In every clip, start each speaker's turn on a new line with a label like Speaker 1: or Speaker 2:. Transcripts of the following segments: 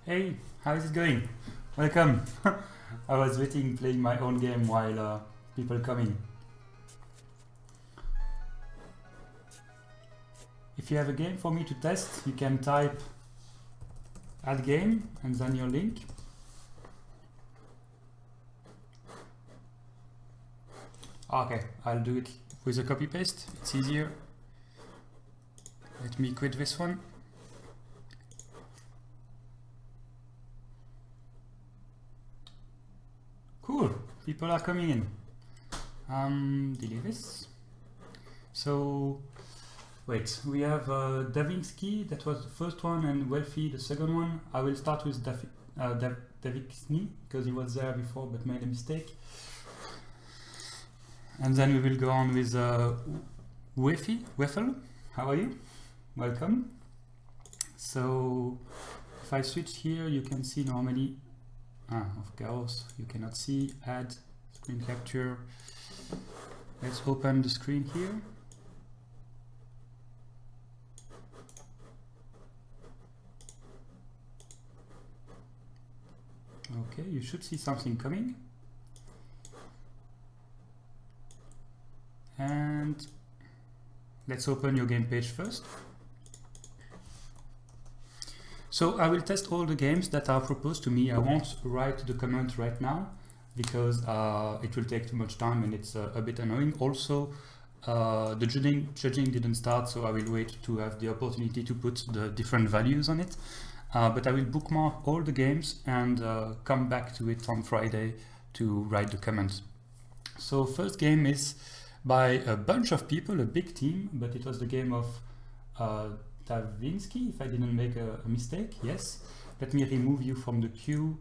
Speaker 1: Hey, how is it going? Welcome. I was waiting playing my own game while people coming. If you have a game for me to test, you can type add game and then your link. Okay, I'll do it with a copy paste. It's easier. Let me quit this one. Cool, people are coming in. Delete this. So, wait, we have Davinsky, that was the first one, and Wealthy, the second one. I will start with Davinsky, because he was there before but made a mistake. And then we will go on with Weffel. How are you? Welcome. So, if I switch here, you can see normally, of course, you cannot see, add, screen capture. Let's open the screen here. Okay, you should see something coming. And let's open your game page first. So I will test all the games that are proposed to me. I won't write the comment right now because it will take too much time and it's a bit annoying. Also, the judging didn't start, so I will wait to have the opportunity to put the different values on it. But I will bookmark all the games and come back to it on Friday to write the comments. So first game is by a bunch of people, a big team, but it was the game of Davinsky, if I didn't make a mistake. Yes, let me remove you from the queue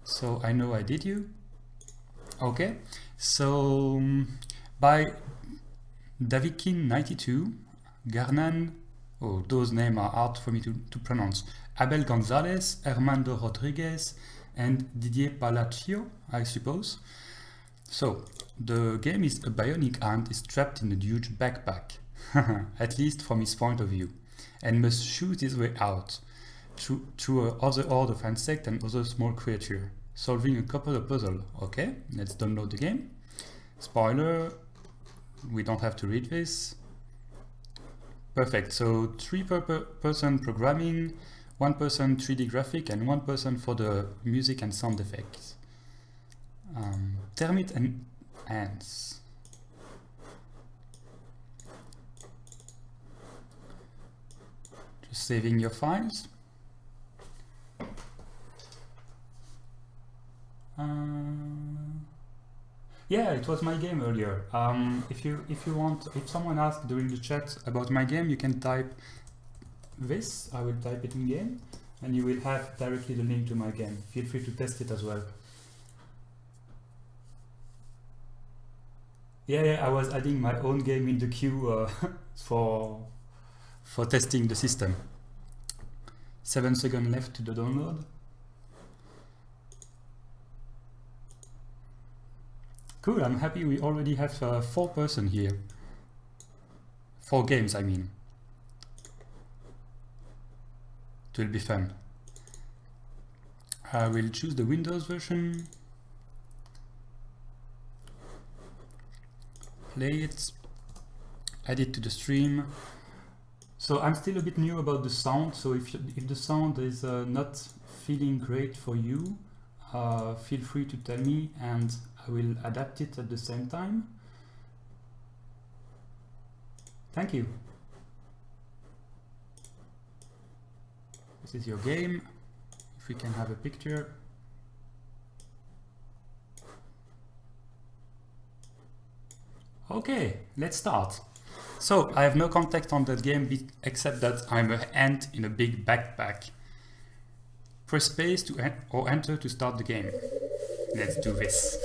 Speaker 1: so I know I did you. Okay, so by Davikin92, Garnan, oh, those names are hard for me to pronounce, Abel Gonzalez, Armando Rodriguez, and Didier Palacio, I suppose. So, the game is a bionic ant is trapped in a huge backpack, at least from his point of view, and must shoot his way out through other horde of insects and other small creatures, solving a couple of puzzles. Okay, let's download the game. Spoiler, we don't have to read this. Perfect, so 3 person programming, 1 person 3D graphic, and 1 person for the music and sound effects. Termite and ants. Just saving your files. Yeah, it was my game earlier. If someone asked during the chat about my game, you can type this. I will type it in game, and you will have directly the link to my game. Feel free to test it as well. Yeah, I was adding my own game in the queue for testing the system. 7 seconds left to the download. Cool, I'm happy we already have 4 person here. 4 games, I mean. It will be fun. I will choose the Windows version. Play it, add it to the stream. So I'm still a bit new about the sound, so if the sound is not feeling great for you, feel free to tell me and I will adapt it at the same time. Thank you. This is your game. If we can have a picture. Okay, let's start. So, I have no context on that game except that I'm an ant in a big backpack. Press space to or enter to start the game. Let's do this.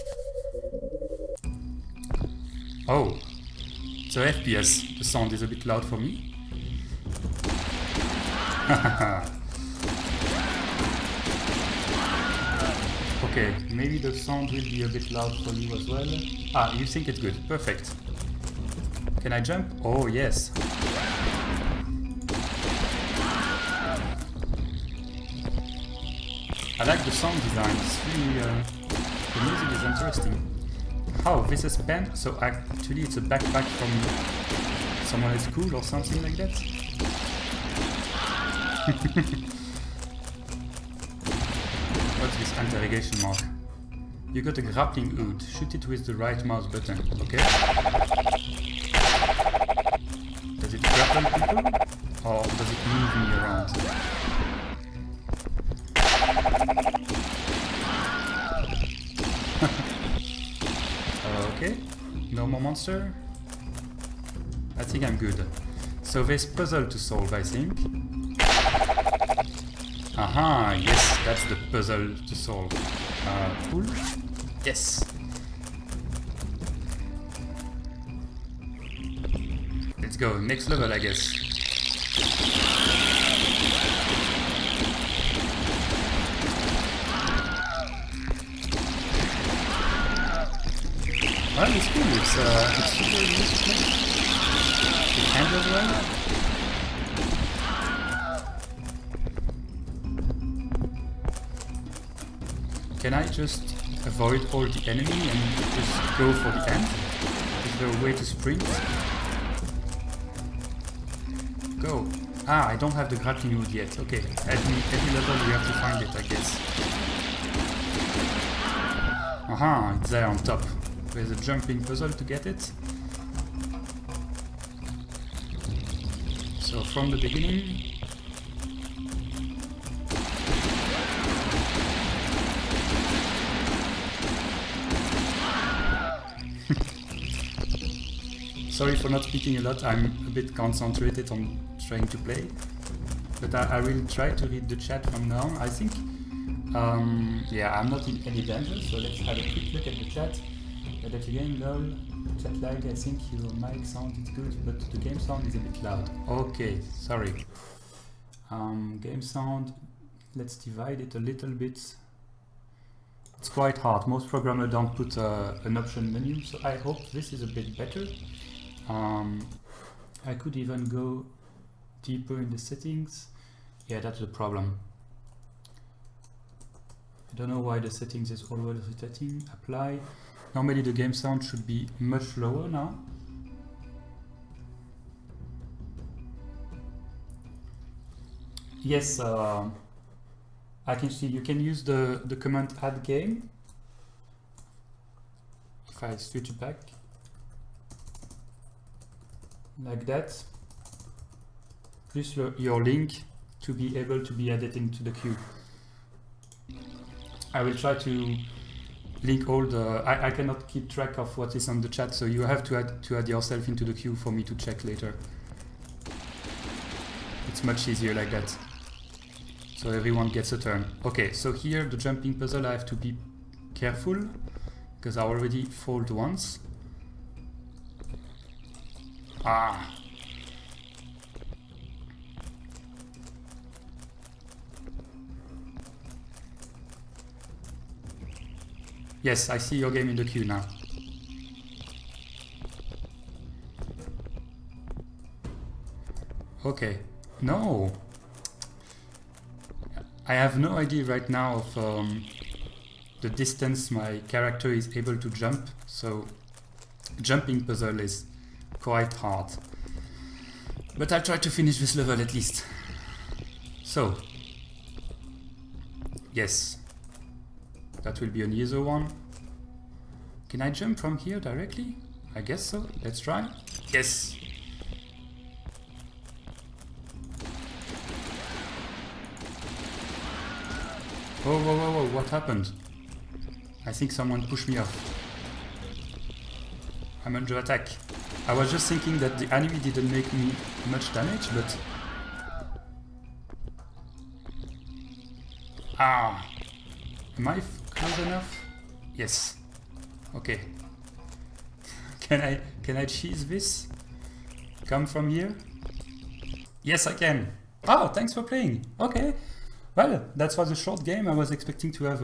Speaker 1: Oh, it's a FPS. The sound is a bit loud for me. Okay, maybe the sound will be a bit loud for you as well. Ah, you think it's good. Perfect. Can I jump? Oh, yes. I like the sound design. It's really, the music is interesting. Oh, this is pen. So actually, it's a backpack from someone at school or something like that. What's this interrogation mark? You got a grappling hood. Shoot it with the right mouse button. Okay. Does it grapple people? Or does it move me around? Okay. No more monster? I think I'm good. So there's puzzle to solve, I think. Aha, yes, that's the puzzle to solve. Pull? Yes. Let's go, next level, I guess. Well, it's cool, it's super easy to play. It handles well. Can I just avoid all the enemy and just go for the end? Is there a way to sprint? Go. Ah, I don't have the grappling hood yet. Okay, every level we have to find it, I guess. Aha, it's there on top. There's a jumping puzzle to get it. So from the beginning. Sorry for not speaking a lot, I'm a bit concentrated on trying to play. But I will try to read the chat from now on. I think, yeah, I'm not in any danger, so let's have a quick look at the chat. That again, lol, chat lag, I think your mic sound is good, but the game sound is a bit loud. Okay, sorry. Game sound, let's divide it a little bit. It's quite hard, most programmers don't put an option menu, so I hope this is a bit better. I could even go deeper in the settings. Yeah, that's the problem. I don't know why the settings is always rotating. Apply. Normally the game sound should be much lower now. Yes, I can see you can use the command add game. If I switch it back. Like that, plus your link to be able to be added into the queue. I will try to link all the... I cannot keep track of what is on the chat, so you have to add yourself into the queue for me to check later. It's much easier like that. So everyone gets a turn. Okay, so here the jumping puzzle I have to be careful, because I already failed once. Ah. Yes, I see your game in the queue now. Okay. No. I have no idea right now of the distance my character is able to jump, so jumping puzzle is quite hard. But I'll try to finish this level at least. So, yes, that will be an easier one. Can I jump from here directly? I guess so. Let's try. Yes. Whoa, whoa, whoa, whoa, what happened? I think someone pushed me off. I'm under attack. I was just thinking that the enemy didn't make me much damage, but... Ah! Am I close enough? Yes. Okay. Can I cheese this? Come from here? Yes, I can. Oh, thanks for playing. Okay. Well, that was a short game. I was expecting to have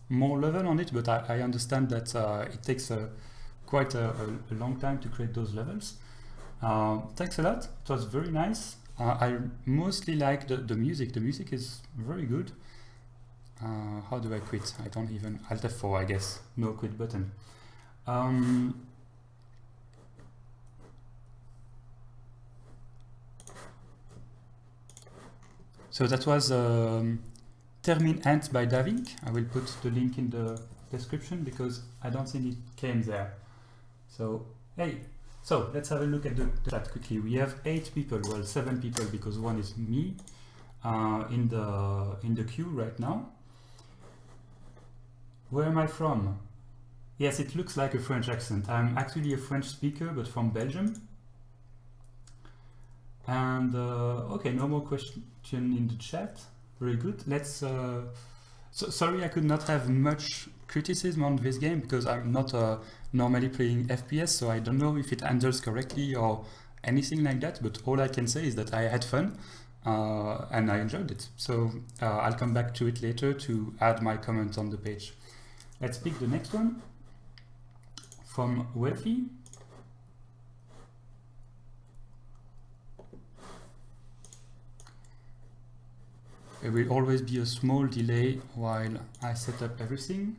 Speaker 1: more level on it, but I understand that it takes quite a long time to create those levels. Thanks a lot. It was very nice. I mostly like the music. The music is very good. How do I quit? I don't even, Alt F4 I guess, no quit button. So that was Termin Ant by Davink. I will put the link in the description because I don't think it came there. So, hey, so let's have a look at the chat quickly. We have 8 people, well 7 people because one is me in the queue right now. Where am I from? Yes, it looks like a French accent. I'm actually a French speaker, but from Belgium. And okay, no more question in the chat. Very good. Let's. Sorry, I could not have much criticism on this game because I'm not normally playing FPS, so I don't know if it handles correctly or anything like that. But all I can say is that I had fun and I enjoyed it. So I'll come back to it later to add my comment on the page. Let's pick the next one from Wealthy. There will always be a small delay while I set up everything.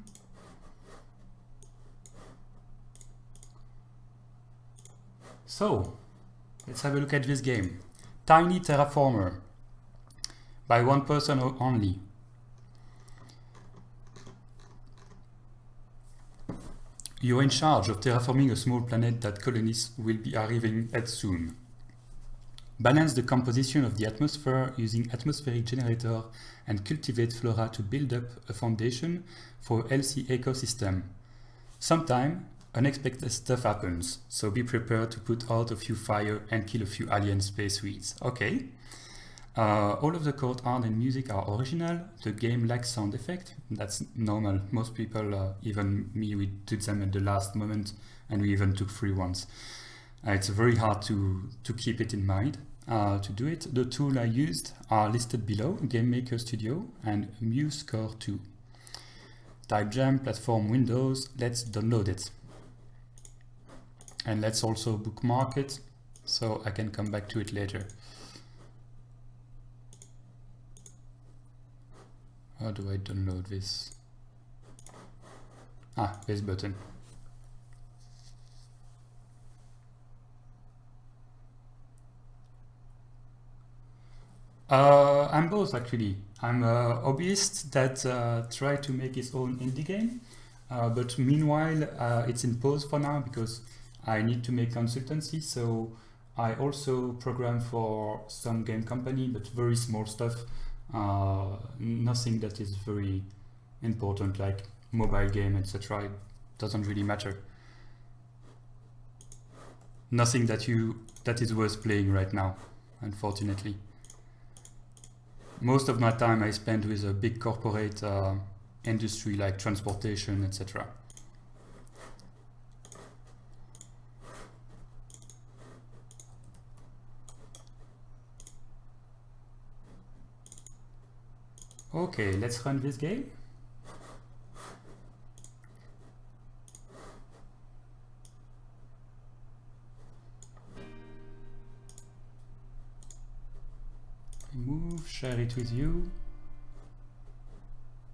Speaker 1: So, let's have a look at this game. Tiny Terraformer by one person only. You're in charge of terraforming a small planet that colonists will be arriving at soon. Balance the composition of the atmosphere using atmospheric generator and cultivate flora to build up a foundation for a healthy ecosystem. Sometimes unexpected stuff happens, so be prepared to put out a few fire and kill a few alien space weeds. Okay. All of the court art and music are original. The game lacks sound effect. That's normal. Most people, even me, we took them at the last moment and we even took free ones. It's very hard to keep it in mind. To do it, the tools I used are listed below: Game Maker Studio and MuseScore 2. Type Jam, Platform, Windows. Let's download it. And let's also bookmark it so I can come back to it later. How do I download this? Ah, this button. I'm both actually. I'm a hobbyist that try to make his own indie game, but meanwhile it's in pause for now because I need to make consultancy. So I also program for some game company, but very small stuff. Nothing that is very important like mobile game, etc. It doesn't really matter. Nothing that is worth playing right now, unfortunately. Most of my time I spend with a big corporate industry like transportation, etc. Okay, let's run this game. Move, share it with you.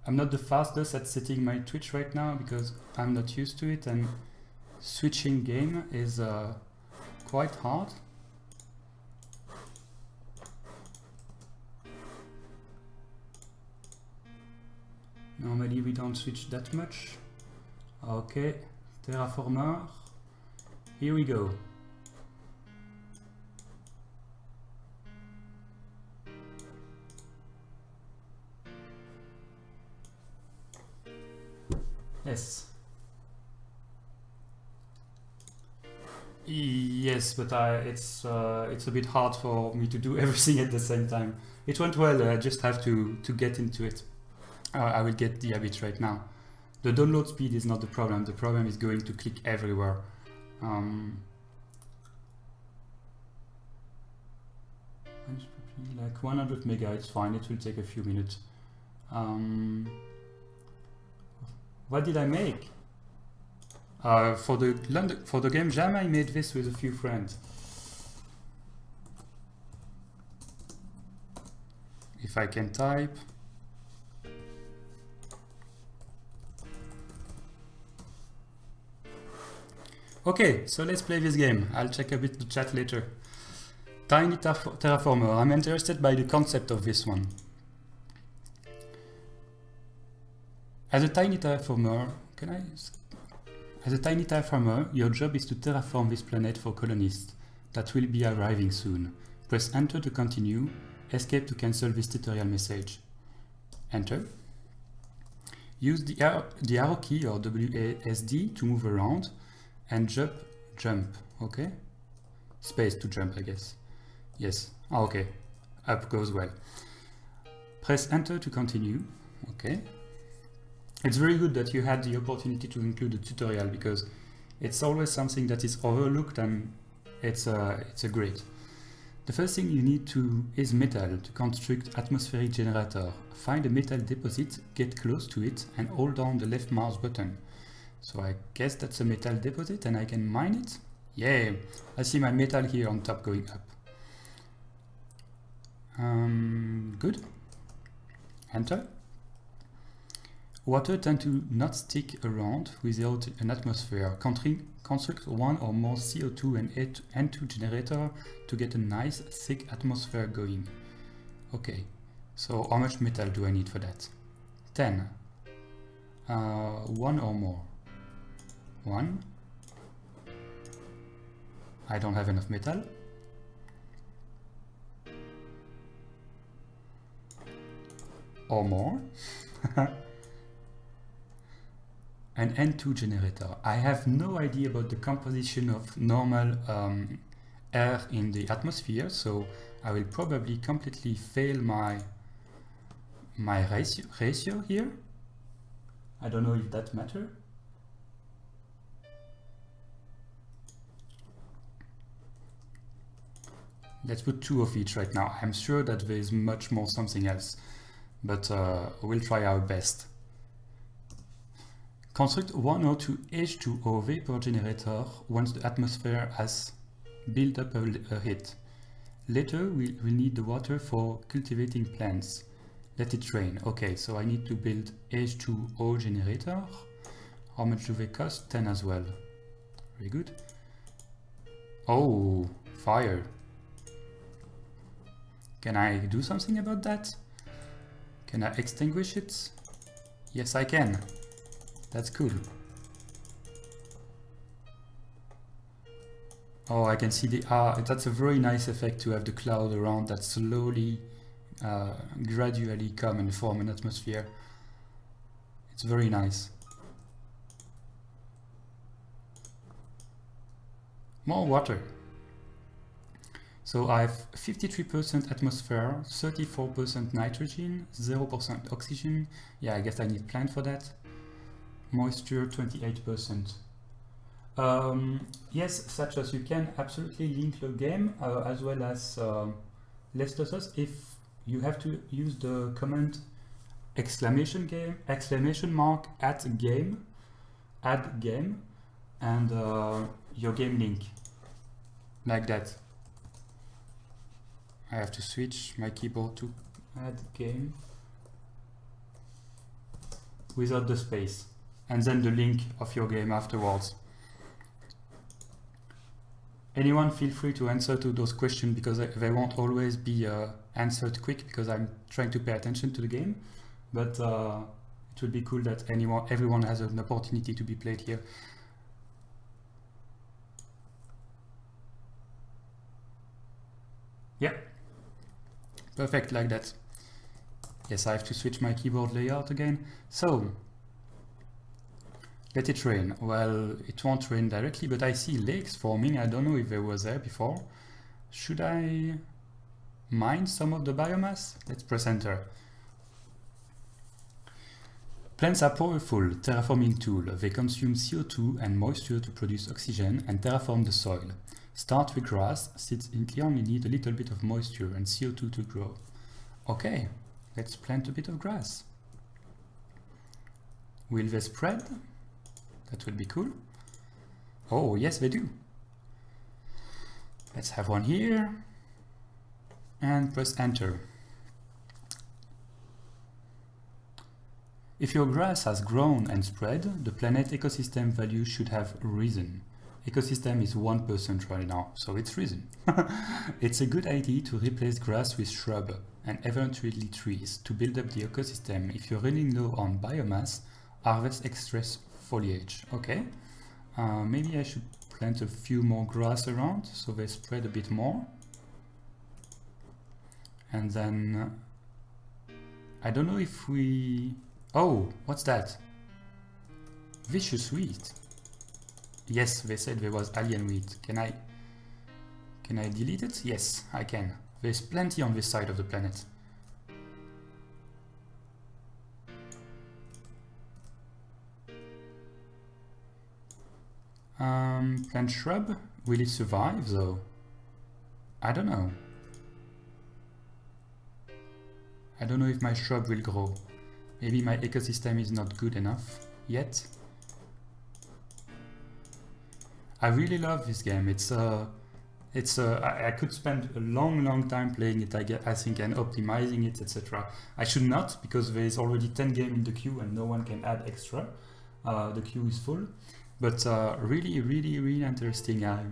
Speaker 1: I'm not the fastest at setting my Twitch right now because I'm not used to it, and switching game is quite hard. Normally we don't switch that much. Okay, Terraformer, here we go. Yes. Yes, but it's a bit hard for me to do everything at the same time. It went well, I just have to get into it. I will get the habit right now. The download speed is not the problem. The problem is going to click everywhere. Like 100 mega, it's fine. It will take a few minutes. What did I make? For the game Jam, I made this with a few friends. If I can type. Okay, so let's play this game. I'll check a bit the chat later. Tiny terraformer. I'm interested by the concept of this one. As a tiny terraformer, your job is to terraform this planet for colonists that will be arriving soon. Press Enter to continue, Escape to cancel this tutorial message. Enter. Use the arrow key or WASD to move around, and jump, okay? Space to jump, I guess. Yes, okay. Up goes well. Press Enter to continue, okay? It's very good that you had the opportunity to include a tutorial, because it's always something that is overlooked, and it's great. The first thing you need is metal to construct atmospheric generator. Find a metal deposit, get close to it, and hold down the left mouse button. So I guess that's a metal deposit and I can mine it. Yeah, I see my metal here on top going up. Good. Enter. Water tends to not stick around without an atmosphere. Construct one or more CO2 and N2 generator to get a nice thick atmosphere going. Okay, so how much metal do I need for that? 10. One or more. 1. I don't have enough metal. Or more. An N2 generator. I have no idea about the composition of normal air in the atmosphere, so I will probably completely fail my ratio here. I don't know if that matters. Let's put 2 of each right now. I'm sure that there is much more something else, but we'll try our best. Construct 1 or 2 H2O vapor generator once the atmosphere has built up a heat. Later we'll need the water for cultivating plants. Let it rain. Okay, so I need to build H2O generator. How much do they cost? 10 as well. Very good. Oh, fire. Can I do something about that? Can I extinguish it? Yes, I can. That's cool. Oh, I can see that's a very nice effect to have the cloud around that slowly, gradually come and form an atmosphere. It's very nice. More water. So I have 53% atmosphere, 34% nitrogen, 0% oxygen. Yeah, I guess I need plant for that. Moisture 28%. Yes, such as you can absolutely link the game as well as Lestosos if you have to use the command exclamation mark add game, and your game link like that. I have to switch my keyboard to add game without the space, and then the link of your game afterwards. Anyone feel free to answer to those questions, because they won't always be answered quick because I'm trying to pay attention to the game, but it would be cool that everyone has an opportunity to be played here. Yeah, perfect, like that. Yes, I have to switch my keyboard layout again. So let it rain. Well, it won't rain directly, but I see lakes forming. I don't know if they were there before. Should I mine some of the biomass? Let's press enter. Plants are powerful terraforming tool. They consume CO2 and moisture to produce oxygen and terraform the soil. Start with grass, since it only needs a little bit of moisture and CO2 to grow. Okay, let's plant a bit of grass. Will they spread? That would be cool. Oh, yes, they do. Let's have one here and press enter. If your grass has grown and spread, the planet ecosystem value should have risen. Ecosystem is 1% right now, so it's risen. It's a good idea to replace grass with shrub and eventually trees to build up the ecosystem. If you're running low on biomass, harvest extra foliage. Okay, maybe I should plant a few more grass around so they spread a bit more. And then I don't know if we... Oh, what's that? Vicious wheat. Yes, they said there was alien wheat. Can I delete it? Yes, I can. There's plenty on this side of the planet. Plant shrub. Will it survive though? I don't know. I don't know if my shrub will grow. Maybe my ecosystem is not good enough yet. I really love this game. I could spend a long time playing it, I think, and optimizing it, etc. I should not, because there is already 10 games in the queue and no one can add extra. The queue is full. But really interesting. I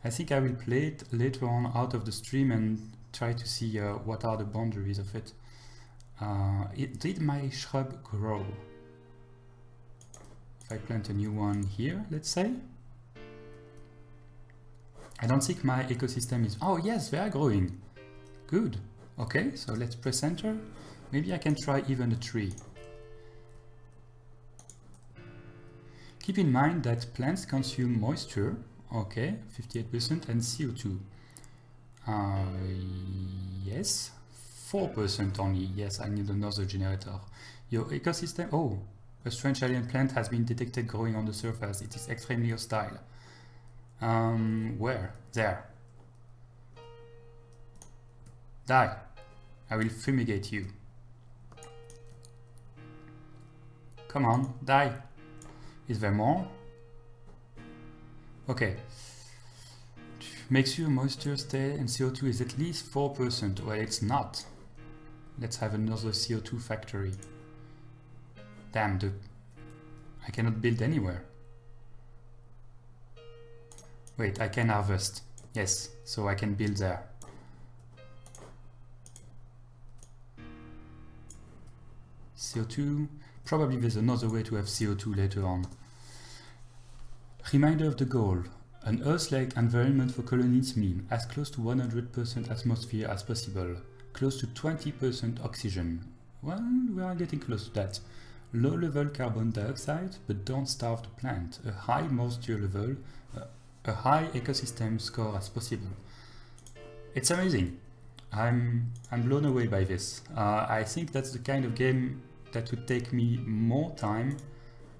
Speaker 1: think I will play it later on out of the stream and try to see what are the boundaries of it. Did my shrub grow? If I plant a new one here, let's say. I don't think my ecosystem is... Oh yes, they are growing. Good. Okay, so let's press enter. Maybe I can try even a tree. Keep in mind that plants consume moisture, okay, 58%, and CO2. Yes, 4% only. Yes, I need another generator. Your ecosystem... Oh, a strange alien plant has been detected growing on the surface. It is extremely hostile. Where? There. Die. I will fumigate you. Come on, die. Is there more? Okay. Make sure moisture stay and CO2 is at least 4%. Well, it's not. Let's have another CO2 factory. Damn, I cannot build anywhere. Wait, I can harvest. Yes, so I can build there. CO2. Probably there's another way to have CO2 later on. Reminder of the goal. An Earth-like environment for colonies mean as close to 100% atmosphere as possible. Close to 20% oxygen. Well, we are getting close to that. Low level carbon dioxide, but don't starve the plant. A high moisture level. A high ecosystem score as possible. It's amazing. I'm blown away by this. I think that's the kind of game that would take me more time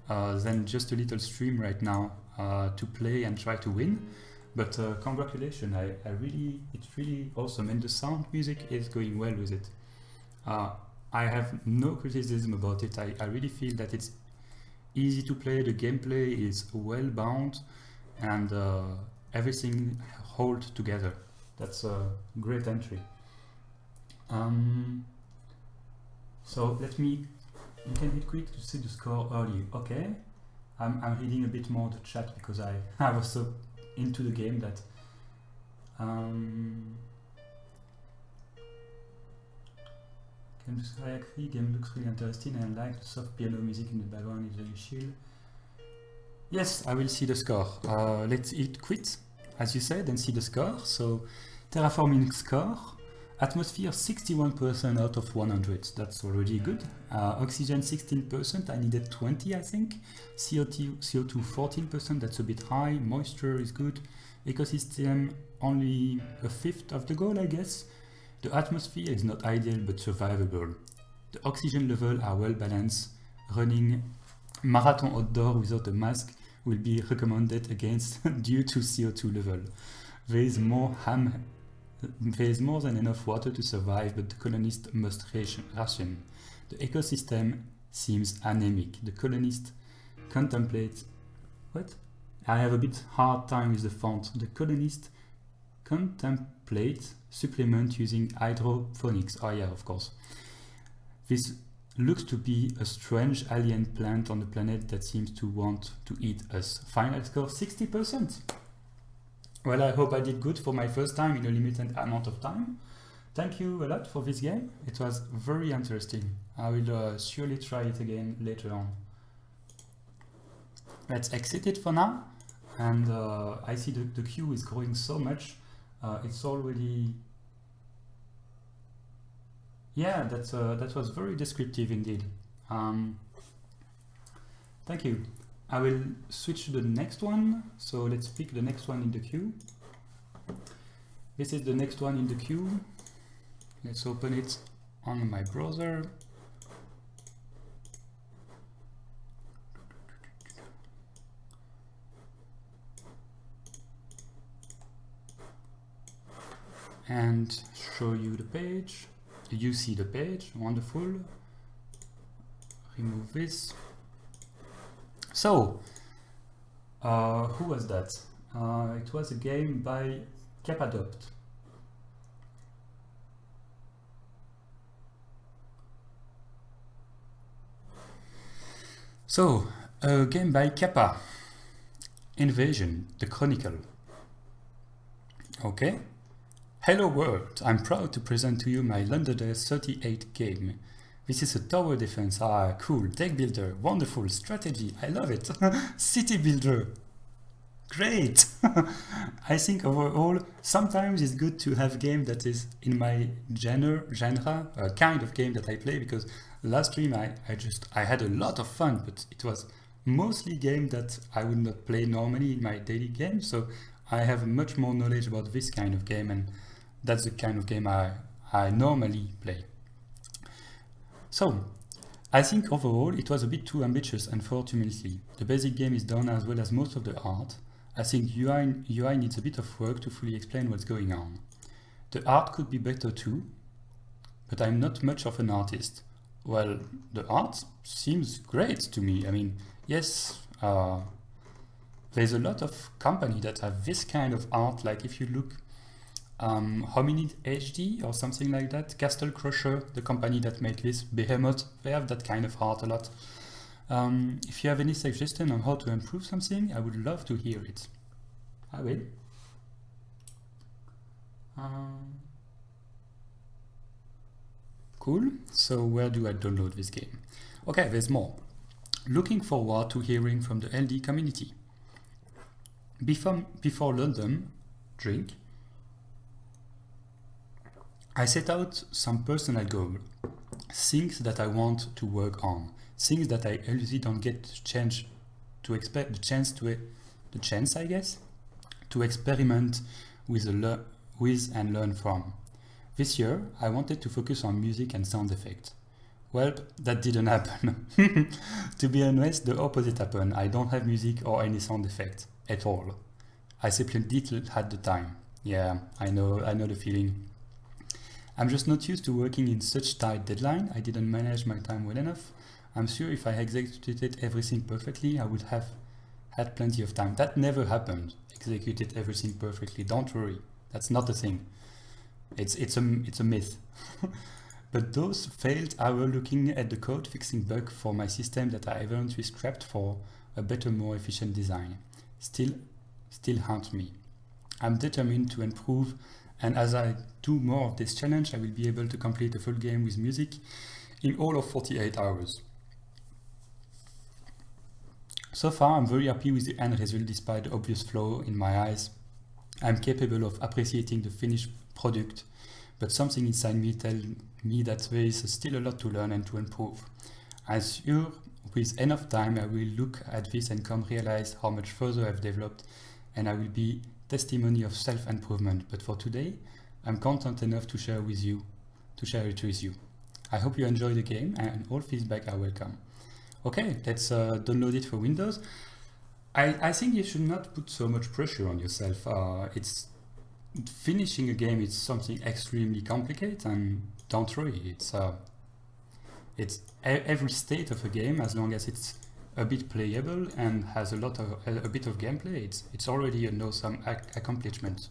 Speaker 1: than just a little stream right now to play and try to win. But congratulations, it's really awesome, and the sound music is going well with it. I have no criticism about it. I really feel that it's easy to play, the gameplay is well bound, and everything holds together. That's a great entry. So you can hit quick to see the score early. Okay, I'm reading a bit more the chat because I was so into the game that game looks really interesting, and I like the soft piano music in the background, is very chill. Yes, I will see the score. Let's hit quit, as you said, and see the score. So, terraforming score. Atmosphere 61% out of 100. That's already good. Oxygen 16%. I needed 20, I think. CO2 14%. That's a bit high. Moisture is good. Ecosystem only a fifth of the goal, I guess. The atmosphere is not ideal but survivable. The oxygen level are well balanced. Running marathon outdoor without a mask will be recommended against due to CO2 level. There is more than enough water to survive, but the colonists must ration. The ecosystem seems anemic. The colonists contemplate... What? I have a bit hard time with the font. The colonists contemplate supplement using hydroponics. Oh yeah, of course. This looks to be a strange alien plant on the planet that seems to want to eat us. Final score 60%. Well, I hope I did good for my first time in a limited amount of time. Thank you a lot for this game. It was very interesting. I will surely try it again later on. Let's exit it for now. And I see the queue is growing so much. It's already... Yeah, that was very descriptive indeed. Thank you. I will switch to the next one. So let's pick the next one in the queue. This is the next one in the queue. Let's open it on my browser. And show you the page. You see the page, wonderful. Remove this. So, who was that? It was a game by Capadopt. So, a game by Kappa. Invasion, the Chronicle. Okay. Hello world, I'm proud to present to you my Ludum Dare 38 game. This is a tower defense, cool, deck builder, wonderful, strategy, I love it. City builder, great. I think overall, sometimes it's good to have a game that is in my genre, a kind of game that I play, because last stream I had a lot of fun, but it was mostly game that I would not play normally in my daily game, so I have much more knowledge about this kind of game, and that's the kind of game I normally play. So, I think overall it was a bit too ambitious, unfortunately. The basic game is done as well as most of the art. I think UI needs a bit of work to fully explain what's going on. The art could be better too, but I'm not much of an artist. Well, the art seems great to me. I mean, yes, there's a lot of companies that have this kind of art, like if you look Hominid HD or something like that, Castle Crusher, the company that make this, Behemoth, they have that kind of art a lot. If you have any suggestion on how to improve something, I would love to hear it. I will. Cool, so where do I download this game? Okay, there's more. Looking forward to hearing from the LD community. Before London, drink, I set out some personal goals, things that I want to work on, things that I usually don't get the chance, I guess, to experiment with and learn from. This year, I wanted to focus on music and sound effects. Well, that didn't happen. To be honest, the opposite happened. I don't have music or any sound effect at all. I simply didn't have the time. Yeah, I know the feeling. I'm just not used to working in such tight deadline. I didn't manage my time well enough. I'm sure if I executed everything perfectly, I would have had plenty of time. That never happened. Executed everything perfectly. Don't worry. That's not a thing. It's a myth. But those failed hours looking at the code fixing bug for my system that I eventually scrapped for a better, more efficient design still haunt me. I'm determined to improve, and as I do more of this challenge, I will be able to complete a full game with music in all of 48 hours. So far, I'm very happy with the end result despite the obvious flaw in my eyes. I'm capable of appreciating the finished product, but something inside me tells me that there is still a lot to learn and to improve. I'm sure with enough time I will look at this and realize how much further I've developed, and I will be testimony of self-improvement. But for today, I'm content enough to share it with you. I hope you enjoy the game, and all feedback are welcome. Okay, let's download it for Windows. I think you should not put so much pressure on yourself. Finishing a game is something extremely complicated, and don't worry. It's every state of a game, as long as it's a bit playable and has a bit of gameplay, it's already an awesome accomplishment.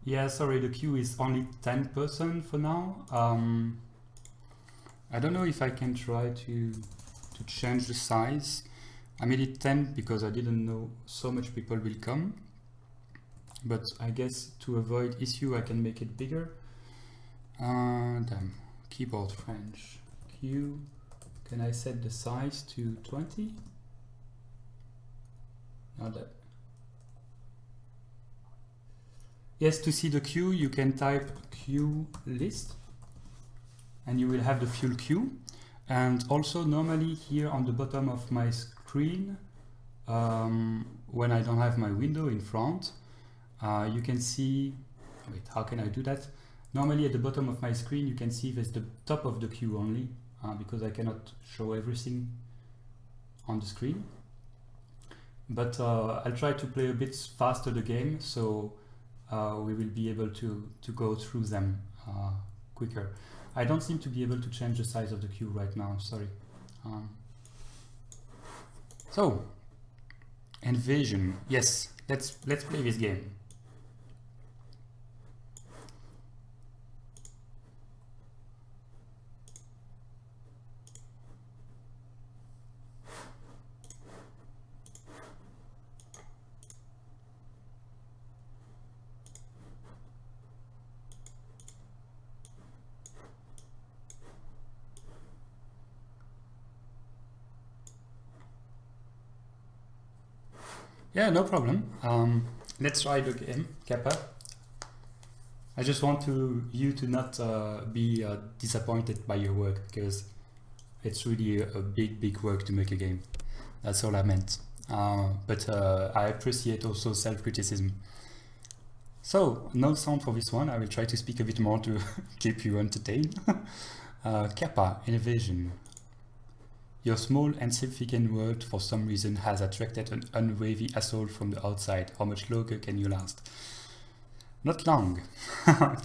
Speaker 1: Yeah, sorry, the queue is only 10% for now. I don't know if I can try to change the size. I made it 10 because I didn't know so much people will come. But I guess to avoid issue, I can make it bigger. Damn, keyboard French. Queue. Can I set the size to 20? Not that. Yes, to see the queue, you can type queue list and you will have the full queue. And also normally here on the bottom of my screen, when I don't have my window in front, you can see, wait, how can I do that? Normally at the bottom of my screen, you can see there's the top of the queue only, because I cannot show everything on the screen. But I'll try to play a bit faster the game, so we will be able to go through them quicker. I don't seem to be able to change the size of the queue right now, sorry. So, Invasion, yes, let's play this game. Yeah, no problem. Let's try the game, Kappa. I just want you to not be disappointed by your work, because it's really a big work to make a game. That's all I meant. But I appreciate also self-criticism. So, no sound for this one. I will try to speak a bit more to keep you entertained. Kappa, Invasion. Your small and significant world for some reason has attracted an unwavy assault from the outside. How much longer can you last? Not long.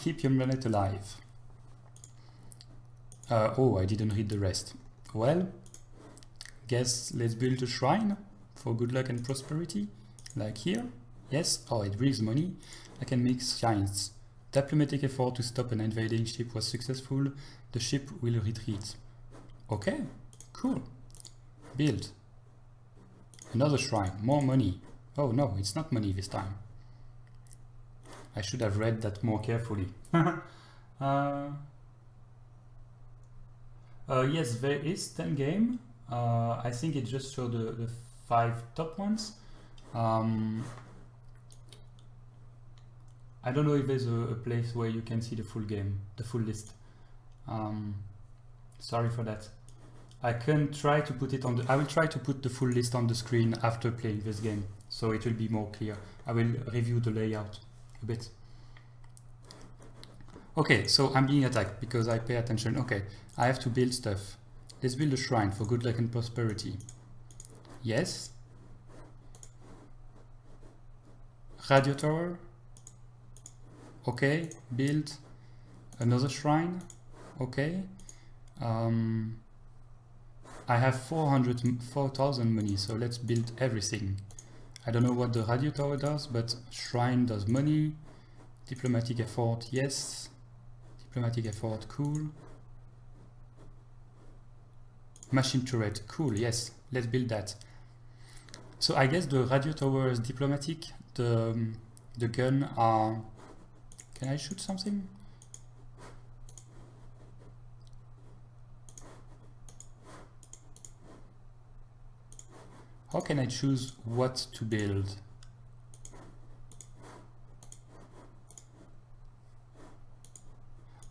Speaker 1: Keep your planet alive. Oh, I didn't read the rest. Well, guess let's build a shrine for good luck and prosperity. Like here. Yes. Oh, it brings money. I can make shrines. Diplomatic effort to stop an invading ship was successful. The ship will retreat. Okay. Cool. Build. Another shrine. More money. Oh no, it's not money this time. I should have read that more carefully. Yes, there is 10 game. I think it just showed the 5 top ones. I don't know if there's a place where you can see the full game, the full list. Sorry for that. I can try to put it on the, I will try to put the full list on the screen after playing this game, so it will be more clear. I will review the layout a bit. Okay, so I'm being attacked because I pay attention. Okay, I have to build stuff. Let's build a shrine for good luck and prosperity. Yes. Radio tower. Okay, build another shrine. Okay. I have 4,000 money, so let's build everything. I don't know what the radio tower does, but shrine does money. Diplomatic effort, yes. Diplomatic effort, cool. Machine turret, cool, yes. Let's build that. So I guess the radio tower is diplomatic. The gun are... Can I shoot something? How can I choose what to build?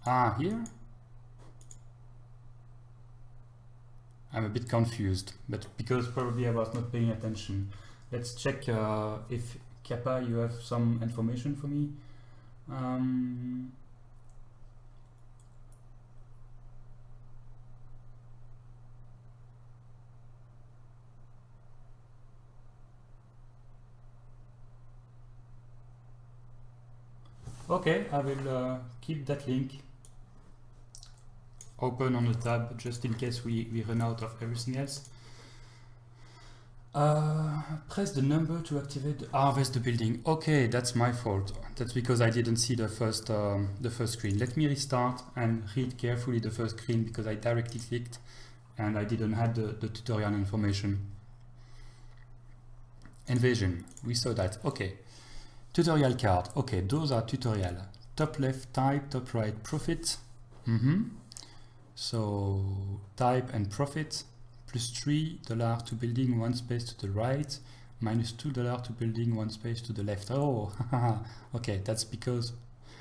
Speaker 1: Ah, here? I'm a bit confused, but because probably I was not paying attention. Let's check if Kappa, you have some information for me. Okay, I will keep that link open on the tab just in case we run out of everything else. Press the number to activate the harvest the building. Okay, that's my fault. That's because I didn't see the first screen. Let me restart and read carefully the first screen because I directly clicked and I didn't have the tutorial information. Invasion, we saw that. Okay. Tutorial card. Okay, those are tutorial. Top left type, top right profit. So type and profit. Plus $3 to building, one space to the right, minus $2 to building, one space to the left. Oh, okay, that's because,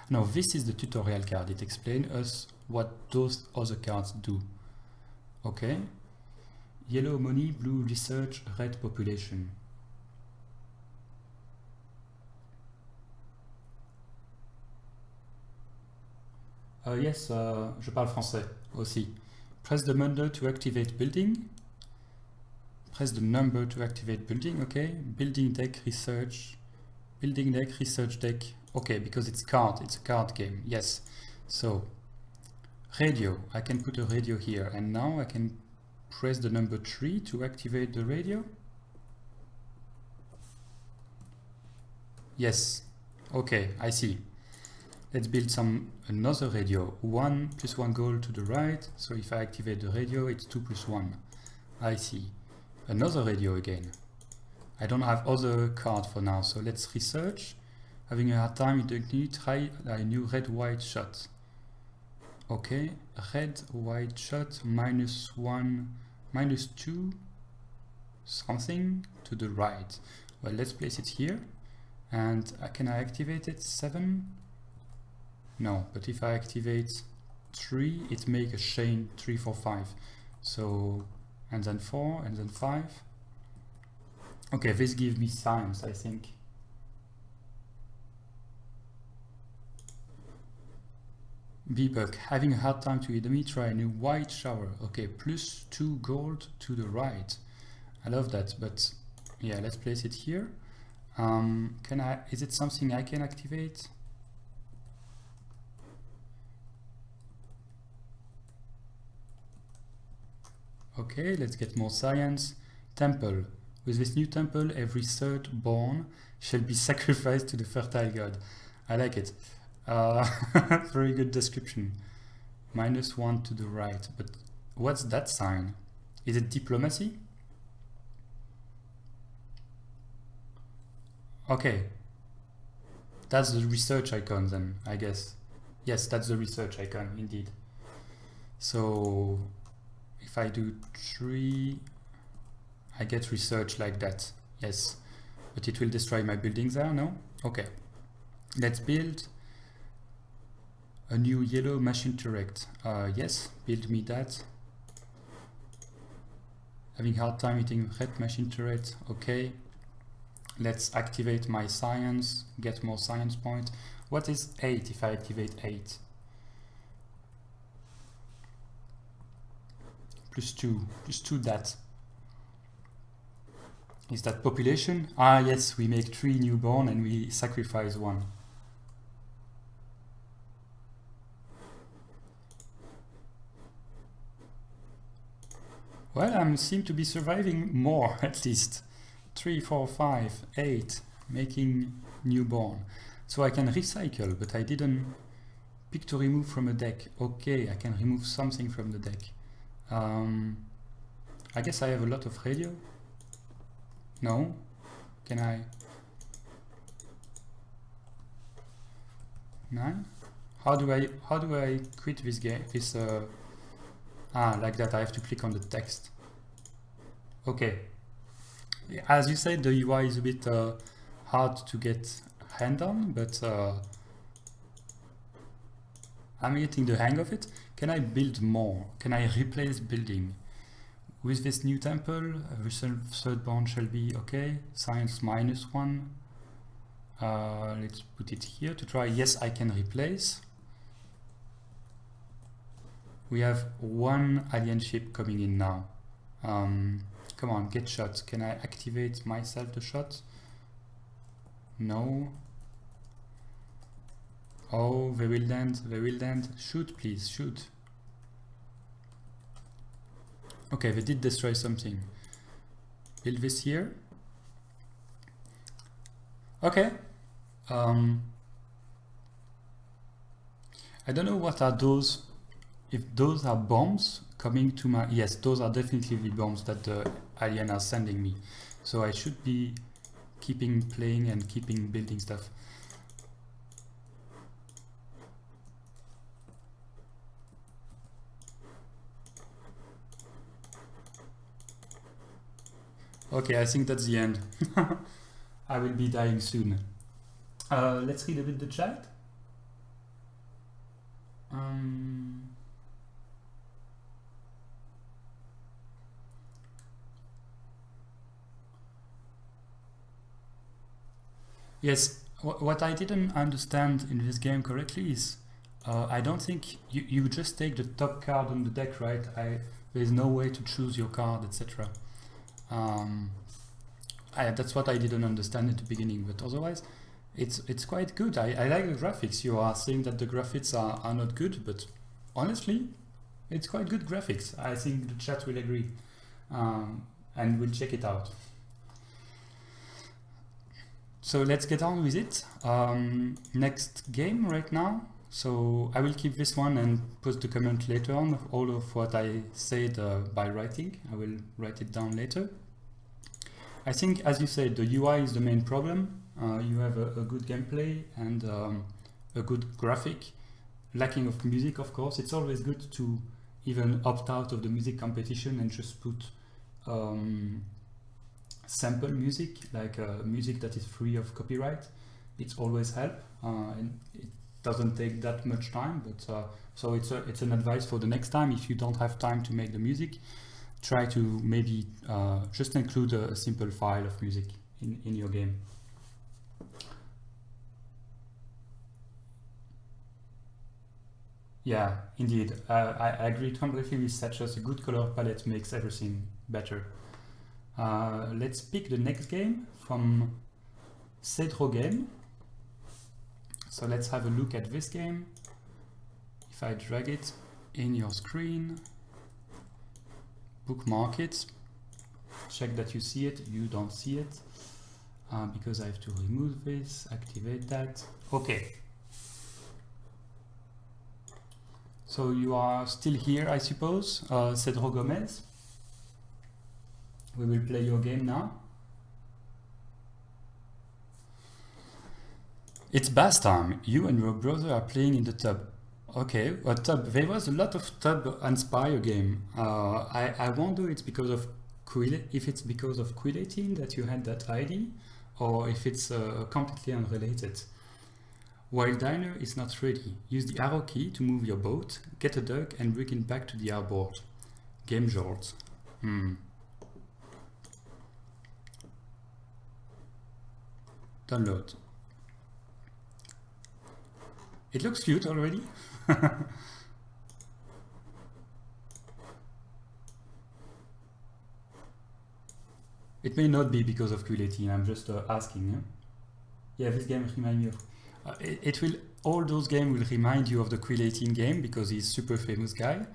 Speaker 1: no, this is the tutorial card. It explains us what those other cards do. Okay, yellow money, blue research, red population. Yes, je parle français aussi. Press the number to activate building. Press the number to activate building, okay. Building deck, research. Building deck, research deck. Okay, because it's a card game, yes. So, radio, I can put a radio here. And now I can press the number 3 to activate the radio. Yes, okay, I see. Let's build another radio. 1 plus 1 gold to the right. So if I activate the radio, it's 2 plus 1. I see. Another radio again. I don't have other card for now, so let's research. Having a hard time with the try a new red-white shot. Okay, red-white shot, -1, -2, something to the right. Well, let's place it here. And can I activate it? 7? No, but if I activate 3, it makes a chain 3, 4, 5. So, and then 4, and then 5. Okay, this gives me science, I think. Bebug, having a hard time to enemy, try a new white shower. Okay, plus 2 gold to the right. I love that, but yeah, let's place it here. Is it something I can activate? Okay, let's get more science. Temple. With this new temple, every third born shall be sacrificed to the fertile god. I like it. Very good description. -1 to the right. But what's that sign? Is it diplomacy? Okay. That's the research icon then, I guess. Yes, that's the research icon, indeed. So if I do 3, I get research like that. Yes, but it will destroy my buildings there, no? Okay. Let's build a new yellow machine turret. Yes, build me that. Having hard time hitting red machine turret. Okay. Let's activate my science, get more science points. What is 8 if I activate 8? +2 that. Is that population? Ah yes, we make 3 newborn and we sacrifice 1. Well, I seem to be surviving more at least. 3, 4, 5, 8, making newborn. So I can recycle, but I didn't pick to remove from a deck. Okay, I can remove something from the deck. I guess I have a lot of radio. No? Can I? 9? How do I quit this game? Like that. I have to click on the text. Okay. As you said, the UI is a bit hard to get hand on, but I'm getting the hang of it. Can I build more? Can I replace building? With this new temple, every third bond shall be okay. Science -1. Let's put it here to try. Yes, I can replace. We have 1 alien ship coming in now. Come on, get shot. Can I activate myself the shot? No. Oh, they will land, they will land. Shoot, please, shoot. Okay, they did destroy something. build this here. Okay. I don't know what are those, if those are bombs coming to my, yes, those are definitely the bombs that the alien are sending me. So I should be keeping playing and keeping building stuff. Okay, I think that's the end. I will be dying soon. Let's read a bit the chat. Yes, what I didn't understand in this game correctly is I don't think you just take the top card on the deck, right? There's no way to choose your card, etc. That's what I didn't understand at the beginning, but otherwise it's quite good. I like the graphics. You are saying that the graphics are not good, but honestly, it's quite good graphics. I think the chat will agree, and we'll check it out. So let's get on with it. Next game right now. So I will keep this one and post the comment later on of all of what I said by writing. I will write it down later. I think, as you said, the UI is the main problem. You have a good gameplay and a good graphic. Lacking of music, of course. It's always good to even opt out of the music competition and just put sample music, like music that is free of copyright. It's always help, and it doesn't take that much time. But so it's an advice for the next time. If you don't have time to make the music, try to maybe just include a simple file of music in your game. Yeah, indeed. I agree completely with Satchas. A good color palette makes everything better. Let's pick the next game from Cedro Game. So let's have a look at this game. If I drag it in your screen, bookmark it, check that you see it. You don't see it because I have to remove this, activate that. Okay. So you are still here, I suppose, Cedro Gomez. We will play your game now. It's bath time. You and your brother are playing in the tub. Okay, a tub. There was a lot of tub Inspire game. I wonder it's because of if it's because of Quill18 that you had that ID, or if it's completely unrelated. While diner is not ready, use the arrow key to move your boat, get a duck and bring it back to the outboard. Game jolt. Download. It looks cute already. It may not be because of Quill18, I'm just asking. Yeah, this game reminds me of... all those games will remind you of the Quill18 game because he's a super famous guy.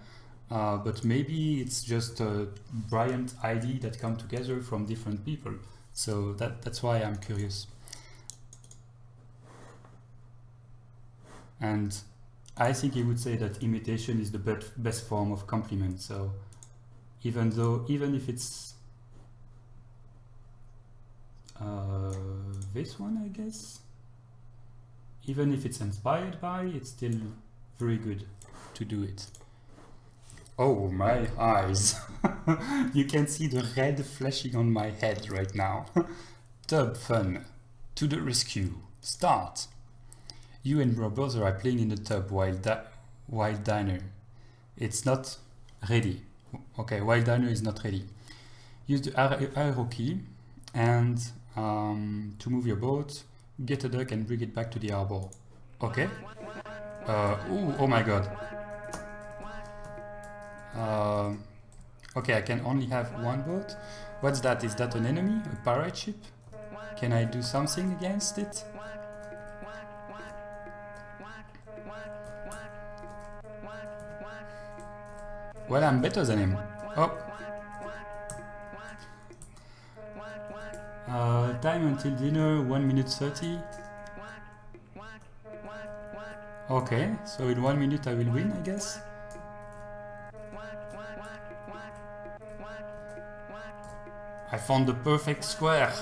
Speaker 1: But maybe it's just a brilliant idea that come together from different people. So that's why I'm curious. And I think he would say that imitation is the best form of compliment. So even if it's this one, I guess, even if it's inspired by, it's still very good to do it. Oh, my eyes. You can see the red flashing on my head right now. Tub fun. To the rescue. Start. You and your brother are playing in the tub while diner. It's not ready. Okay, while diner is not ready. Use the arrow key and to move your boat, get a duck and bring it back to the harbor. Okay. Oh my god. Okay, I can only have one boat. What's that? Is that an enemy? A pirate ship? Can I do something against it? Well, I'm better than him. Oh. Time until dinner, 1 minute 30. Okay, so in 1 minute I will win, I guess. I found the perfect square.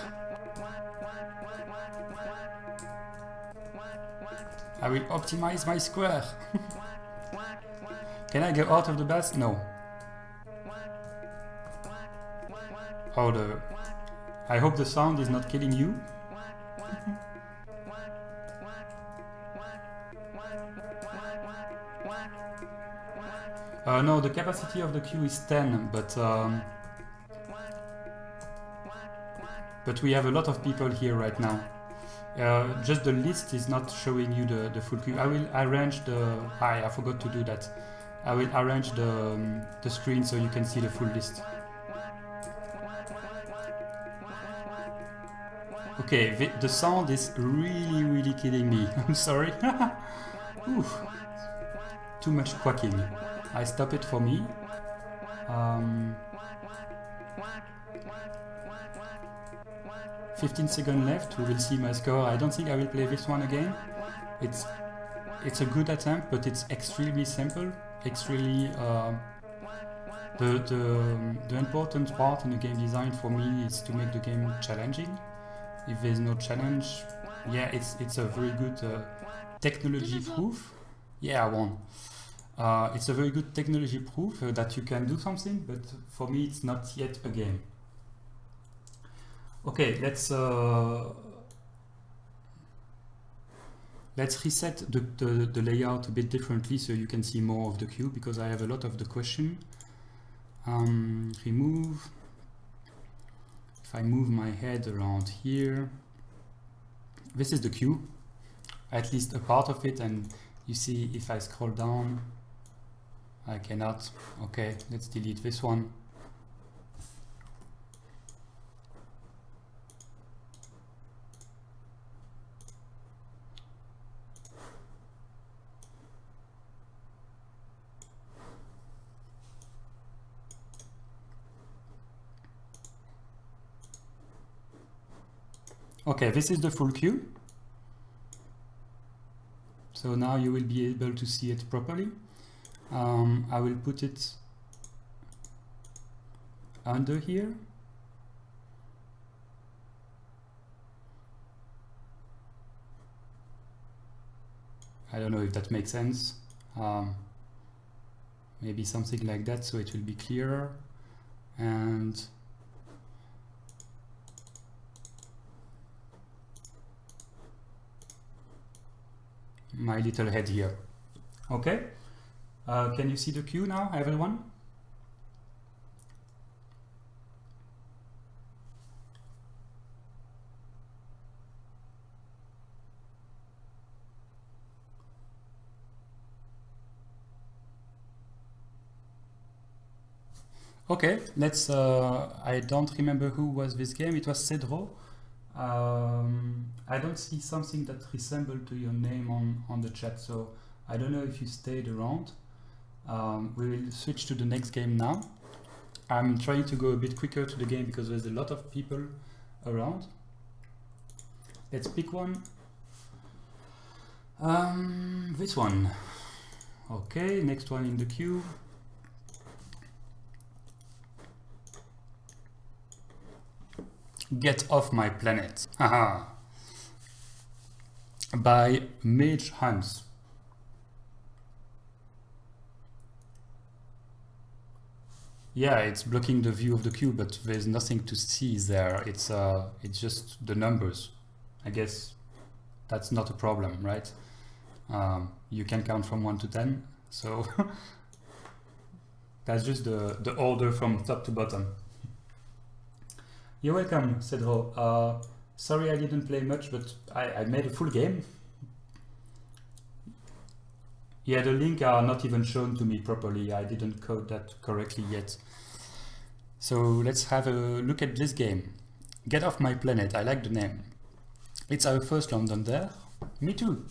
Speaker 1: I will optimize my square. Can I go out of the bus? No. Oh, I hope the sound is not killing you. No, the capacity of the queue is 10, but we have a lot of people here right now. Just the list is not showing you the full queue. I will arrange the... I forgot to do that. I will arrange the screen so you can see the full list. Okay, the sound is really killing me. I'm sorry. Oof. Too much quacking. I stop it for me. 15 seconds left. We will see my score. I don't think I will play this one again. It's a good attempt, but it's extremely simple. Extremely the important part in the game design for me is to make the game challenging. If there's no challenge, yeah, it's a very good technology proof. Yeah, I won. It's a very good technology proof that you can do something, but for me it's not yet a game. Okay, let's reset the layout a bit differently so you can see more of the queue, because I have a lot of the question. Remove. If I move my head around here, this is the queue, at least a part of it, and you see if I scroll down, I cannot. Okay, let's delete this one. Okay, this is the full queue. So now you will be able to see it properly. I will put it under here. I don't know if that makes sense. Maybe something like that, so it will be clearer. And my little head here. Okay, can you see the queue now, everyone? Okay, let's, I don't remember who was this game. It was Cedro. I don't see something that resembled to your name on the chat, so I don't know if you stayed around. We will switch to the next game now. I'm trying to go a bit quicker to the game because there's a lot of people around. Let's pick one. This one. Okay, next one in the queue. Get Off My Planet. Haha. By Mage Hans. Yeah, it's blocking the view of the queue, but there's nothing to see there. It's just the numbers. I guess that's not a problem, right? You can count from 1 to 10, so that's just the order from top to bottom. You're welcome, Cedro. Sorry I didn't play much, but I made a full game. Yeah, the link are not even shown to me properly. I didn't code that correctly yet. So let's have a look at this game. Get Off My Planet. I like the name. It's our first Ludum Dare. Me too.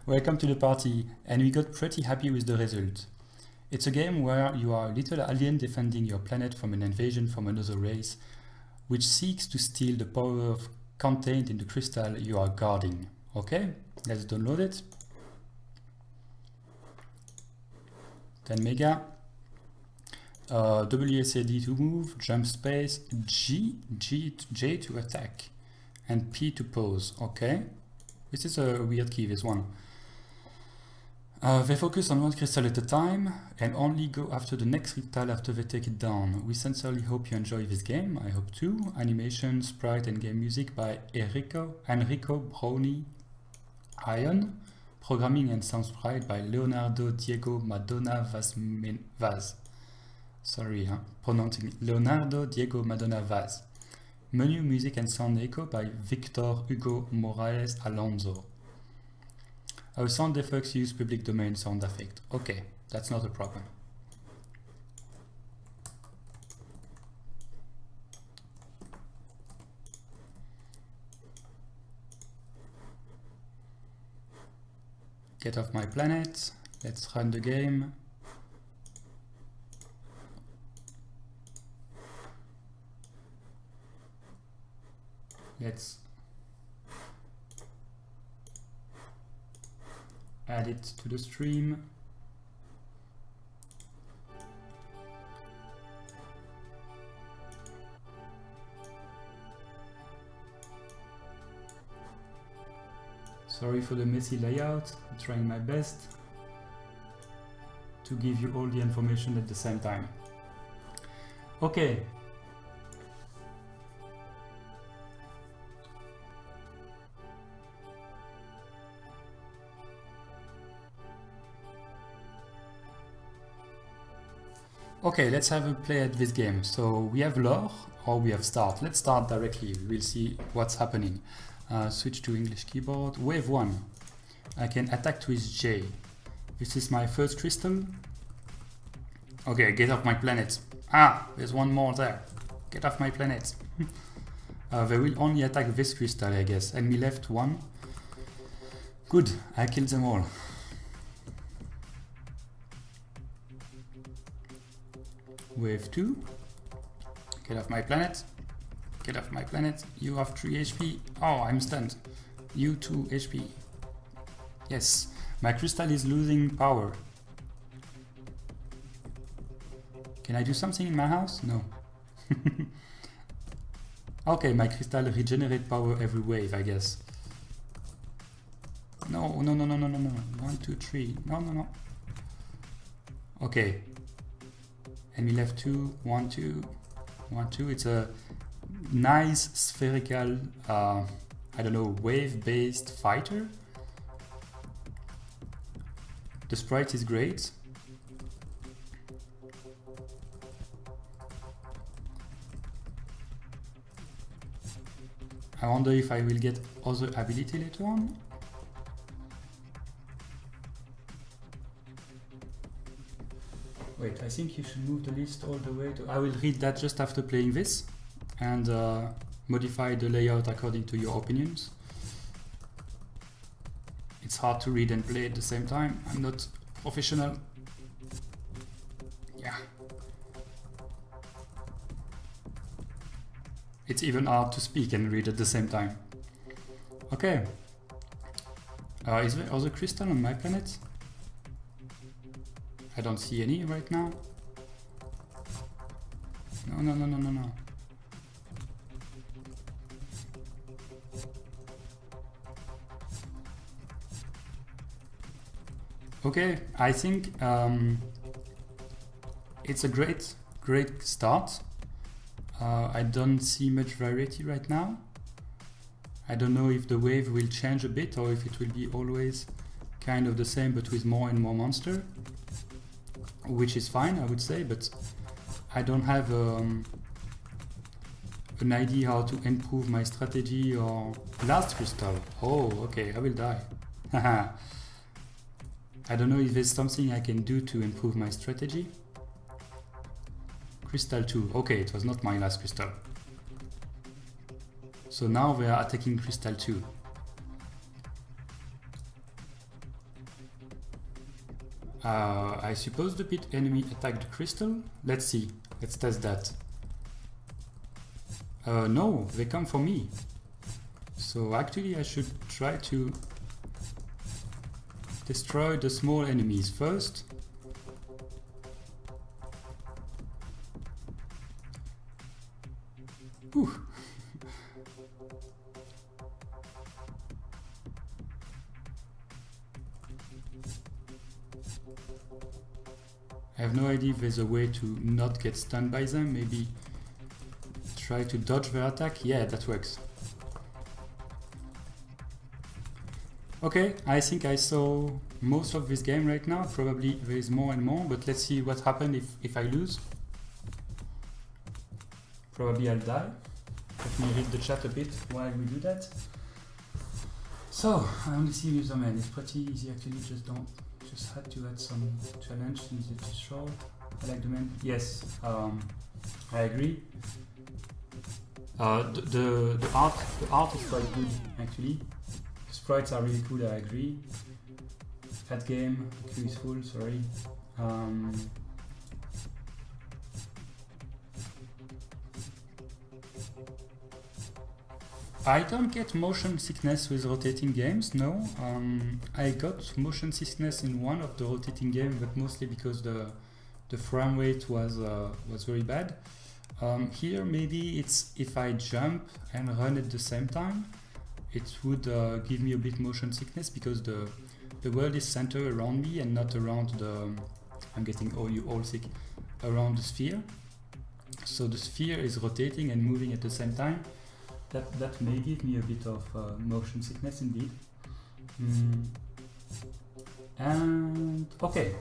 Speaker 1: Welcome to the party, and we got pretty happy with the result. It's a game where you are a little alien defending your planet from an invasion from another race. which seeks to steal the power contained in the crystal you are guarding. Okay, let's download it. 10 mega. WSAD to move, jump space, J to attack, and P to pause. Okay, this is a weird key, this one. They focus on one crystal at a time and only go after the next crystal after they take it down. We sincerely hope you enjoy this game. I hope too. Animation, sprite and game music by Enrico Brownie Ion. Programming and sound sprite by Leonardo Diego Madonna Vaz. Sorry, pronouncing Leonardo Diego Madonna Vaz. Menu, music and sound echo by Victor Hugo Morales Alonso. Our sound effects use public domain sound effect. Okay, that's not a problem. Get off my planet. Let's run the game. Let's add it to the stream. Sorry for the messy layout. I'm trying my best to give you all the information at the same time. Okay. Okay, let's have a play at this game. So we have lore or we have start. Let's start directly. We'll see what's happening. Switch to English keyboard. Wave 1. I can attack with J. This is my first crystal. Okay, get off my planet. Ah, there's one more there. Get off my planet. They will only attack this crystal, I guess. Enemy left 1. Good, I killed them all. Wave 2. Get off my planet. Get off my planet. You have 3 HP. Oh, I'm stunned. You 2 HP. Yes, my crystal is losing power. Can I do something in my house? No. Okay, my crystal regenerates power every wave, I guess. No, no, no, no, no, no, no. 1, 2, 3. No, no, no. Okay. Enemy left 2, 1, 2, 1, 2. It's a nice spherical, I don't know, wave-based fighter. The sprite is great. I wonder if I will get other ability later on. Wait, I think you should move the list all the way to... I will read that just after playing this and modify the layout according to your opinions. It's hard to read and play at the same time. I'm not professional. Yeah. It's even hard to speak and read at the same time. Okay. Is there other crystal on my planet? I don't see any right now. No, no, no, no, no, no. Okay, I think it's a great start. I don't see much variety right now. I don't know if the wave will change a bit or if it will be always kind of the same but with more and more monster. Which is fine, I would say, but I don't have an idea how to improve my strategy or... Last crystal. Oh, okay, I will die. Haha. I don't know if there's something I can do to improve my strategy. Crystal 2. Okay, it was not my last crystal. So now we are attacking crystal 2. I suppose the pit enemy attacked the crystal. Let's see. Let's test that. No, they come for me. So actually I should try to destroy the small enemies first. Whew. I have no idea if there's a way to not get stunned by them. Maybe try to dodge their attack. Yeah, that works. Okay, I think I saw most of this game right now. Probably there is more and more, but let's see what happens if I lose. Probably I'll die. Let me read the chat a bit while we do that. So, I only see username. It's pretty easy actually, just had to add some challenge since it is short. I like the man. Yes, I agree. The art is quite good actually. The sprites are really cool, I agree. Fat game, the queue is full, sorry. I don't get motion sickness with rotating games, no. I got motion sickness in one of the rotating games, but mostly because the frame rate was very bad. Here maybe it's if I jump and run at the same time, it would give me a bit motion sickness because the world is centered around me and not around the, I'm getting all sick, around the sphere. So the sphere is rotating and moving at the same time. That may give me a bit of motion sickness indeed. And okay,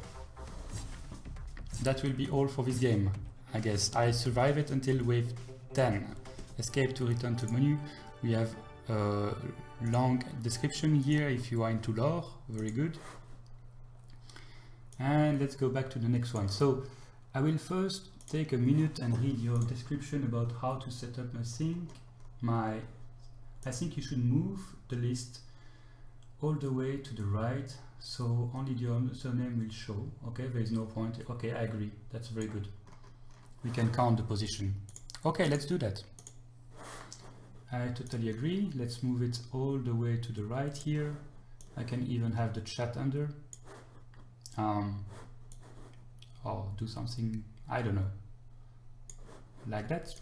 Speaker 1: that will be all for this game, I guess. I survived it until wave 10. Escape to return to menu. We have a long description here if you are into lore, very good. And let's go back to the next one. So I will first take a minute and read your description about how to set up my sync. I think you should move the list all the way to the right, so only your surname will show. Okay, there is no point. Okay, I agree. That's very good. We can count the position. Okay, let's do that. I totally agree. Let's move it all the way to the right here. I can even have the chat under. Or do something, I don't know, like that.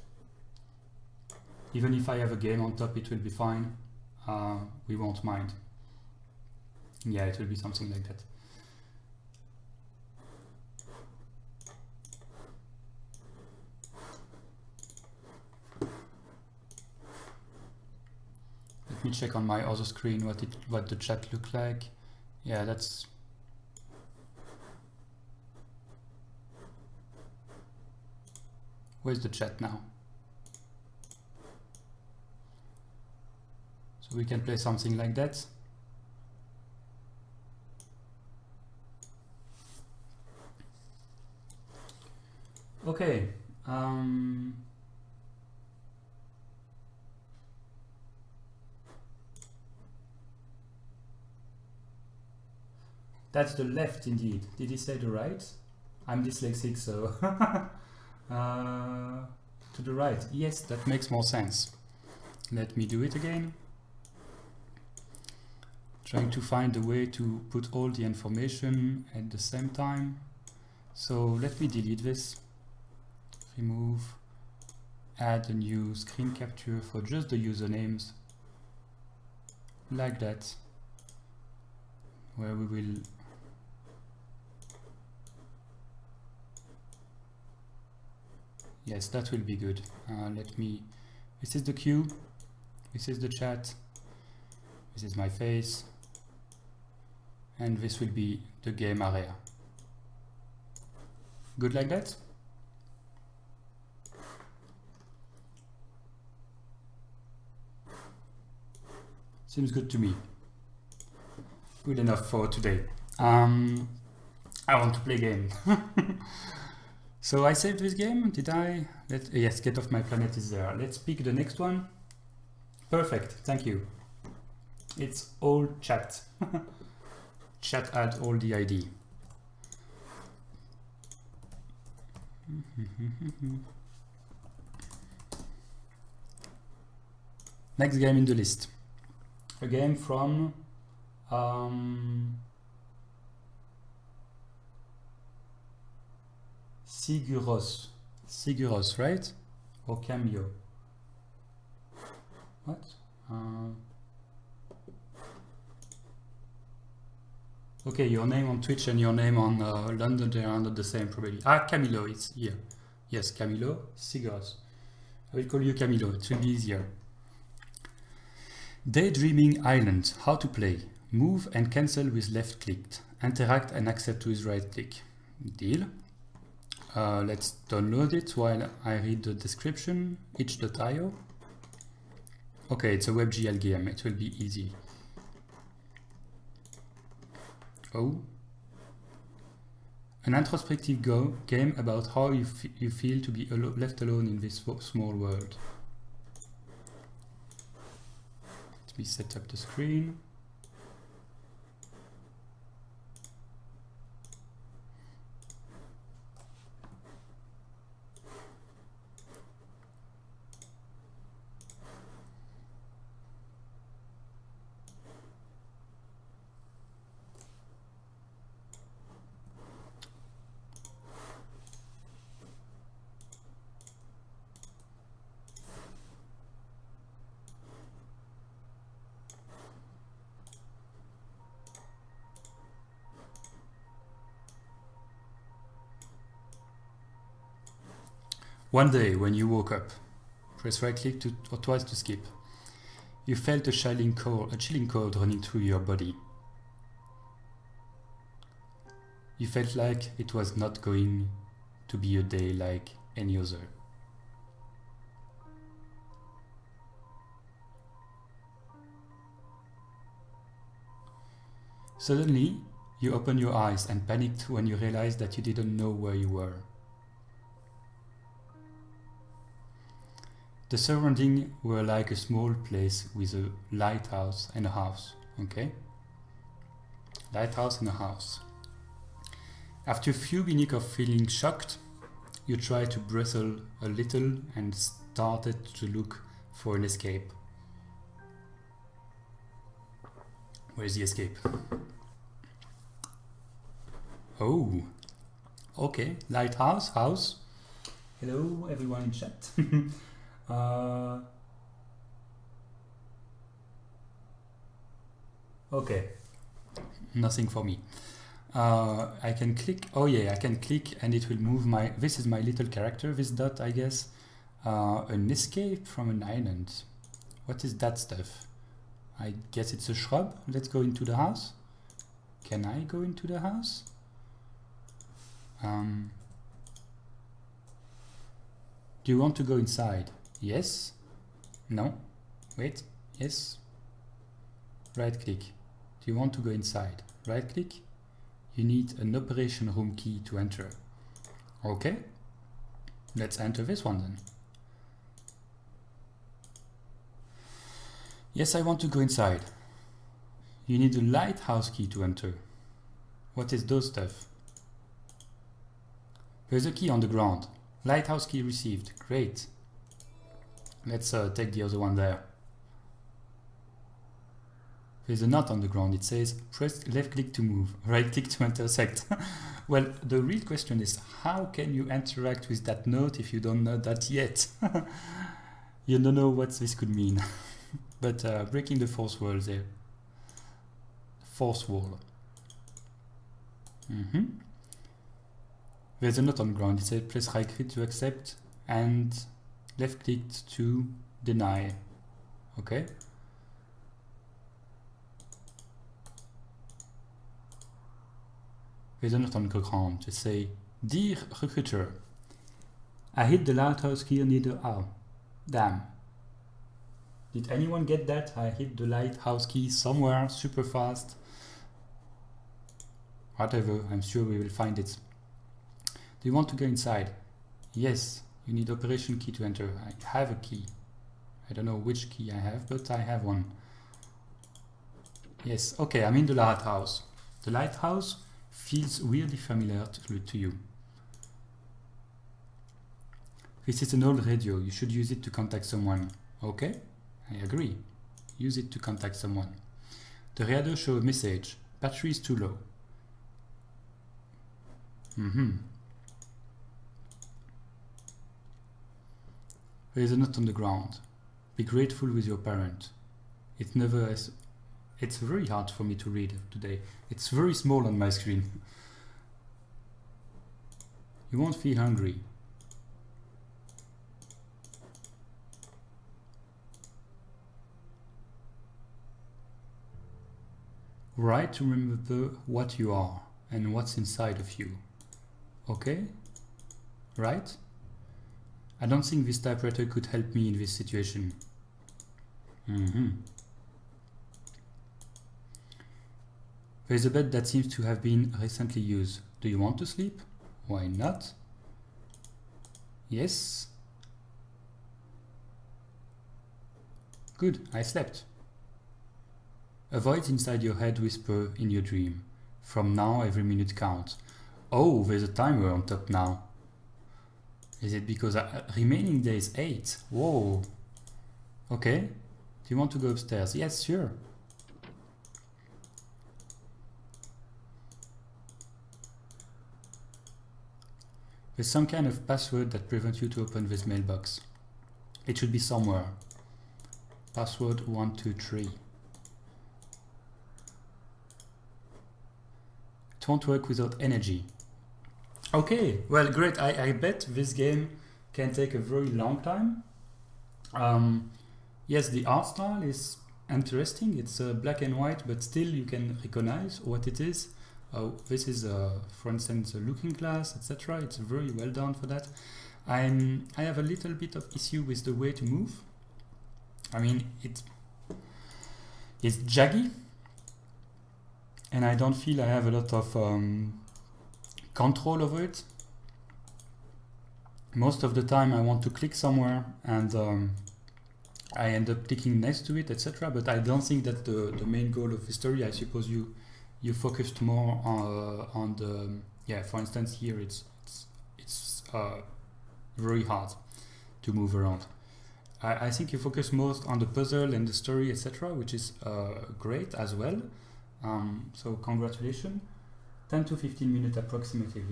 Speaker 1: Even if I have a game on top, it will be fine. We won't mind. Yeah, it will be something like that. Let me check on my other screen what the chat looks like. Yeah, that's... Where's the chat now? So we can play something like that. Okay. That's the left indeed. Did he say the right? I'm dyslexic, so to the right. Yes, that makes more sense. Let me do it again. Trying to find a way to put all the information at the same time. So let me delete this. Remove. Add a new screen capture for just the usernames. Like that. Where we will yes, that will be good. Let me, this is the queue, this is the chat, this is my face, and this will be the game area. Good like that? Seems good to me. Good enough for today. I want to play game. So I saved this game, did I? Yes, Get Off My Planet is there. Let's pick the next one. Perfect, thank you. It's all chat. Chat add all the ID. Next game in the list. A game from Siguros, right? Or Cameo? What? Okay, your name on Twitch and your name on London, they are not the same probably. Ah, Camilo, it's here. Yes, Camilo, Siguros. I will call you Camilo, it will be easier. Daydreaming Island, how to play. Move and cancel with left click. Interact and accept with right click. Deal. Let's download it while I read the description. itch.io. Okay, it's a WebGL game, it will be easy. Oh. An introspective game about how you feel to be left alone in this small world. Let me set up the screen. One day, when you woke up, press right click or twice to skip. You felt a chilling cold running through your body. You felt like it was not going to be a day like any other. Suddenly, you opened your eyes and panicked when you realized that you didn't know where you were. The surroundings were like a small place with a lighthouse and a house, okay? Lighthouse and a house. After a few minutes of feeling shocked, you tried to bristle a little and started to look for an escape. Where's the escape? Oh, okay, lighthouse, house. Hello, everyone in chat. Okay, nothing for me. I can click, oh yeah, I can click and it will move my, this is my little character, this dot I guess. An escape from an island. What is that stuff? I guess it's a shrub. Let's go into the house. Can I go into the house? Do you want to go inside? Yes. No. Wait. Yes. Right click. Do you want to go inside? Right click. You need an operation room key to enter. Okay. Let's enter this one then. Yes, I want to go inside. You need a lighthouse key to enter. What is those stuff? There's a key on the ground. Lighthouse key received. Great. Let's take the other one there. There's a knot on the ground. It says press left click to move, right click to intersect. Well, the real question is how can you interact with that note if you don't know that yet? You don't know what this could mean. But breaking the fourth wall there. Fourth wall. There's a note on the ground. It says press right click to accept and left click to deny. Okay. There's a note on the ground to say, Dear recruiter, I hit the lighthouse key near the... Oh, damn. Did anyone get that? I hit the lighthouse key somewhere super fast. Whatever, I'm sure we will find it. Do you want to go inside? Yes, you need operation key to enter. I have a key. I don't know which key I have, but I have one. Yes, okay, I'm in the lighthouse. The lighthouse feels weirdly familiar to you. This is an old radio. You should use it to contact someone. Okay, I agree. Use it to contact someone. The reader show a message. Battery is too low. There is a note on the ground. Be grateful with your parent. It never has. It's very hard for me to read today. It's very small on my screen. You won't feel hungry. Write to remember what you are and what's inside of you. Okay? Right? I don't think this typewriter could help me in this situation. There's a bed that seems to have been recently used. Do you want to sleep? Why not? Yes. Good, I slept. A voice inside your head whisper in your dream. From now every minute counts. Oh, there's a timer on top now. Is it because remaining days 8? Whoa. Okay. Do you want to go upstairs? Yes, sure. There's some kind of password that prevents you to open this mailbox. It should be somewhere. Password 123. It won't work without energy. Okay, well, great. I bet this game can take a very long time. Yes, the art style is interesting. It's black and white, but still you can recognize what it is. This is, for instance, a looking glass, etc. It's very well done for that. I have a little bit of issue with the way to move. I mean, it's jaggy, and I don't feel I have a lot of control over it. Most of the time I want to click somewhere and I end up clicking next to it, etc. But I don't think that the main goal of the story. I suppose you focused more on the, yeah, for instance here it's very hard to move around. I think you focus most on the puzzle and the story, etc., which is great as well. So congratulations. 10 to 15 minutes approximately.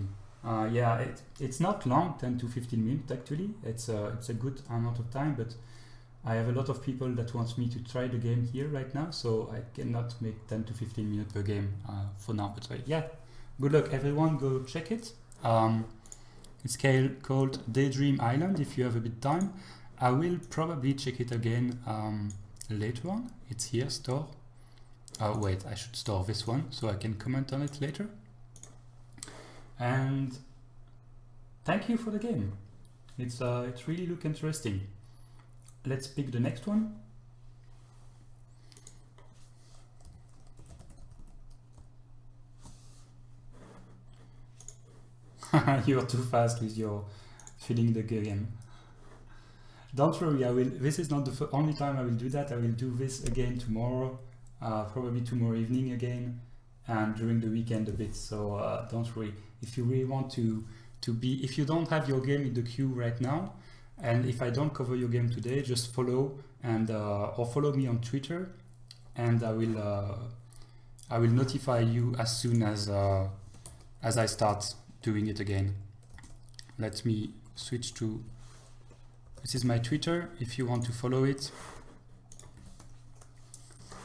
Speaker 1: Yeah, it's not long, 10 to 15 minutes actually. It's a good amount of time, but I have a lot of people that want me to try the game here right now, so I cannot make 10 to 15 minutes per game for now. But yeah, good luck everyone, go check it. It's called Daydream Island if you have a bit time. I will probably check it again later on. It's here, store. Wait, I should store this one so I can comment on it later. And thank you for the game. It really look interesting. Let's pick the next one. You're too fast with your filling the game. Don't worry, this is not the only time I will do that. I will do this again tomorrow, probably tomorrow evening again, and during the weekend a bit. So don't worry. If you really want to be, if you don't have your game in the queue right now, and if I don't cover your game today, just follow and or follow me on Twitter, and I will notify you as soon as I start doing it again. Let me switch to. This is my Twitter. If you want to follow it,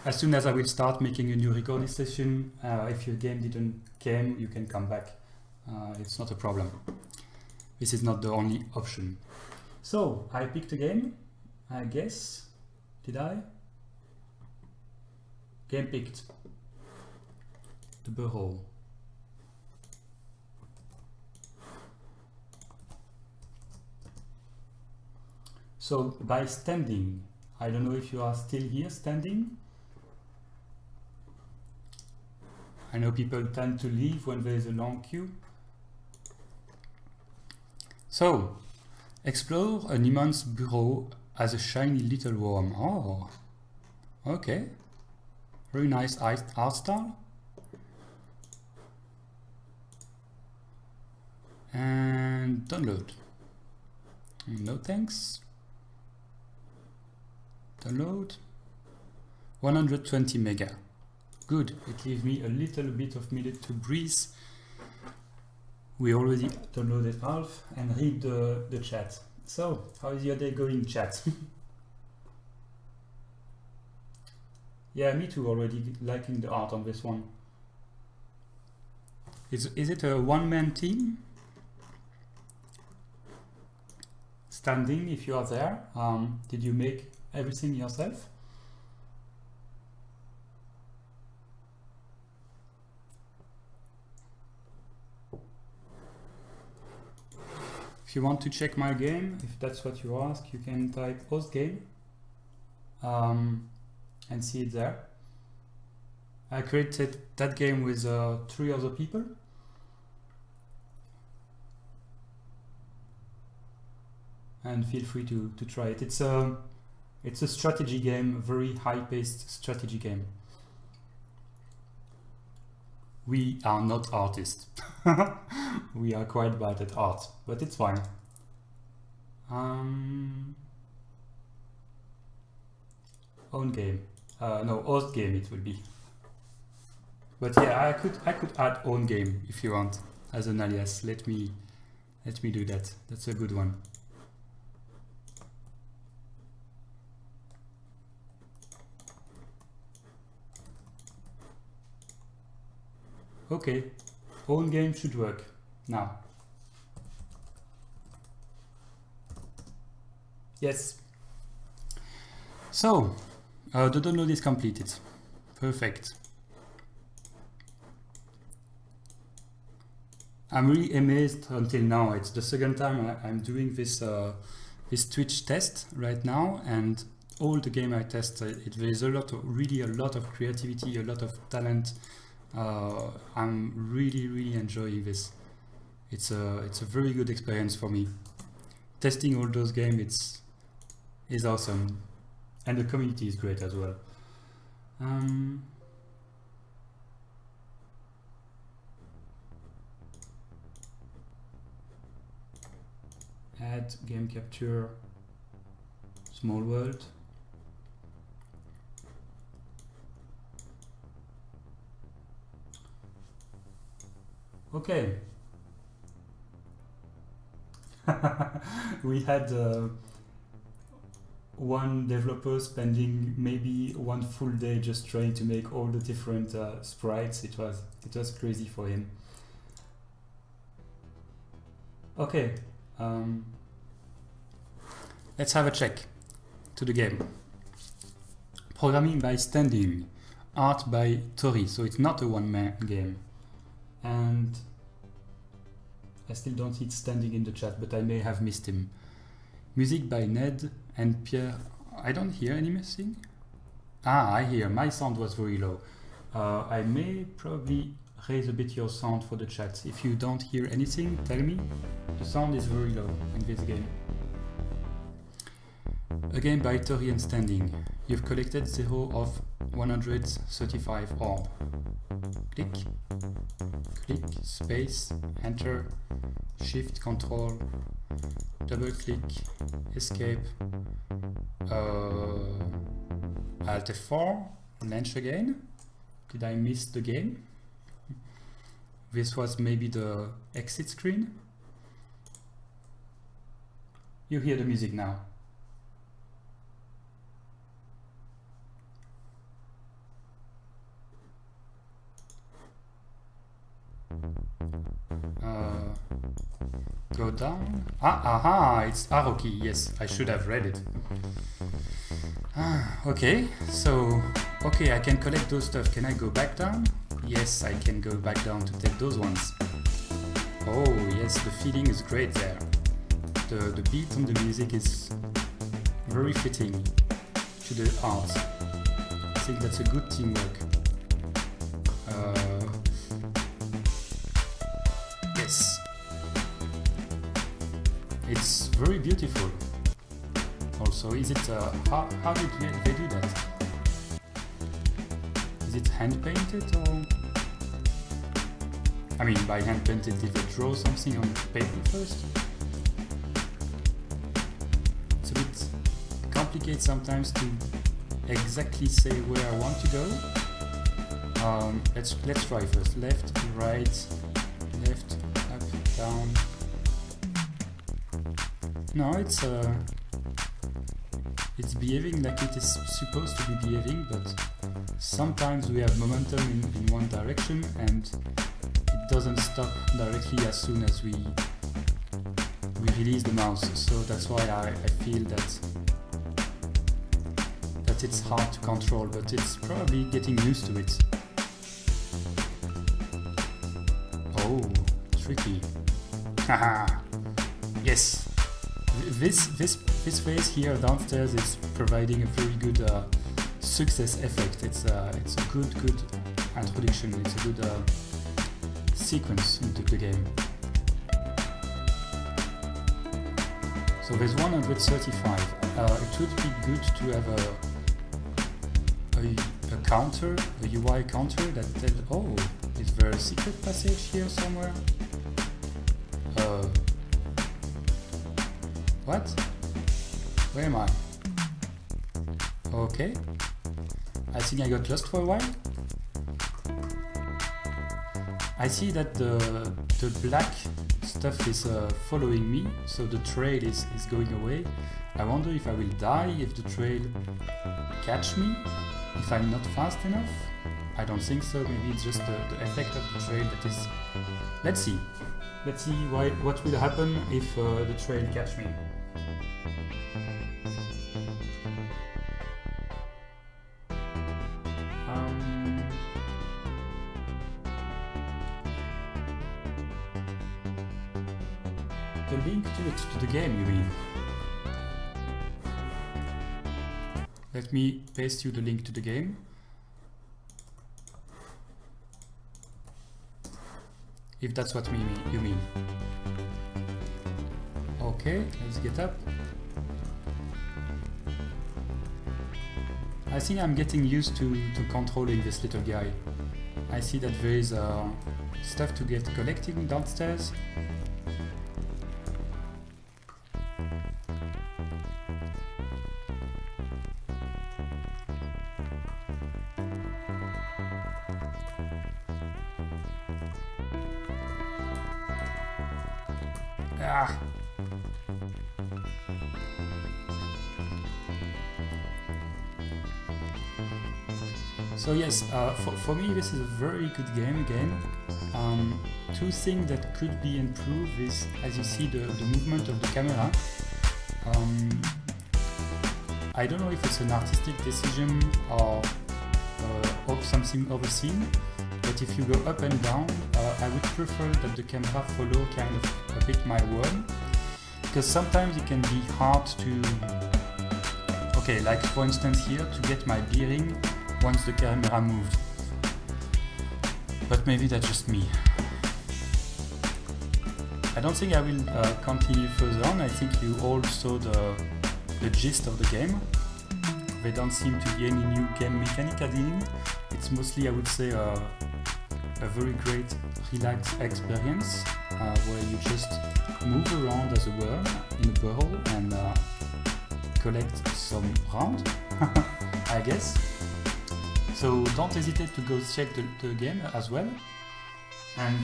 Speaker 1: as soon as I will start making a new recording session, if your game didn't come, you can come back. It's not a problem. This is not the only option. So I picked a game, I guess. Did I? Game picked. The Burrow. So by standing, I don't know if you are still here standing. I know people tend to leave when there is a long queue. So, explore an immense burrow as a shiny little worm. Oh, okay. Very nice art style. And download. No thanks. Download. 120 mega. Good. It gives me a little bit of minute to breathe. We already downloaded half and read the chat. So, how is your day going, chat? Yeah, me too, already liking the art on this one. Is it a one-man team? Standing, if you are there. Did you make everything yourself? If you want to check my game, if that's what you ask, you can type host game and see it there. I created that game with 3 other people. And feel free to try it. It's a strategy game, a very high-paced strategy game. We are not artists. We are quite bad at art, but it's fine. Own game. No, host game it will be. But yeah, I could add own game if you want as an alias. Let me do that. That's a good one. Okay, own game should work now. Yes. So, the download is completed. Perfect. I'm really amazed until now. It's the second time I'm doing this this Twitch test right now, and all the game I test, there's really a lot of creativity, a lot of talent. I'm really enjoying this. It's a very good experience for me. Testing all those games, is awesome, and the community is great as well. Add game capture, small world. Okay. We had one developer spending maybe one full day just trying to make all the different sprites. It was crazy for him. Okay. Let's have a check to the game. Programming by Standing, art by Tori, so it's not a one-man game. And I still don't see it standing in the chat, but I may have missed him. Music by Ned and Pierre. I don't hear anything. Ah, I hear. My sound was very low. I may probably raise a bit your sound for the chat. If you don't hear anything, tell me. The sound is very low in this game. A game by Tori and Standing. You've collected 0 of 135 orb. Click, click, space, enter, shift, control, double click, escape, alt F4, launch again. Did I miss the game? This was maybe the exit screen. You hear the music now. Go down. Aha, it's arrow key. Yes, I should have read it. Okay, so, okay, I can collect those stuff. Can I go back down? Yes, I can go back down to take those ones. Oh, yes, the feeling is great there. The beat on the music is very fitting to the art. I think that's a good teamwork. Yes. It's very beautiful. Also, is it how did they do that? Is it hand painted or? I mean, by hand painted, did they draw something on paper first? It's a bit complicated sometimes to exactly say where I want to go. Let's try first. Left, right, left, up, down. No, it's behaving like it is supposed to be behaving, but sometimes we have momentum in one direction and it doesn't stop directly as soon as we release the mouse. So that's why I feel that it's hard to control, but it's probably getting used to it. Oh, tricky. Haha. Yes. This phase here downstairs is providing a very good success effect. It's a good introduction. It's a good sequence into the game. So there's 135. It would be good to have a counter, a UI counter that tells, oh, is there a secret passage here somewhere? What? Where am I? Okay. I think I got lost for a while. I see that the black stuff is following me, so the trail is going away. I wonder if I will die if the trail catch me, if I'm not fast enough. I don't think so. Maybe it's just the effect of the trail that is... Let's see. Let's see what will happen if the trail catch me. The link to the game, you mean? Let me paste you the link to the game. If that's what you mean. Okay, let's get up. I think I'm getting used to controlling this little guy. I see that there is stuff to get collecting downstairs. Ah. So yes, for me this is a very good game again. Two things that could be improved is, as you see, the movement of the camera. I don't know if it's an artistic decision or something overseen, but if you go up and down, I would prefer that the camera follow kind of a bit my worm, because sometimes it can be hard to, okay, like for instance here, to get my bearing once the camera moved. But maybe that's just me. I don't think I will continue further on. I think you all saw the gist of the game. There don't seem to be any new game mechanic adding. It's mostly, I would say, a very great relaxed experience where you just move around as a worm in a burrow and collect some round, I guess. So don't hesitate to go check the game as well and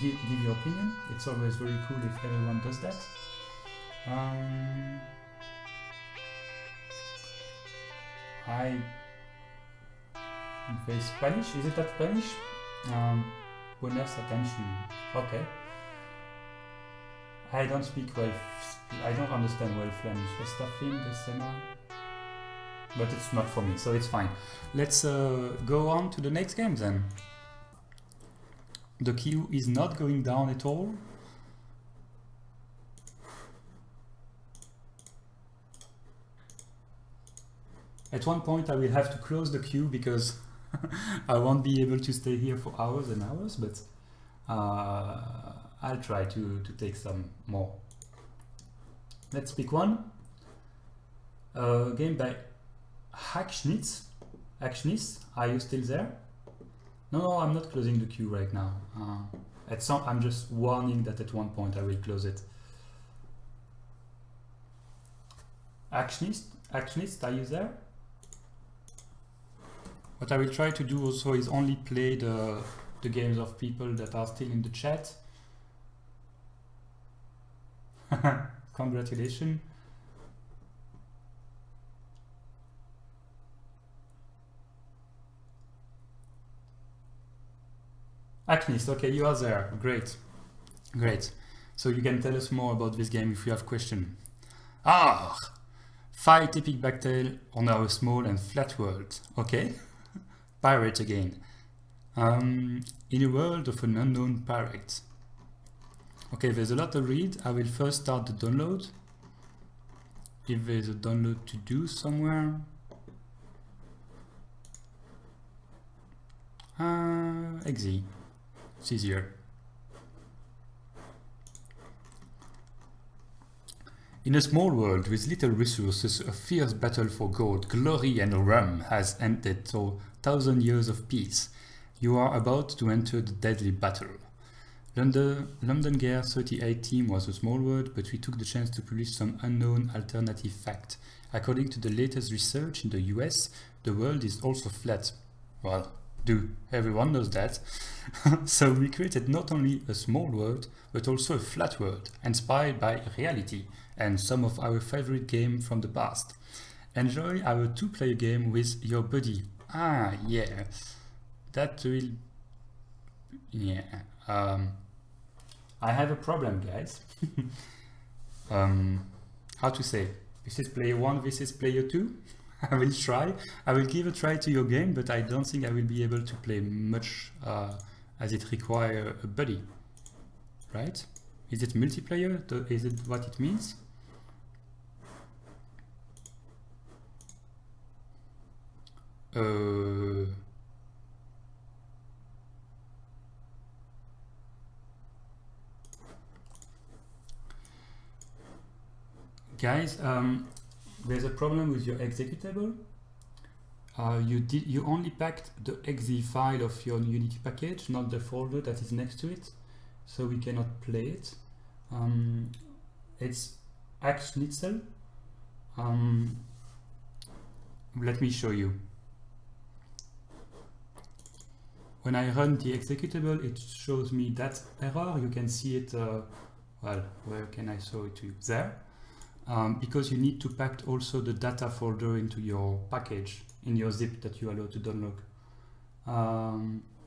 Speaker 1: give your opinion. It's always very cool if everyone does that. Spanish? Is it that Spanish? Buenas attention. Okay. I don't speak well. I don't understand well Flemish. Está fin de semana. But it's not for me, so it's fine. Let's go on to the next game then. The queue is not going down at all. At one point I will have to close the queue because I won't be able to stay here for hours and hours, but I'll try to take some more. Let's pick one. Game by Hackschnitz. Are you still there? No, I'm not closing the queue right now. I'm just warning that at one point I will close it. Hackschnitz, Actionist, are you there? What I will try to do also is only play the games of people that are still in the chat. Congratulations. Actionist, okay, you are there. Great. Great. So you can tell us more about this game if you have questions. Ah! Fight epic backtail on our small and flat world. Okay. Pirate again. In a world of an unknown pirate. Okay, there's a lot to read. I will first start the download. If there's a download to do somewhere. Exe. It's easier. In a small world with little resources, a fierce battle for gold, glory and rum has ended through 1,000 years of peace. You are about to enter the deadly battle. London Gear 38 team was a small world, but we took the chance to publish some unknown alternative fact. According to the latest research in the US, the world is also flat. Well, everyone knows that. So we created not only a small world, but also a flat world, inspired by reality and some of our favorite games from the past. Enjoy our 2-player game with your buddy. Ah, yeah. That will... Yeah. I have a problem, guys. How to say? This is player 1, this is player 2. I will try. I will give a try to your game, but I don't think I will be able to play much as it requires a buddy. Right? Is it multiplayer? Is it what it means? Guys, there's a problem with your executable. You only packed the exe file of your Unity package, not the folder that is next to it, so we cannot play it. It's Schnitzel. Let me show you. When I run the executable, it shows me that error. You can see it. Well, where can I show it to you? There. Because you need to pack also the data folder into your package, in your zip that you allow to download.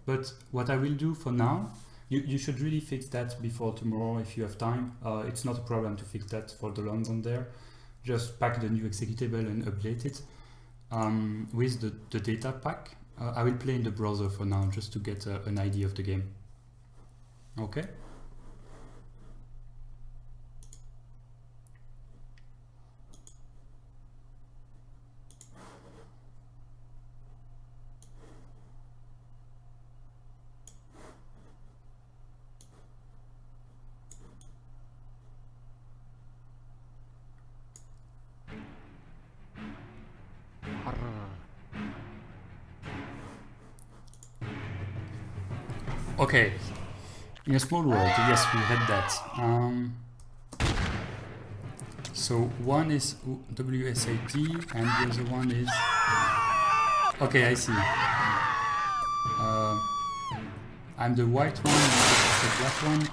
Speaker 1: But what I will do for now, you should really fix that before tomorrow if you have time. It's not a problem to fix that for the London there. Just pack the new executable and update it with the data pack. I will play in the browser for now just to get an idea of the game. Okay. Okay, in a small world, yes, we read that. So one is WSAT and the other one is... Okay, I see. I'm the white one and the black one.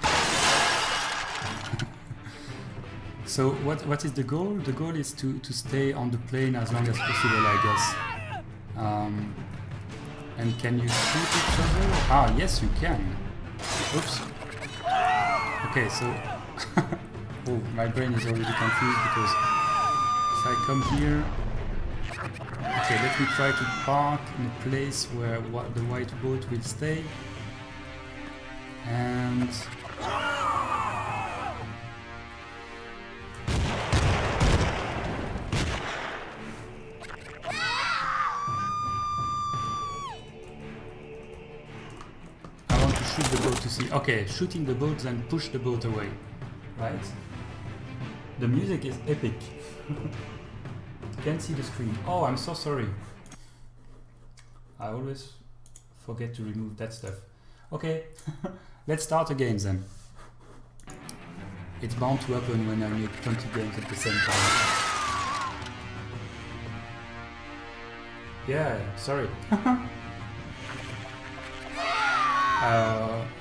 Speaker 1: So what is the goal? The goal is to stay on the plane as long as possible, I guess. And can you shoot each other? Ah, yes, you can. Oops. Okay, so... oh, my brain is already confused because if I come here... Okay, let me try to park in a place where the white boat will stay. And... shoot the boat to see. Okay, shooting the boat, then push the boat away. Right? The music is epic. Can't see the screen. Oh, I'm so sorry. I always forget to remove that stuff. Okay, let's start again then. It's bound to happen when I make 20 games at the same time. Yeah, sorry.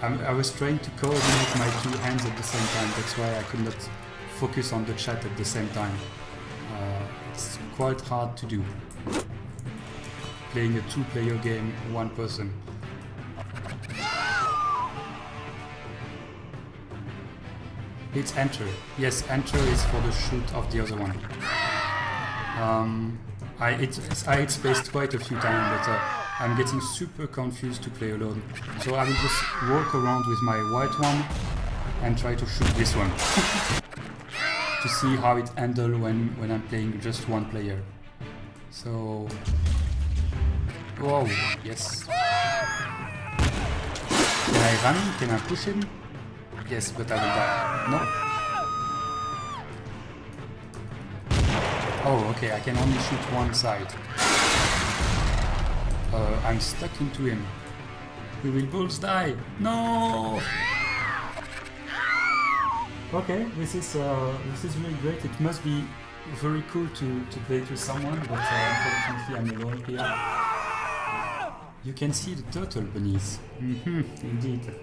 Speaker 1: I was trying to coordinate my two hands at the same time, that's why I could not focus on the chat at the same time. It's quite hard to do. Playing a two-player game, one person. It's enter. Yes, enter is for the shoot of the other one. I hit space quite a few times, but I'm getting super confused to play alone. So I will just walk around with my white one and try to shoot this one. To see how it handles when I'm playing just one player. So... Whoa, yes. Can I run him? Can I push him? Yes, but I will die. No. Oh, okay, I can only shoot one side. I'm stuck into him. We will both die. No! Okay, this is really great. It must be very cool to play it with someone, but unfortunately I'm alone here. You can see the turtle beneath. Indeed.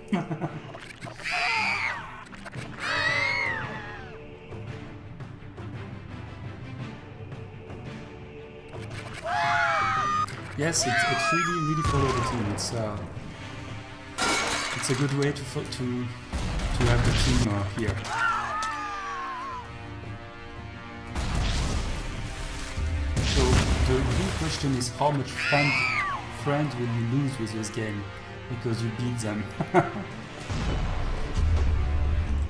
Speaker 1: Yes, it's really follow the team. It's a good way to have the team here. So the real question is how much friends will you lose with this game because you beat them.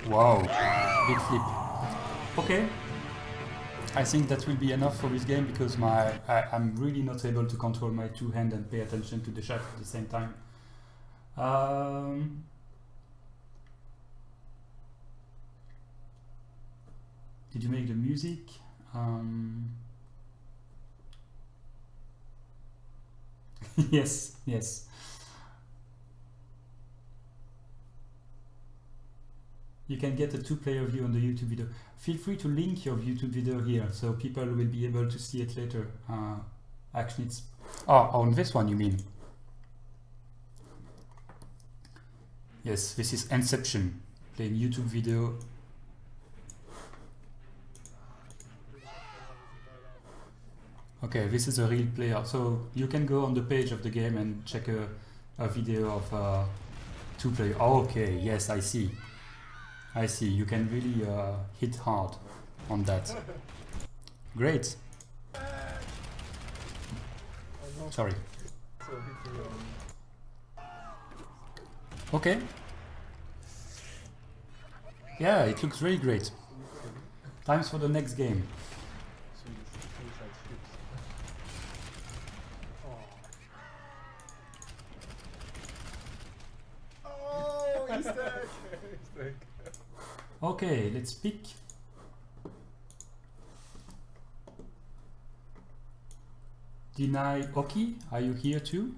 Speaker 1: Wow, big flip. Okay. I think that will be enough for this game because I'm really not able to control my two hands and pay attention to the chat at the same time. Did you make the music? Yes. You can get a two-player view on the YouTube video. Feel free to link your YouTube video here, so people will be able to see it later. Actually, it's... Oh, on this one you mean? Yes, this is Inception, playing YouTube video. Okay, this is a real player, so you can go on the page of the game and check a video of two players. Oh, okay, yes, I see. You can really hit hard on that. Great. Sorry. Okay. Yeah, it looks really great. Times for the next game.
Speaker 2: Oh, he's dead.
Speaker 1: Okay, let's pick. Deny Oki, are you here too?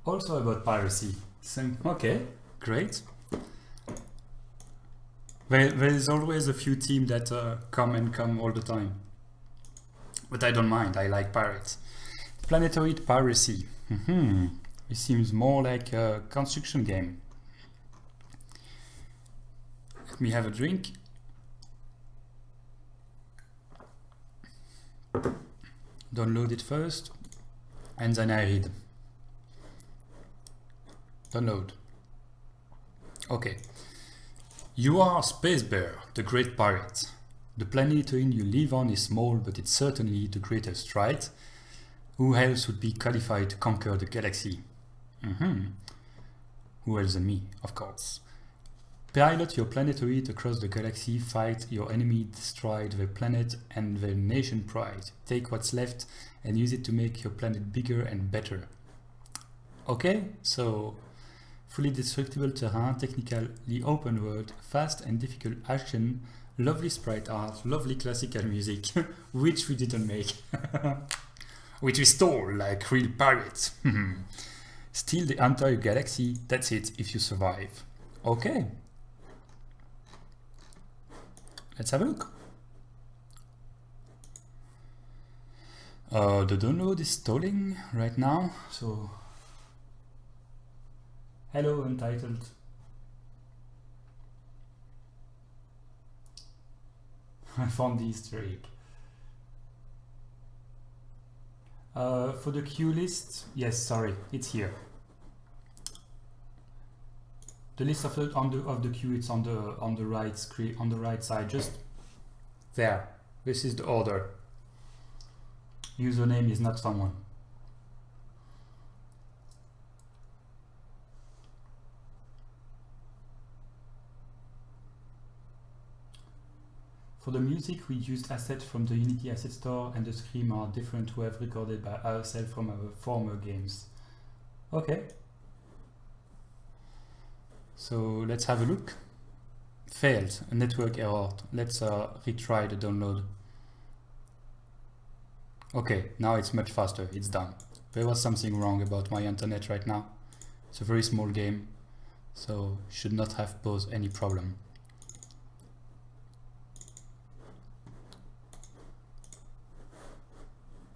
Speaker 1: Also about piracy. Okay, great. There is always a few teams that come all the time. But I don't mind, I like pirates. Planetoid piracy. It seems more like a construction game. Let me have a drink. Download it first, and then I read. Download. Okay. You are Space Bear, the great pirate. The planetoid you live on is small, but it's certainly the greatest, right? Who else would be qualified to conquer the galaxy? Who else than me, of course. Pilot your planetoid across the galaxy, fight your enemy, destroy their planet and their nation pride. Take what's left and use it to make your planet bigger and better. Okay, so fully destructible terrain, technically open world, fast and difficult action, lovely sprite art, lovely classical music, which we didn't make, which we stole like real pirates. Steal the entire galaxy, that's it, if you survive. Okay. Let's have a look. The download is stalling right now, so... Hello, Untitled. I found the Easter egg. For the queue list, yes, sorry, it's here. The list of the queue, it's on the right screen, on the right side, just there. This is the order. Username is not someone. For the music, we used assets from the Unity Asset Store, and the scream are different we have recorded by ourselves from our former games. Okay. So let's have a look. Failed, a network error. Let's retry the download. Okay, now it's much faster, it's done. There was something wrong about my internet right now. It's a very small game, so should not have posed any problem.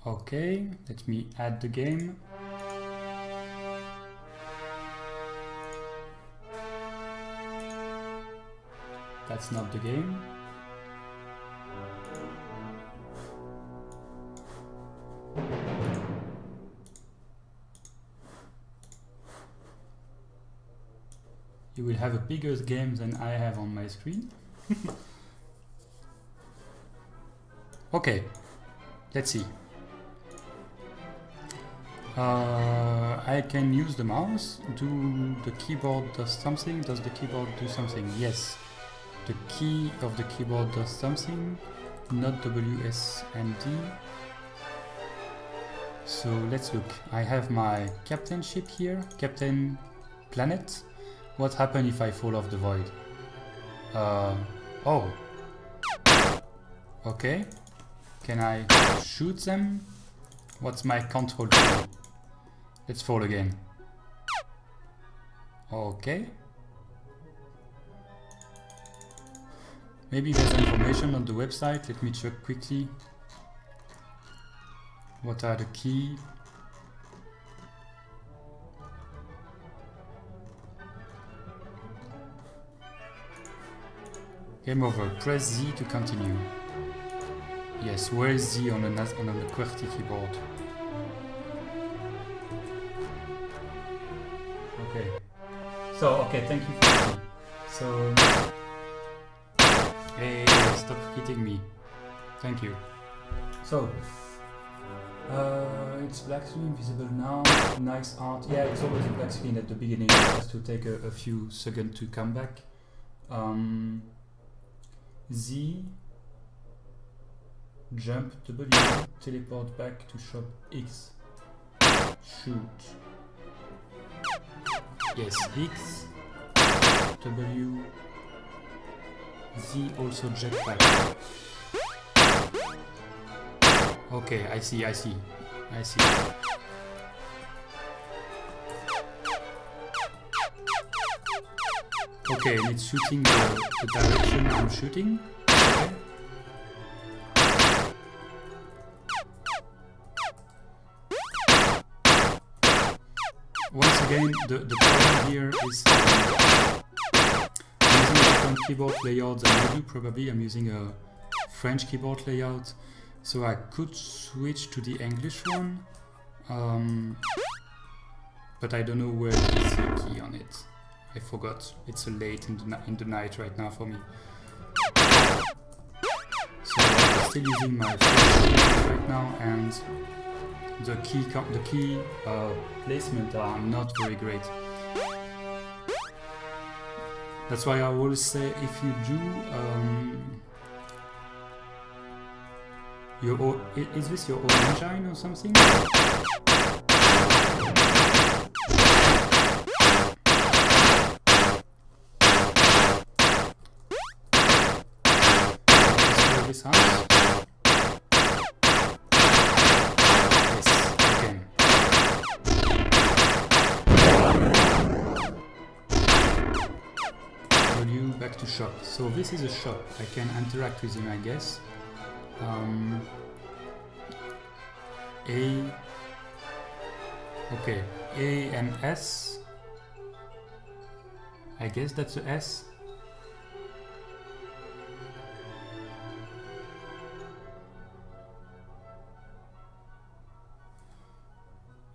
Speaker 1: Okay, let me add the game. That's not the game. You will have a bigger game than I have on my screen. Okay, let's see. I can use the mouse. Do the keyboard does something? Does the keyboard do something? Yes. The key of the keyboard does something, not W, S, and D. So let's look. I have my captain ship here, Captain Planet. What happens if I fall off the void? Oh. Okay. Can I shoot them? What's my control key? Let's fall again. Okay. Maybe there's information on the website. Let me check quickly. What are the keys? Game over. Press Z to continue. Yes, where is Z on the QWERTY keyboard? Okay. So, okay, thank you for me. So, hey, stop hitting me. Thank you. So, it's black screen visible now. Nice art. Yeah, it's always a black screen at the beginning. It has to take a few seconds to come back. Z, jump, W, teleport back to shop, X, shoot. Yes, X, W, Z also jetpack. Okay, I see. Okay, and it's shooting the direction I'm shooting. Okay. Once again, the problem here is I'm using a different keyboard layout than you do. Probably I'm using a French keyboard layout, so I could switch to the English one, but I don't know where is the key on it. I forgot. It's late in the night right now for me. So I'm still using my phone right now, and the key placement are not very great. That's why I always say, if you do is this your own engine or something? sounds. Yes, again. Value back to shop. So this is a shop. I can interact with him, I guess. A. Okay, A and S. I guess that's a S.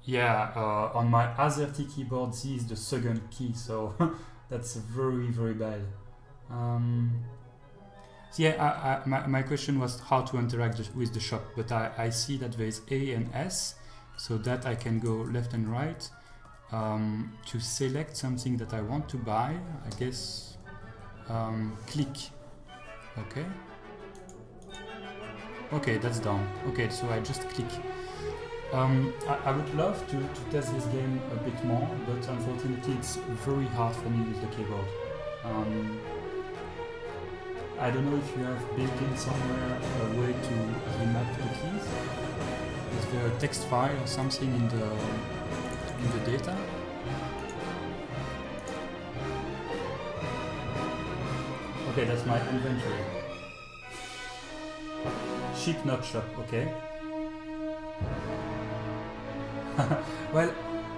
Speaker 1: Yeah, on my AZERTY keyboard, Z is the second key, so that's very, very bad. So yeah, my question was how to interact with the shop, but I see that there is A and S, so that I can go left and right to select something that I want to buy. I guess click. Okay. Okay, that's done. Okay, so I just click. I would love to test this game a bit more, but unfortunately it's very hard for me with the keyboard. I don't know if you have built in somewhere a way to remap the keys. Is there a text file or something in the data? Okay, that's my inventory. Ship not shop, okay. Well,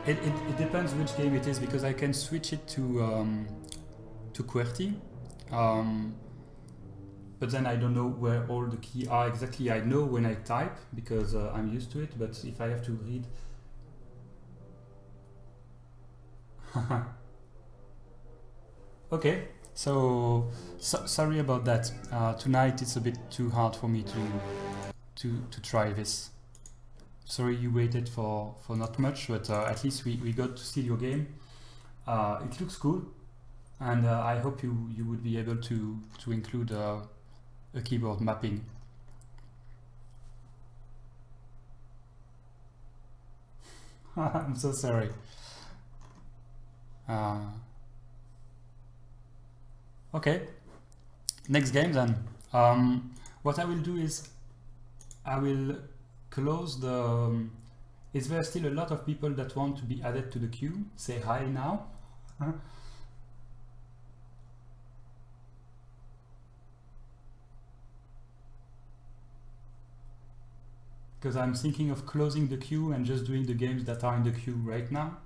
Speaker 1: it depends which game it is, because I can switch it to QWERTY, but then I don't know where all the keys are exactly. I know when I type because I'm used to it, but if I have to read, okay. So sorry about that. Tonight it's a bit too hard for me to try this. Sorry you waited for not much, but at least we got to see your game. It looks cool, and I hope you would be able to include a keyboard mapping. I'm so sorry. Okay, next game then. What I will do is I will close the... Is there still a lot of people that want to be added to the queue? Say hi now. Because I'm thinking of closing the queue and just doing the games that are in the queue right now.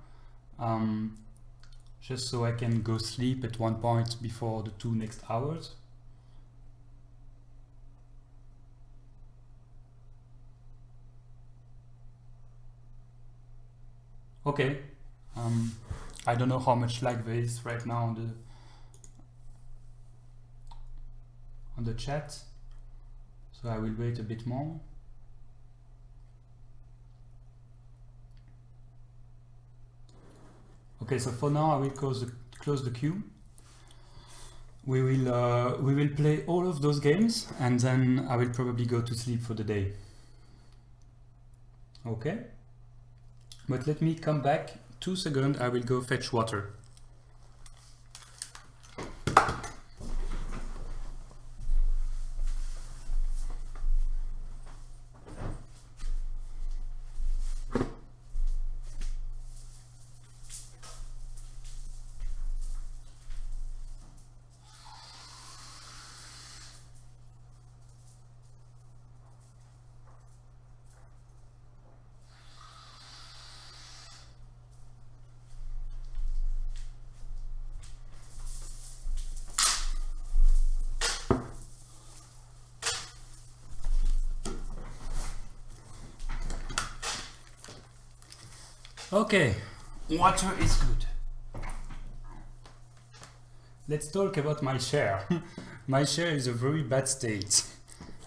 Speaker 1: Just so I can go sleep at one point before the 2 next hours. Okay, I don't know how much lag there is right now on the chat, so I will wait a bit more. Okay, so for now I will close the queue. We will play all of those games, and then I will probably go to sleep for the day. Okay. But let me come back 2 seconds, I will go fetch water. Okay, water is good. Let's talk about my chair. My chair is a very bad state.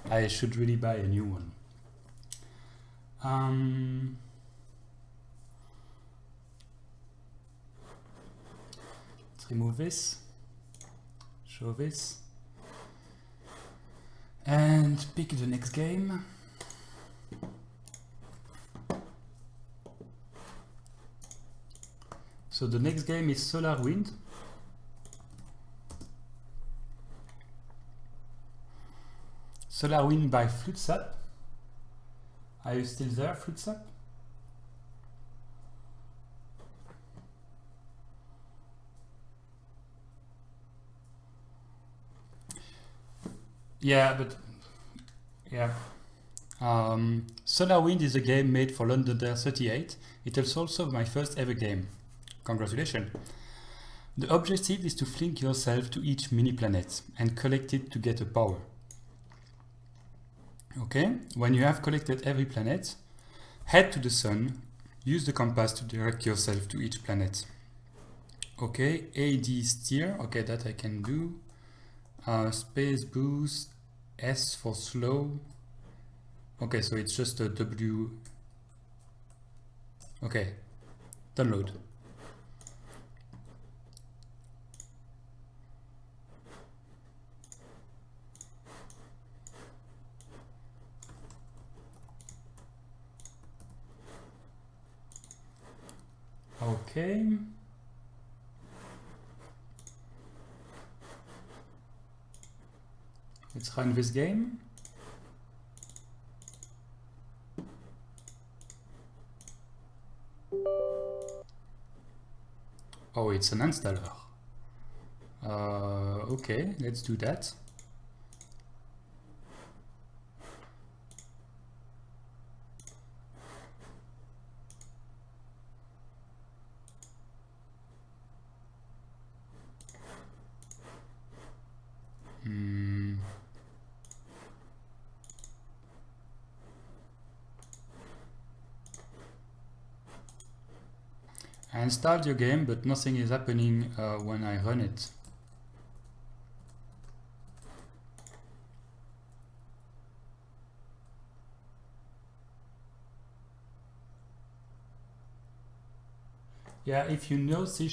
Speaker 1: I should really buy a new one. Let's remove this, show this, and pick the next game. So the next game is Solar Wind. SolarWind by FluteSap. Are you still there, FluteSap? Yeah, but yeah. SolarWind is a game made for Ludum Dare 38. It is also my first ever game. Congratulations. The objective is to fling yourself to each mini planet and collect it to get a power. Okay, when you have collected every planet, head to the sun, use the compass to direct yourself to each planet. Okay, AD steer, okay, that I can do. Space boost, S for slow. Okay, so it's just a W. Okay, download. Okay. Let's run this game. Oh, it's an installer. Okay, let's do that. I installed your game, but nothing is happening when I run it. Yeah, if you know C#,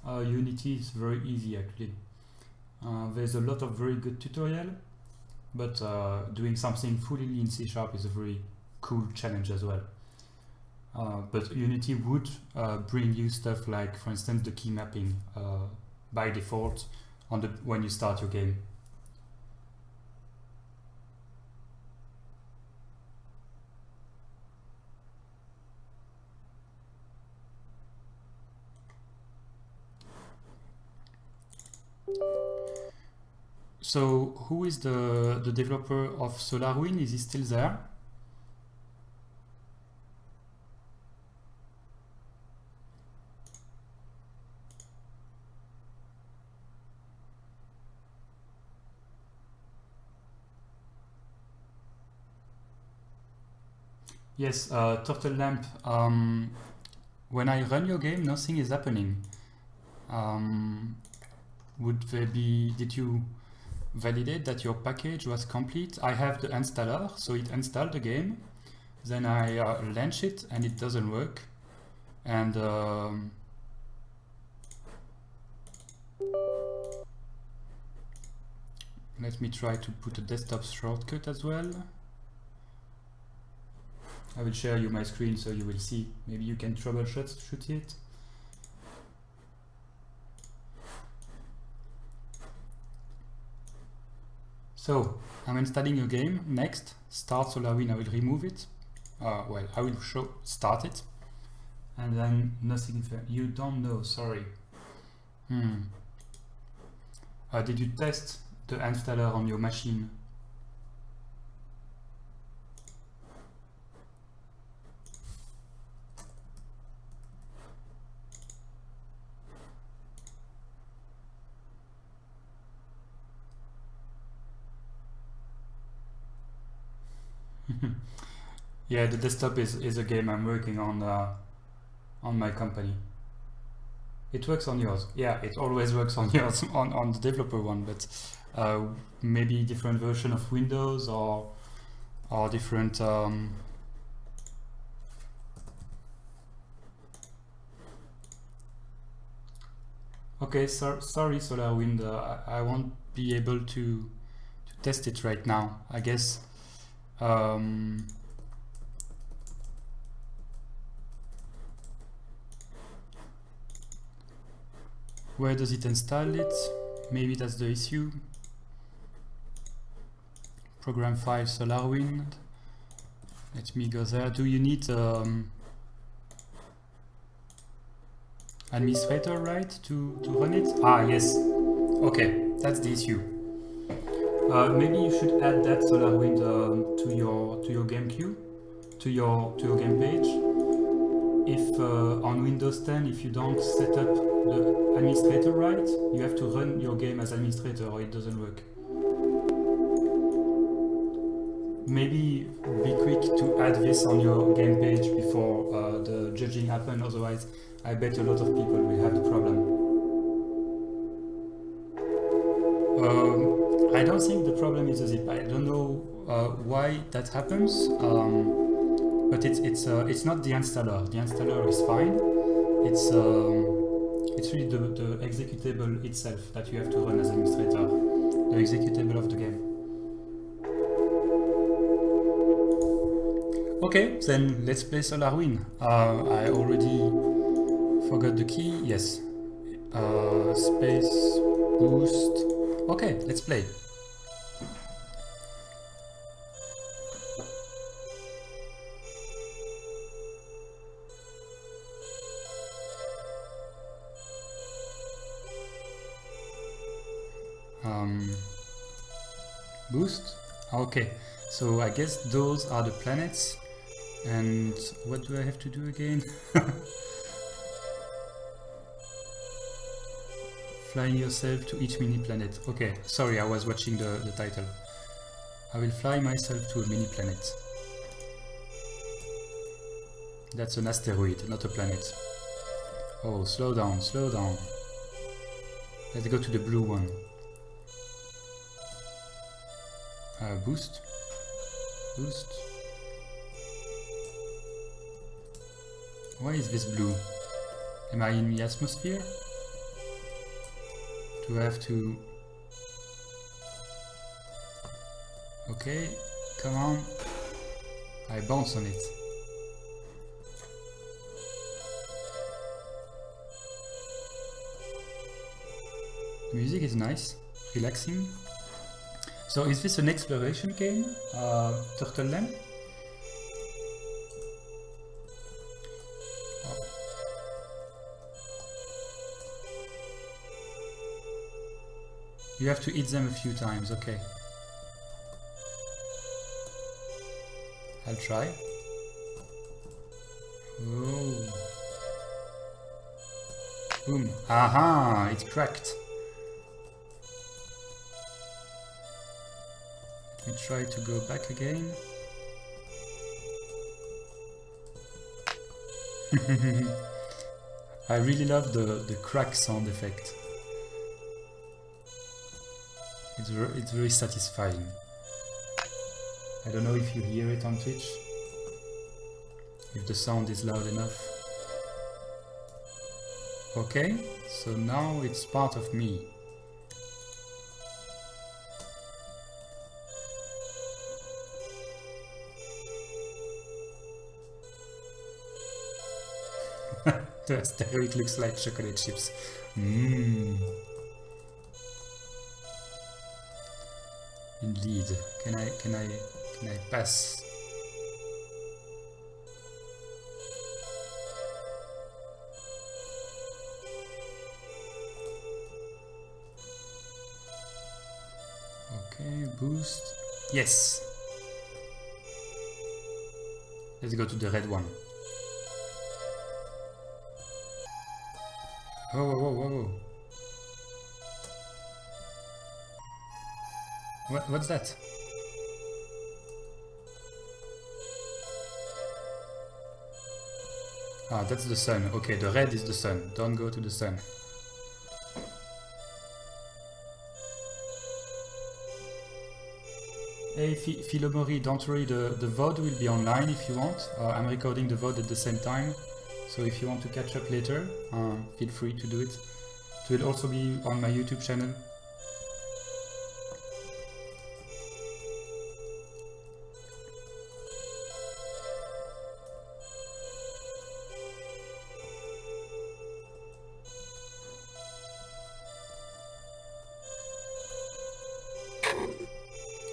Speaker 1: Unity is very easy actually. There's a lot of very good tutorial, but doing something fully in C# is a very cool challenge as well. But Unity would bring you stuff like, for instance, the key mapping by default on when you start your game. So who is the developer of SolarWind? Is he still there? Yes, Turtle Lamp. When I run your game, nothing is happening. Would there be? Did you validate that your package was complete? I have the installer, so it installed the game. Then I launch it, and it doesn't work. And let me try to put a desktop shortcut as well. I will share you my screen so you will see. Maybe you can troubleshoot it. So I'm installing a game. Next, start SolarWind. I will remove it. Well, I will start it, and then nothing. You don't know. Sorry. Did you test the installer on your machine? Yeah, the desktop is a game I'm working on my company. It works on yours. Yeah, it always works on yours, on the developer one, but maybe different version of Windows or different Okay, sorry SolarWind, I won't be able to test it right now. I guess where does it install it? Maybe that's the issue. program file SolarWind. Let me go there. Do you need administrator right to run it? Ah, yes. Okay, that's the issue. Maybe you should add that SolarWind to your game queue, to your game page. If on Windows 10, if you don't set up the administrator right, you have to run your game as administrator or it doesn't work. Maybe be quick to add this on your game page before the judging happens, otherwise I bet a lot of people will have the problem. I don't think the problem is a zip. I don't know why that happens, but it's not the installer. The installer is fine. It's really the executable itself that you have to run as administrator, the executable of the game. Okay, then let's play SolarWind. I already forgot the key. Yes, space boost. Okay, let's play. Boost. Okay, so I guess those are the planets. And what do I have to do again? Flying yourself to each mini planet. Okay, sorry, I was watching the title. I will fly myself to a mini planet. That's an asteroid, not a planet. Oh, slow down, slow down. Let's go to the blue one. Boost. Boost. Why is this blue? Am I in the atmosphere? Do I have to... Okay, come on. I bounce on it. The music is nice, relaxing. So is this an exploration game, Turtle Lamp? You have to eat them a few times, okay. I'll try. Oh. Boom. Aha, it's cracked. Let me try to go back again. I really love the crack sound effect. It's very satisfying. I don't know if you hear it on Twitch, if the sound is loud enough. Okay, so now it's part of me. The asteroid looks like chocolate chips. Mmm. Indeed. Can I pass? Okay, boost. Yes. Let's go to the red one. Whoa, whoa, whoa, whoa. What's that? Ah, that's the sun. Okay, the red is the sun. Don't go to the sun. Hey, Philomori, don't worry, the VOD will be online if you want. I'm recording the VOD at the same time. So if you want to catch up later, feel free to do it. It will also be on my YouTube channel.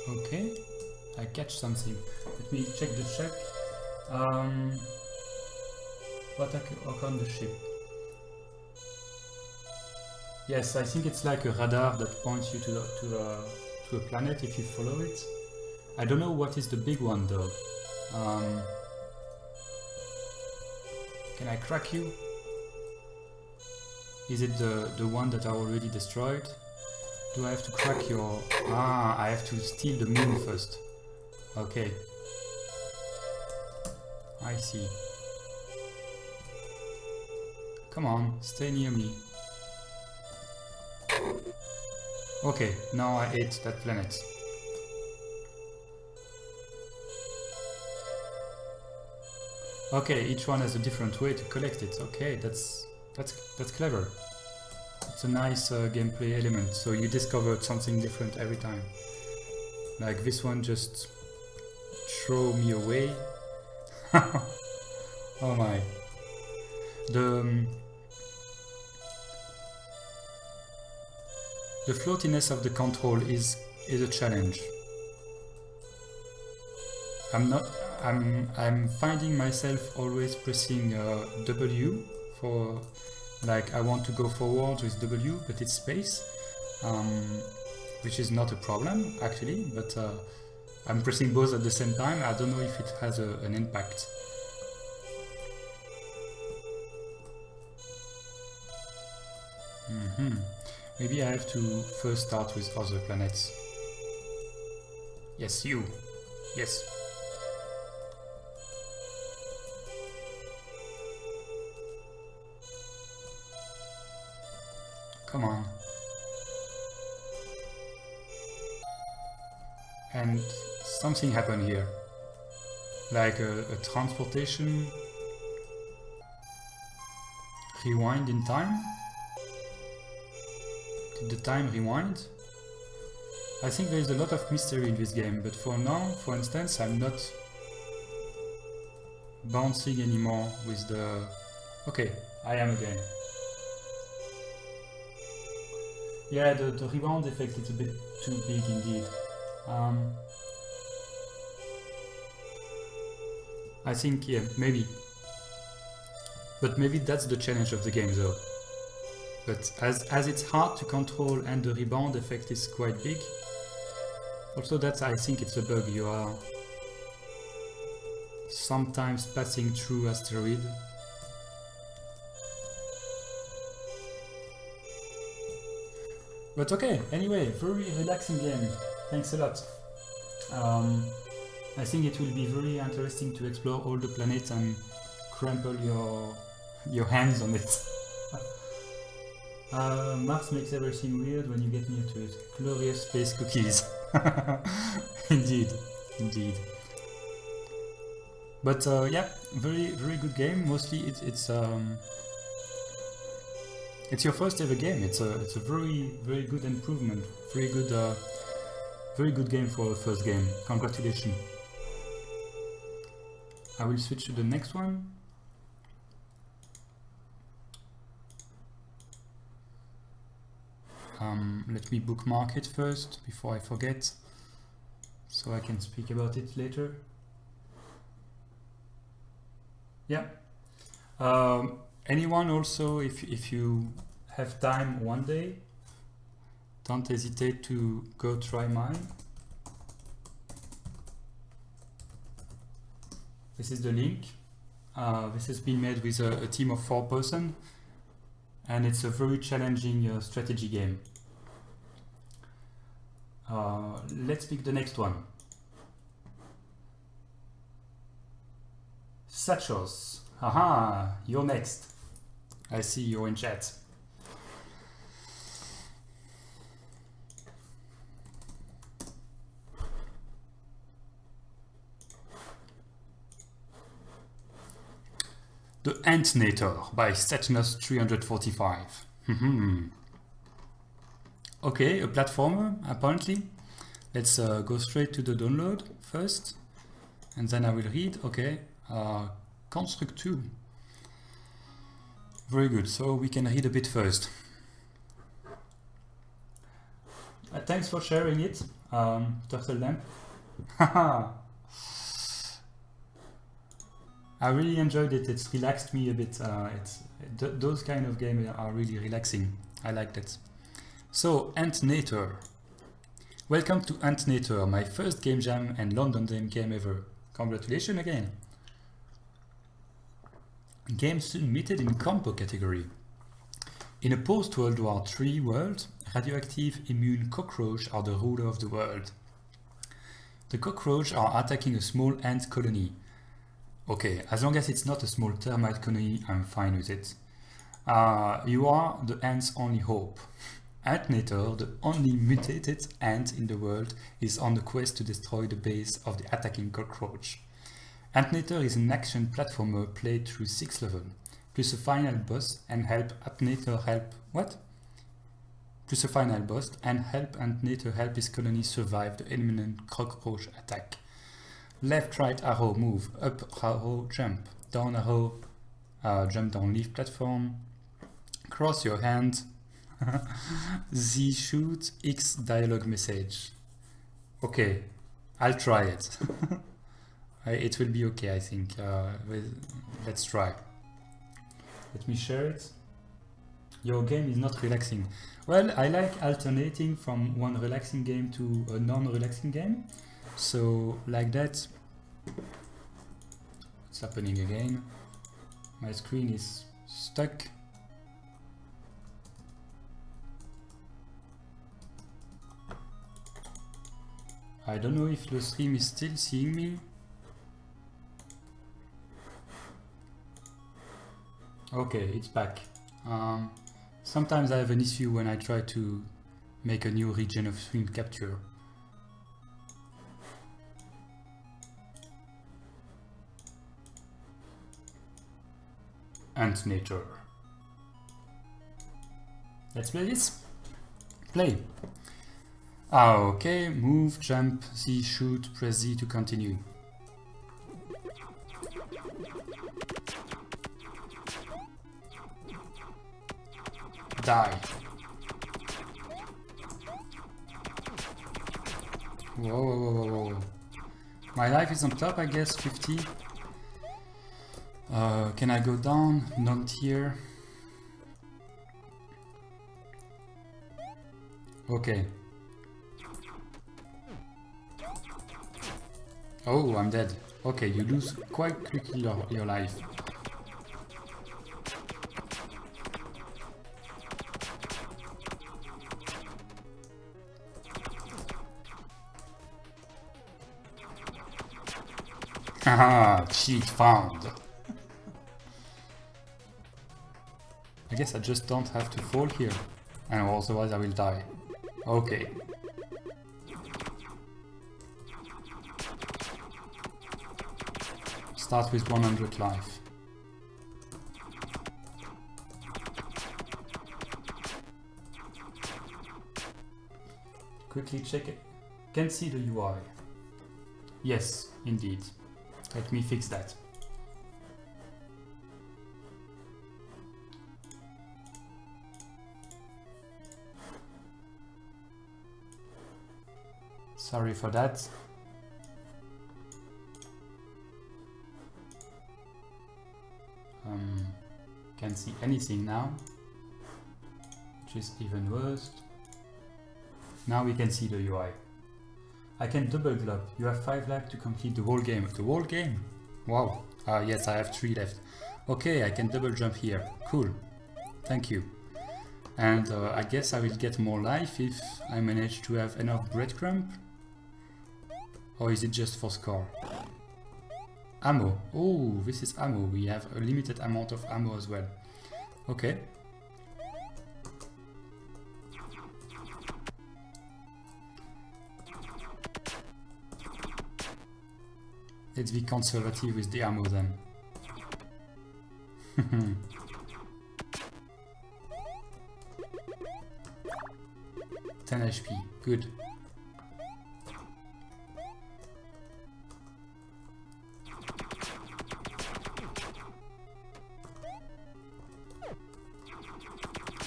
Speaker 1: Okay. catch something. Let me check the check. What on the ship? Yes, I think it's like a radar that points you to a planet if you follow it. I don't know what is the big one though. Can I crack you? Is it the one that I already destroyed? Do I have to crack your... Ah, I have to steal the moon first. Okay. I see. Come on, stay near me. Okay, now I ate that planet. Okay, each one has a different way to collect it. Okay, that's clever. It's a nice gameplay element, so you discovered something different every time. Like this one just throw me away. Oh my. The floatiness of the control is a challenge. I'm finding myself always pressing W for, like, I want to go forward with W, but it's space, which is not a problem actually, but I'm pressing both at the same time. I don't know if it has an impact. Maybe I have to first start with other planets. Yes, you. Yes. Come on. And something happened here. Like a transportation. Rewind in time. Did the time rewind? I think there is a lot of mystery in this game, but for now, for instance, I'm not bouncing anymore with the... Okay, I am again. Yeah, the rebound effect is a bit too big indeed. I think, yeah, maybe. But maybe that's the challenge of the game though. But as it's hard to control and the rebound effect is quite big, also that I think it's a bug. You are sometimes passing through asteroid. But okay, anyway, very relaxing game. Thanks a lot. I think it will be very interesting to explore all the planets and crumple your hands on it. Mars makes everything weird when you get near to it. Glorious space cookies. Indeed, indeed. But yeah, very good game. Mostly it's your first ever game. It's a very good improvement. Very good game for a first game. Congratulations. I will switch to the next one. Let me bookmark it first before I forget, so I can speak about it later. Yeah. Anyone also, if you have time one day, don't hesitate to go try mine. This is the link. This has been made with a team of 4 persons, and it's a very challenging strategy game. Let's pick the next one. Sachos. Haha, you're next. I see you're in chat. The Antnator by Setnos 345. Okay, a platformer, apparently. Let's go straight to the download first, and then I will read. Okay, Construct 2. Very good, so we can read a bit first. Thanks for sharing it, Turtle Lamp. Haha. I really enjoyed it. It's relaxed me a bit. Those kind of games are really relaxing. I liked it. So, Antnator. Welcome to Antnator, my first game jam and London game ever. Congratulations again. Game submitted in combo category. In a post-World War III world, radioactive immune cockroaches are the ruler of the world. The cockroaches are attacking a small ant colony. Okay, as long as it's not a small termite colony, I'm fine with it. You are the ant's only hope. Antnator, the only mutated ant in the world, is on the quest to destroy the base of the attacking cockroach. Antnator is an action platformer played through 6 levels, plus a final boss and help Antnator help... What? Plus a final boss and help Antnator help his colony survive the imminent cockroach attack. Left, right arrow, move. Up arrow, jump. Down arrow, jump down leaf platform. Cross your hand. Z shoot, X dialogue message. Okay, I'll try it. It will be okay, I think. Let's try. Let me share it. Your game is not relaxing. Well, I like alternating from one relaxing game to a non-relaxing game. So, like that. It's happening again. My screen is stuck. I don't know if the stream is still seeing me. Okay, it's back. Sometimes I have an issue when I try to make a new region of screen capture. Antnator. Let's play this. Play. Okay, move, jump, Z, shoot, press Z to continue. Die. Whoa, whoa, whoa, whoa, whoa. My life is on top, I guess, 50. Can I go down? Not here. Okay. Oh, I'm dead. Okay, you lose quite quickly your life. Haha, cheat found. I guess I just don't have to fall here, and otherwise I will die. Okay. Start with 100 life. Quickly check it. Can't see the UI. Yes, indeed. Let me fix that. Sorry for that. Can't see anything now, which is even worse. Now we can see the UI. I can double glove. You have 5 lives to complete the whole game. The whole game? Wow. Yes, I have 3 left. Okay, I can double jump here. Cool. Thank you. And I guess I will get more life if I manage to have enough breadcrumb. Or is it just for score? Ammo. Oh, this is ammo. We have a limited amount of ammo as well. Okay. Let's be conservative with the ammo then. 10 HP. Good.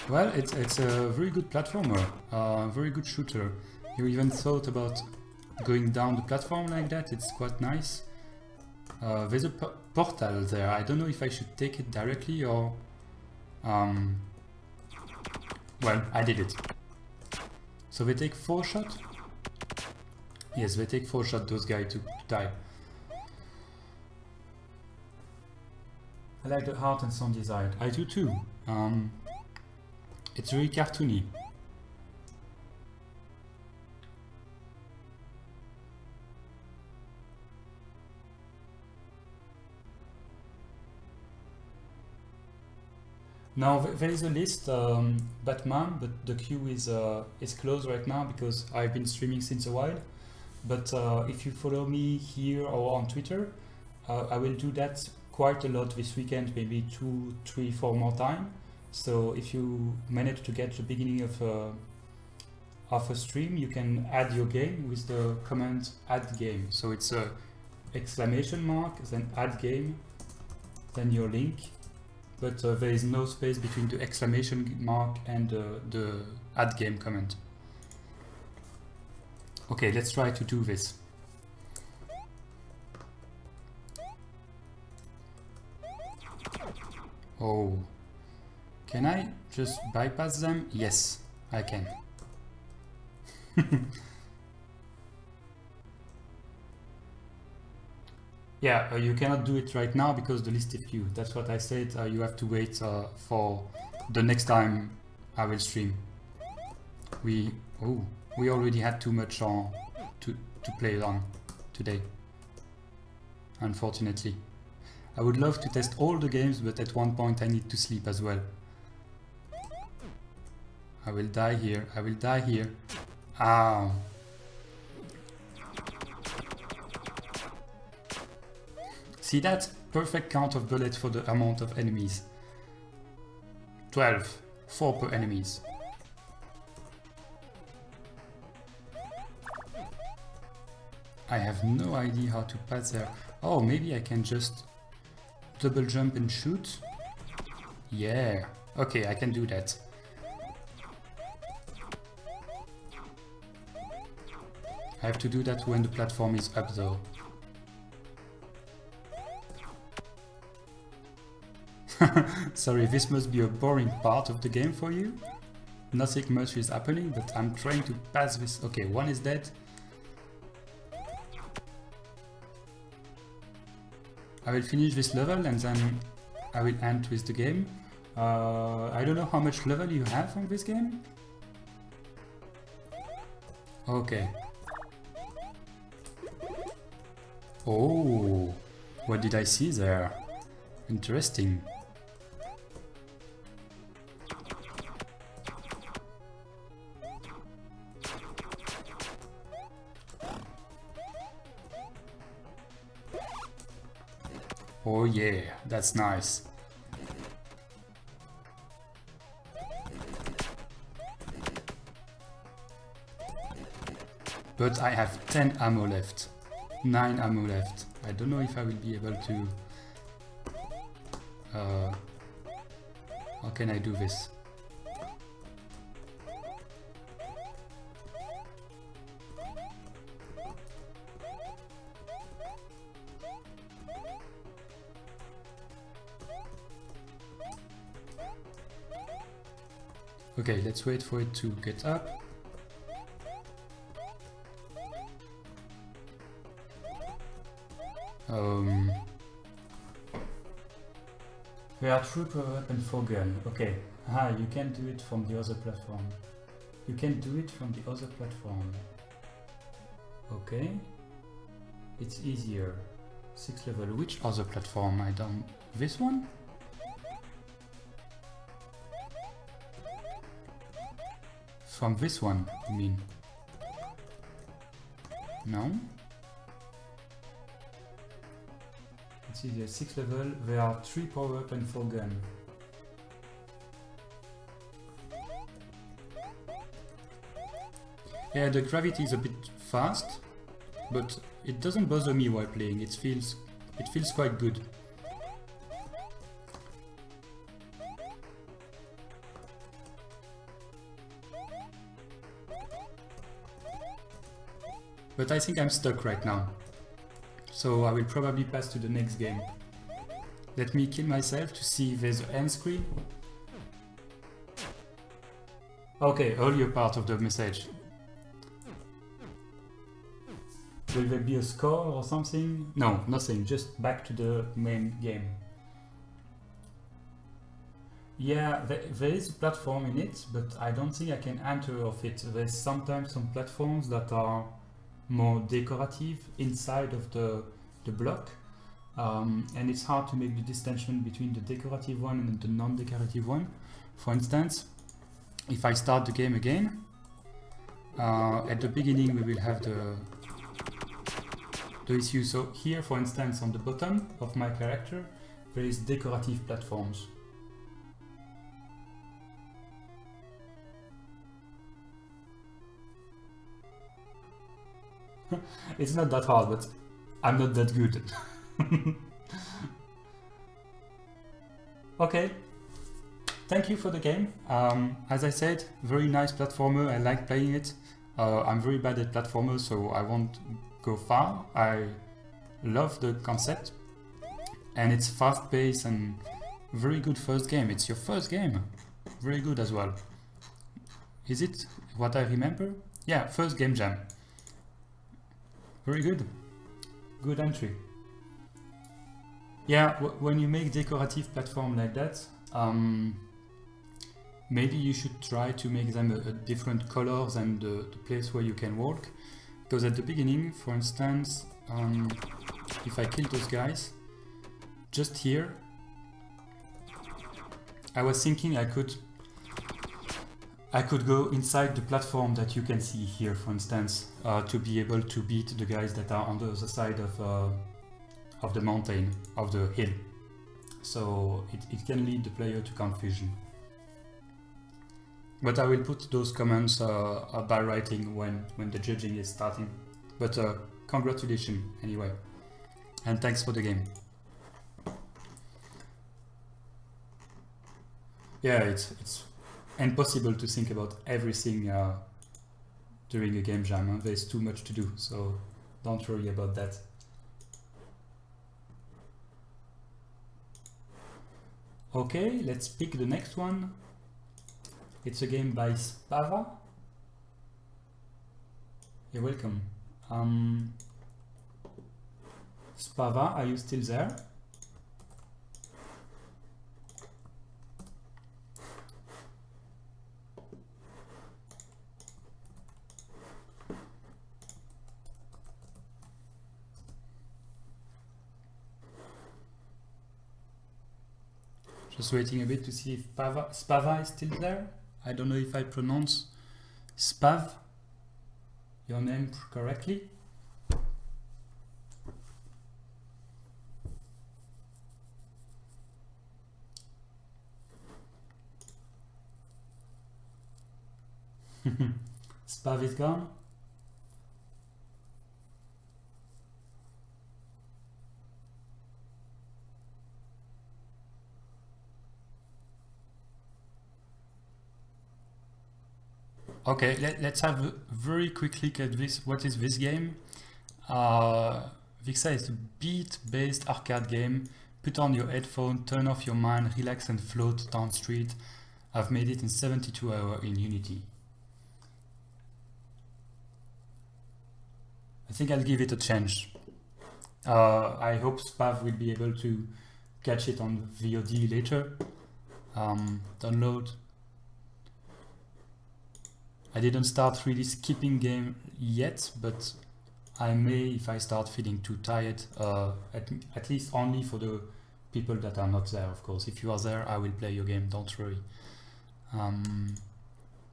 Speaker 1: Well, it's a very good platformer, very good shooter. You even thought about going down the platform like that. It's quite nice. There's a portal there. I don't know if I should take it directly or... well, I did it. So they take 4 shots? Yes, they take 4 shots, those guys, to die. I like the art and sound design. I do too. It's very cartoony. Now there is a list, Batman, but the queue is closed right now because I've been streaming since a while. But if you follow me here or on Twitter, I will do that quite a lot this weekend, maybe 2, 3, 4 more times. So if you manage to get the beginning of a stream, you can add your game with the command add game. So it's a exclamation mark, then add game, then your link. But there is no space between the exclamation mark and the add game command. Okay, let's try to do this. Oh, can I just bypass them? Yes, I can. Yeah, you cannot do it right now because the list is queued. That's what I said. You have to wait for the next time I will stream. We already had too much to play on today, unfortunately. I would love to test all the games, but at one point I need to sleep as well. I will die here. I will die here. Ah. See that? Perfect count of bullets for the amount of enemies. 12. 4 per enemies. I have no idea how to pass there. Oh, maybe I can just double jump and shoot? Yeah. Okay, I can do that. I have to do that when the platform is up though. Sorry, this must be a boring part of the game for you. Nothing much is happening, but I'm trying to pass this. Okay, one is dead. I will finish this level and then I will end with the game. I don't know how much level you have on this game. Okay. Oh, what did I see there? Interesting. Oh yeah, that's nice. But I have 10 ammo left. 9 ammo left. I don't know if I will be able to... how can I do this? Okay, let's wait for it to get up. We are trooper weapon for gun. Okay. Ah, you can do it from the other platform. You can do it from the other platform. Okay. It's easier. 6th level. Which other platform? I don't... This one? From this one, you mean? No? It's easier. 6th level, there are 3 power up and 4 gun. Yeah, the gravity is a bit fast, but it doesn't bother me while playing. It feels quite good. But I think I'm stuck right now. So I will probably pass to the next game. Let me kill myself to see if there's an end screen. Okay, earlier part of the message. Will there be a score or something? No, nothing, just back to the main game. Yeah, there is a platform in it, but I don't think I can enter off it. There's sometimes some platforms that are more decorative inside of the block, and it's hard to make the distinction between the decorative one and the non-decorative one. For instance, if I start the game again, at the beginning we will have the issue. So here, for instance, on the bottom of my character, there is decorative platforms. It's not that hard, but I'm not that good. Okay, thank you for the game. As I said, very nice platformer, I like playing it. I'm very bad at platformers, so I won't go far. I love the concept, and it's fast-paced and very good first game. It's your first game, very good as well. Is it what I remember? Yeah, first game jam. Very good. Good entry. Yeah, when you make decorative platform like that, maybe you should try to make them a different colors and the place where you can walk. Because at the beginning, for instance, if I kill those guys, just here, I was thinking I could go inside the platform that you can see here, for instance, to be able to beat the guys that are on the other side of the mountain, of the hill. So it can lead the player to confusion. But I will put those comments by writing when the judging is starting. But congratulations anyway, and thanks for the game. Yeah, it's impossible to think about everything during a game jam. Huh? There's too much to do, so don't worry about that. Okay, let's pick the next one. It's a game by Spava. You're welcome. Spava, are you still there? Just waiting a bit to see if Spava is still there. I don't know if I pronounce Spav, your name, correctly. Spav is gone. Okay, let's have a very quick look at this. What is this game? Vixa is a beat-based arcade game. Put on your headphone, turn off your mind, relax and float down street. I've made it in 72 hours in Unity. I think I'll give it a chance. I hope Spav will be able to catch it on VOD later. Download. I didn't start really skipping game yet, but I may if I start feeling too tired, at least only for the people that are not there, of course. If you are there, I will play your game, don't worry.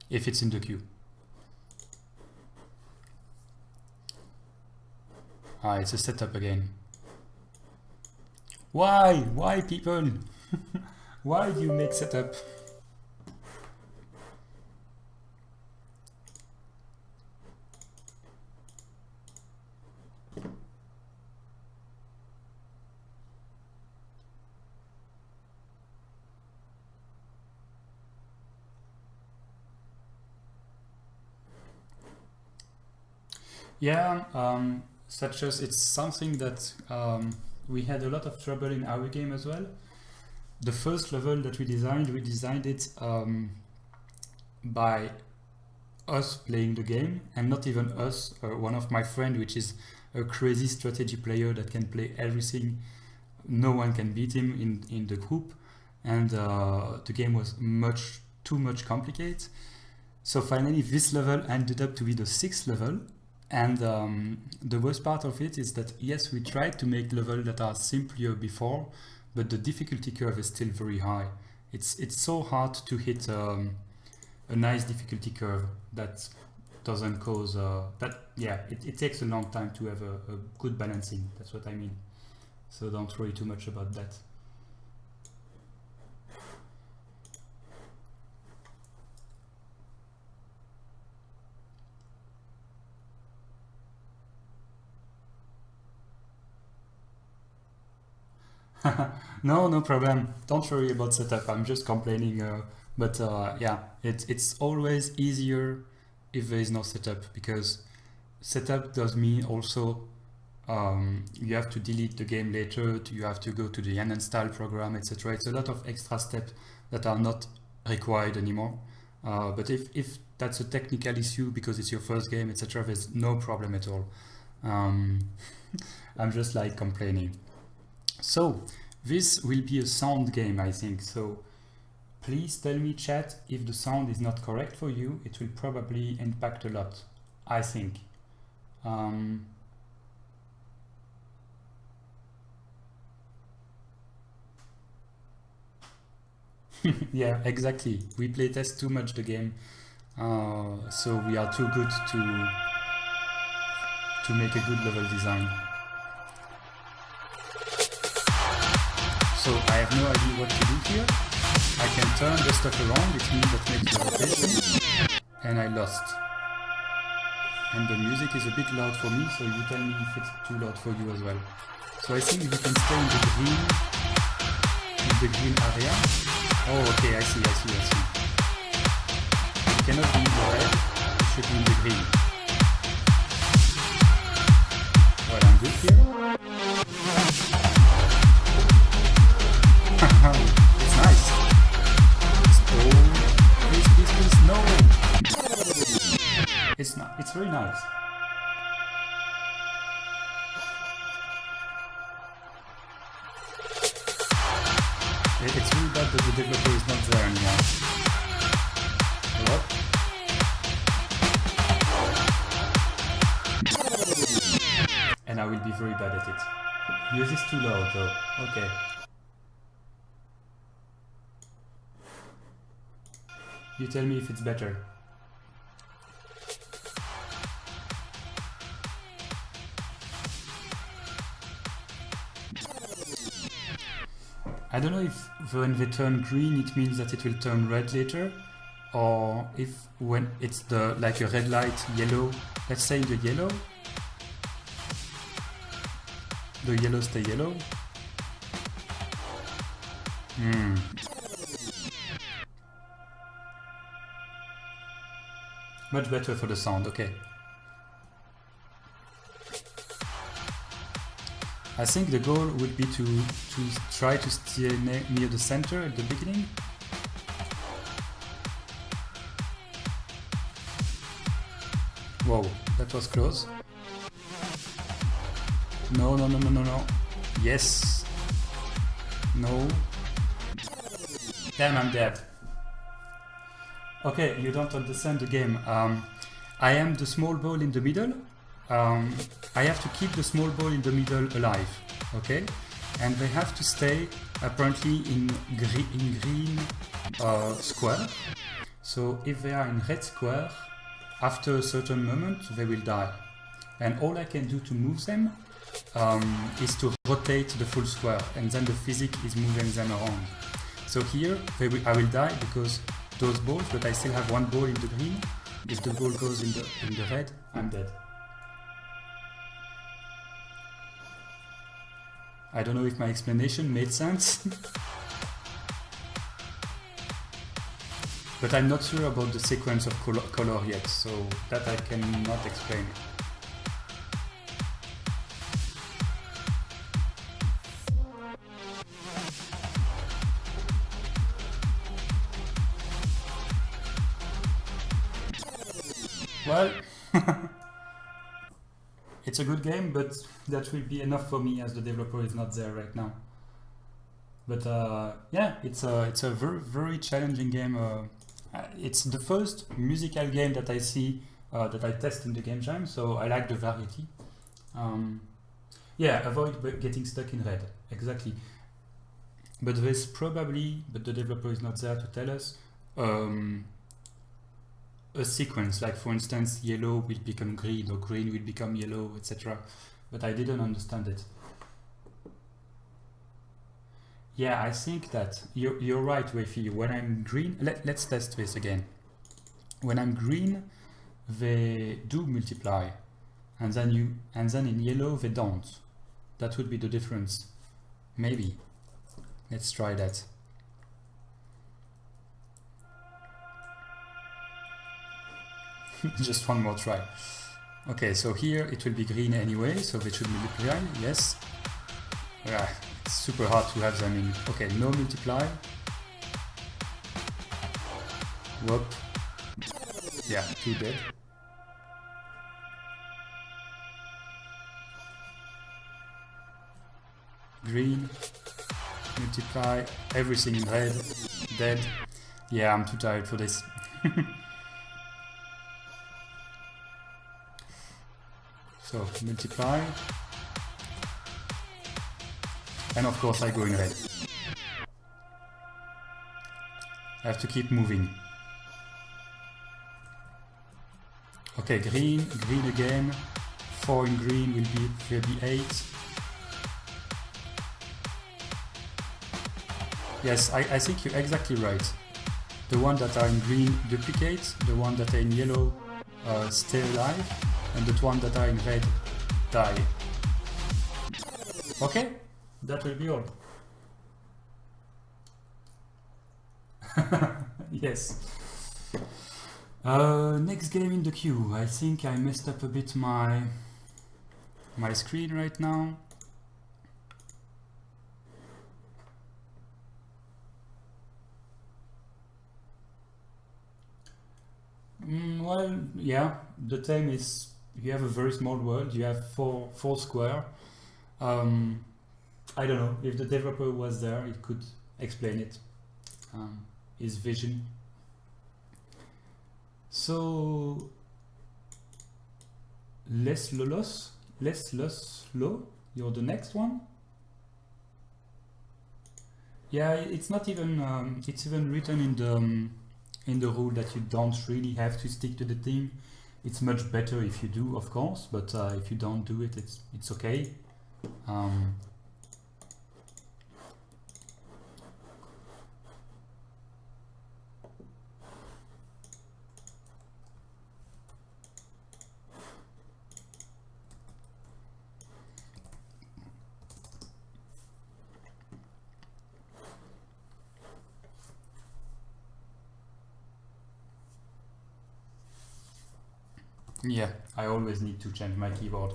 Speaker 1: If it's in the queue. Ah, it's a setup again. Why? Why, people? Why do you make setup? Yeah, such as it's something that we had a lot of trouble in our game as well. The first level that we designed it by us playing the game, and not even us, one of my friend, which is a crazy strategy player that can play everything. No one can beat him in the group, and the game was too much complicated. So finally this level ended up to be the 6th level, and the worst part of it is that yes, we tried to make levels that are simpler before, but the difficulty curve is still very high. It's so hard to hit a nice difficulty curve that doesn't cause it takes a long time to have a good balancing. That's what I mean. So don't worry too much about that. No problem. Don't worry about setup. I'm just complaining. Yeah, it's always easier if there is no setup, because setup does mean also you have to delete the game later, you have to go to the uninstall program, etc. It's a lot of extra steps that are not required anymore. But if that's a technical issue because it's your first game, etc., there's no problem at all. I'm just like complaining. So this will be a sound game, I think. So please tell me, chat, if the sound is not correct for you. It will probably impact a lot, I think. Yeah, exactly. We playtest too much the game, so we are too good to make a good level design. So I have no idea what to do here. I can turn the stuff around, it means that makes the rotation, and I lost. And the music is a bit loud for me, so you tell me if it's too loud for you as well. So I think we can stay in the green area. Oh, okay, I see. It cannot be in the red, it should be in the green. Well, I'm good here. It's nice. Please, no! It's very nice. It's really bad that the developer is not there anymore. What? And I will be very bad at it. Yours is too loud though. Okay. You tell me if it's better. I don't know if when they turn green it means that it will turn red later, or if when it's like a red light, yellow, let's say the yellow stay yellow. Much better for the sound, okay. I think the goal would be to try to steer near the center at the beginning. Whoa, that was close. No. Yes. No. Damn, I'm dead. Okay, you don't understand the game. I am the small ball in the middle. I have to keep the small ball in the middle alive, okay? And they have to stay apparently in green square. So if they are in red square, after a certain moment they will die. And all I can do to move them is to rotate the full square, and then the physics is moving them around. So here I will die because those balls, but I still have one ball in the green. If the ball goes in the red, I'm dead. I don't know if my explanation made sense. But I'm not sure about the sequence of color yet, so that I cannot explain. Well, it's a good game, but that will be enough for me as the developer is not there right now. But yeah, it's a very challenging game. It's the first musical game that I see that I test in the game jam, so I like the variety. Yeah, avoid getting stuck in red. Exactly. But there's probably, but the developer is not there to tell us, a sequence, like for instance, yellow will become green or green will become yellow, etc. But I didn't understand it. Yeah, I think that you're right, Wefi. When I'm green, let's test this again. When I'm green, they do multiply, and then in yellow they don't. That would be the difference. Maybe. Let's try that. Just one more try. Okay, so here it will be green anyway, so they should multiply, yes. Yeah, it's super hard to have them in. Okay, no multiply. Whoop. Yeah, 2 dead. Green. Multiply. Everything in red. Dead. Yeah, I'm too tired for this. So, multiply. And of course I go in red. I have to keep moving. Okay, green again. 4 in green will be 8. Yes, I think you're exactly right. The ones that are in green duplicate, the ones that are in yellow stay alive, and the ones that are in red die. Okay, that will be all. Yes. Next game in the queue. I think I messed up a bit my screen right now. Well, yeah, the theme is you have a very small world, you have four square. I don't know, if the developer was there, it could explain it, his vision. So, Les Lolos, you're the next one? Yeah, it's not even, it's even written in the rule that you don't really have to stick to the theme. It's much better if you do, of course, but if you don't do it, it's okay. Yeah, I always need to change my keyboard.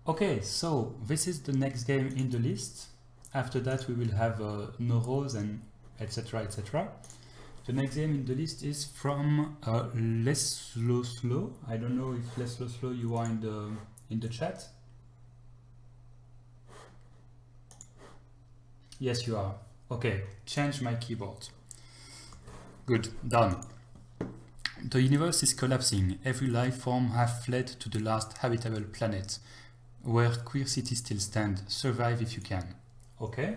Speaker 1: Okay, so this is the next game in the list. After that we will have Noros and etc. etc. The next game in the list is from Leslo. I don't know if Leslo you are in the chat. Yes, you are. Okay, change my keyboard. Good, done. The universe is collapsing. Every life form have fled to the last habitable planet, where queer cities still stand. Survive if you can. Okay.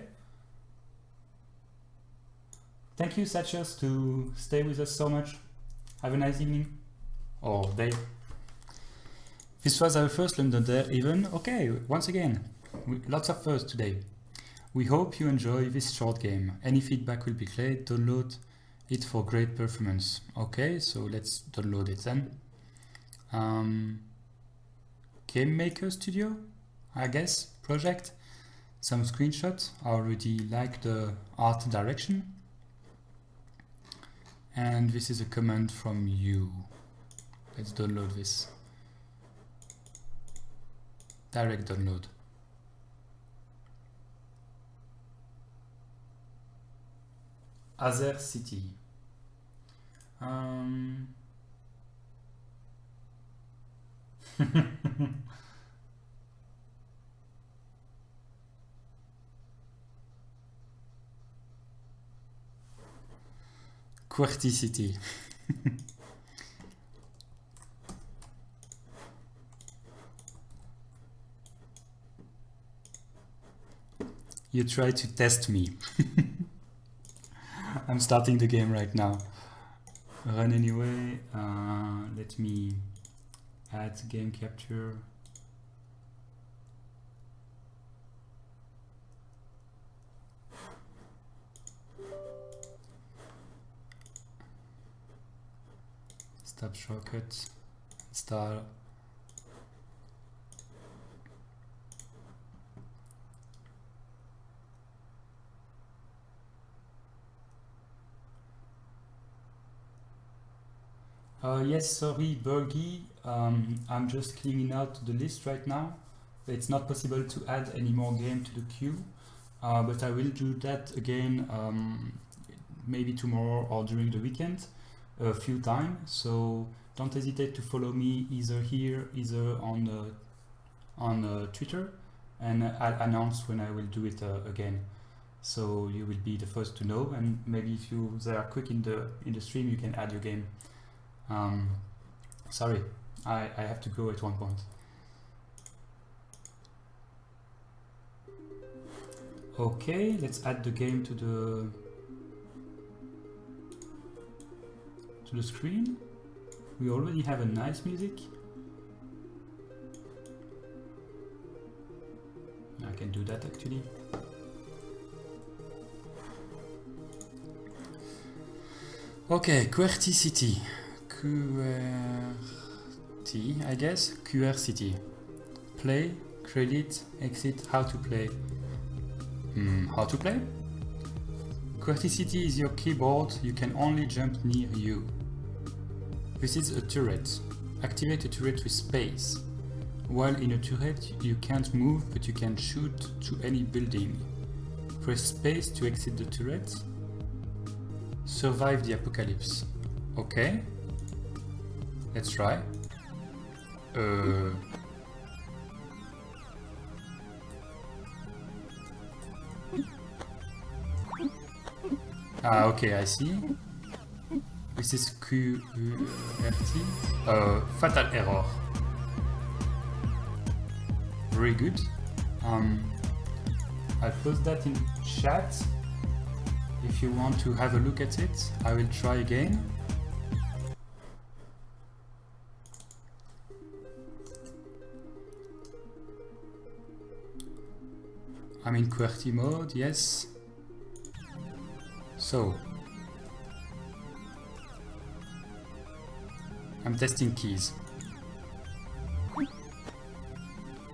Speaker 1: Thank you, Satchers, to stay with us so much. Have a nice evening. Or day. This was our first London Dare even. Okay, once again, lots of firsts today. We hope you enjoy this short game. Any feedback will be great. Download it for great performance. Okay, so let's download it then. Game Maker Studio, I guess, project. Some screenshots. I already like the art direction. And this is a command from you. Let's download this. Direct download. Other City. Um, Quirticity. You try to test me. I'm starting the game right now. Run anyway. Let me add game capture. Stop shortcut. Install. Yes, sorry, Bergie. I'm just cleaning out the list right now. It's not possible to add any more game to the queue, but I will do that again maybe tomorrow or during the weekend a few times. So don't hesitate to follow me either here, either on Twitter, and I'll announce when I will do it again. So you will be the first to know, and maybe if you are quick in the stream, you can add your game. Sorry, I have to go at one point. Okay, let's add the game to the screen. We already have a nice music. I can do that actually. Okay, Quirticity. QWERTY, I guess. Quirticity. Play, credit, exit, how to play. How to play? Quirticity is your keyboard, you can only jump near you. This is a turret. Activate a turret with space. While in a turret, you can't move, but you can shoot to any building. Press space to exit the turret. Survive the apocalypse. Okay. Let's try. Okay, I see. This is QWERTY. Fatal error. Very good. I'll post that in chat. If you want to have a look at it, I will try again. I'm in QWERTY mode, yes. So, I'm testing keys.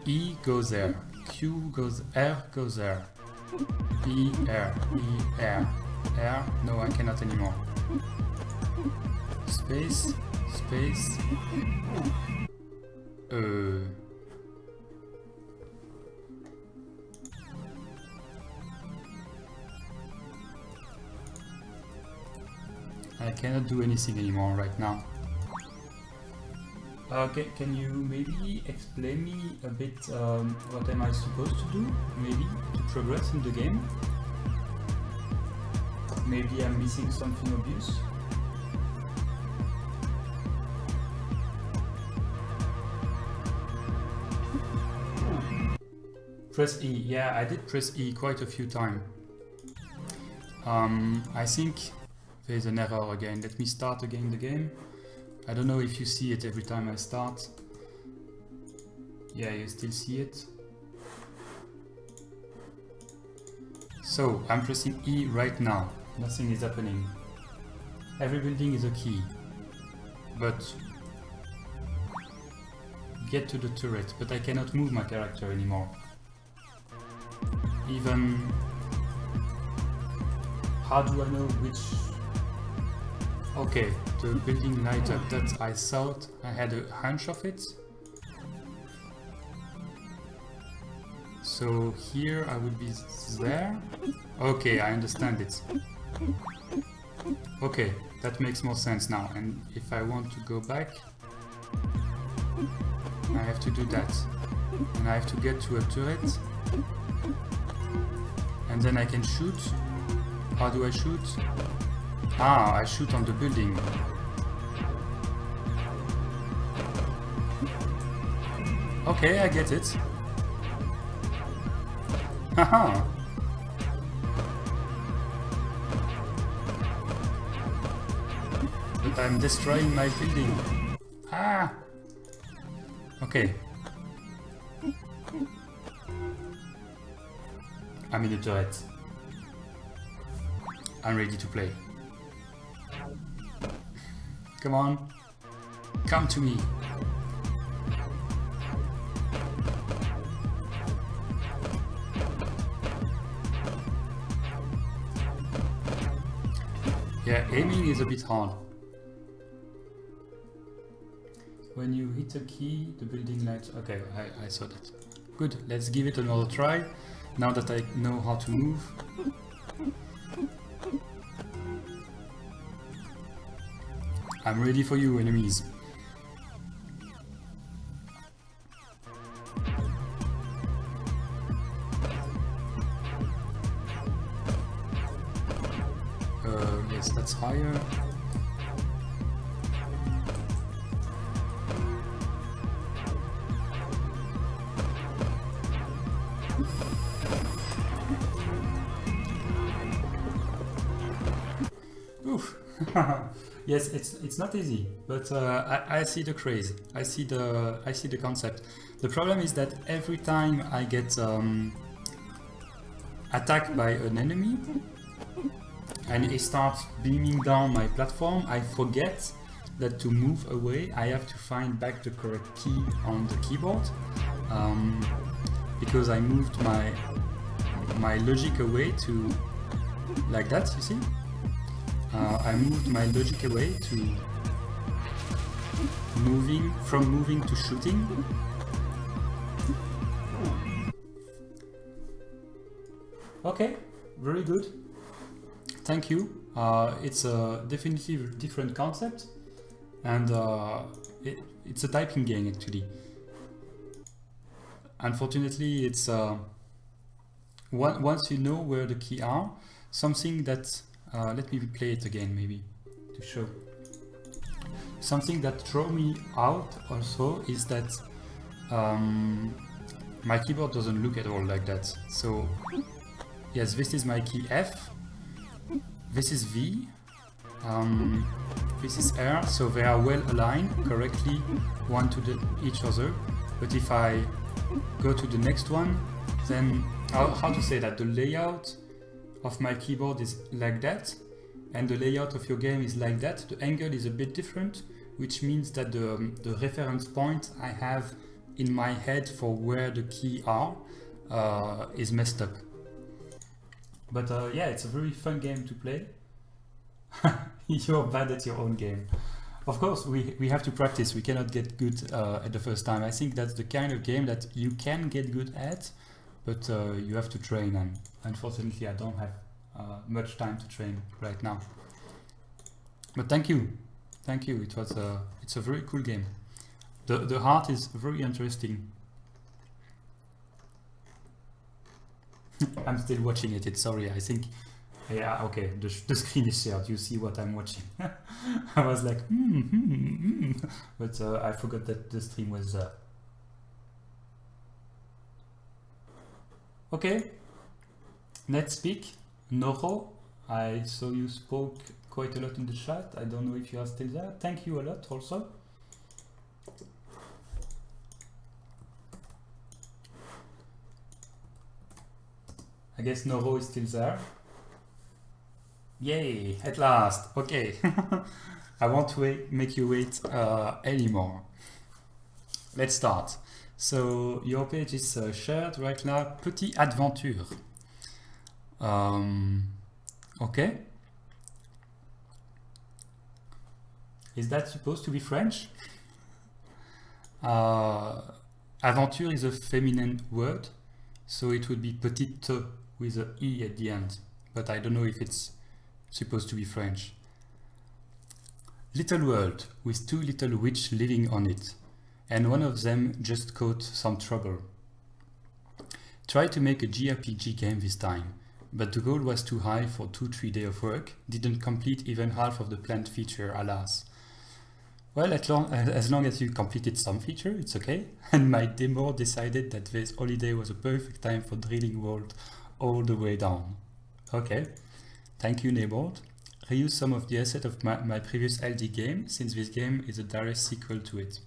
Speaker 1: E goes there, Q goes, R goes there. E, R, R, no, I cannot anymore. Space, space. I cannot do anything anymore right now. Okay, can you maybe explain me a bit what am I supposed to do, maybe, to progress in the game? Maybe I'm missing something obvious? Press E, yeah, I did press E quite a few times. I think there's an error again. Let me start again the game. I don't know if you see it every time I start. Yeah, you still see it. So, I'm pressing E right now. Nothing is happening. Every building is a key. But get to the turret, but I cannot move my character anymore. Even... How do I know which... Okay, the building light up, that I thought I had a hunch of it. So here I would be there. Okay, I understand it. Okay, that makes more sense now. And if I want to go back, I have to do that. And I have to get to a turret. And then I can shoot. How do I shoot? Ah, I shoot on the building. Okay, I get it. Haha. But I'm destroying my building. Ah. Okay. I'm in the turret. I'm ready to play. Come on. Come to me. Yeah, aiming is a bit hard. When you hit a key, the building lights... Okay, I saw that. Good, let's give it another try. Now that I know how to move. I'm ready for you, enemies. Yes, that's higher. Oof. Yes, it's not easy, but I see the craze. I see the concept. The problem is that every time I get attacked by an enemy and he starts beaming down my platform, I forget that to move away I have to find back the correct key on the keyboard, because I moved my logic away to like that, you see? I moved my logic away to moving to shooting. Okay, very good. Thank you. It's a definitely different concept, and it's a typing game actually. Unfortunately, it's once you know where the key are, something that let me play it again maybe to show. Something that throw me out also is that my keyboard doesn't look at all like that. So yes, this is my key F, this is V, this is R, so they are well aligned correctly one to each other. But if I go to the next one, then how to say that, the layout of my keyboard is like that, and the layout of your game is like that. The angle is a bit different, which means that the reference point I have in my head for where the key are is messed up. But yeah, it's a very fun game to play. You're bad at your own game. Of course, we have to practice. We cannot get good at the first time. I think that's the kind of game that you can get good at, but you have to train, and unfortunately I don't have much time to train right now. But thank you. It's a very cool game. The art is very interesting. I'm still watching it. Sorry, I think. Yeah, okay. The screen is shared. You see what I'm watching. I was like, but I forgot that the stream was there. Okay, let's speak. Noro, I saw you spoke quite a lot in the chat. I don't know if you are still there. Thank you a lot also. I guess Noro is still there. Yay, at last. Okay. I won't make you wait anymore. Let's start. So your page is shared right now. Petit aventure. Okay. Is that supposed to be French? Aventure is a feminine word, so it would be petite with a E at the end. But I don't know if it's supposed to be French. Little world with two little witch living on it, and one of them just caught some trouble. Tried to make a JRPG game this time, but the goal was too high for 2-3 days of work, didn't complete even half of the planned feature, alas. Well, as long as you completed some feature, it's okay. And my demo decided that this holiday was a perfect time for drilling world all the way down. Okay, thank you neighbor. Reuse some of the asset of my previous LD game, since this game is a direct sequel to it.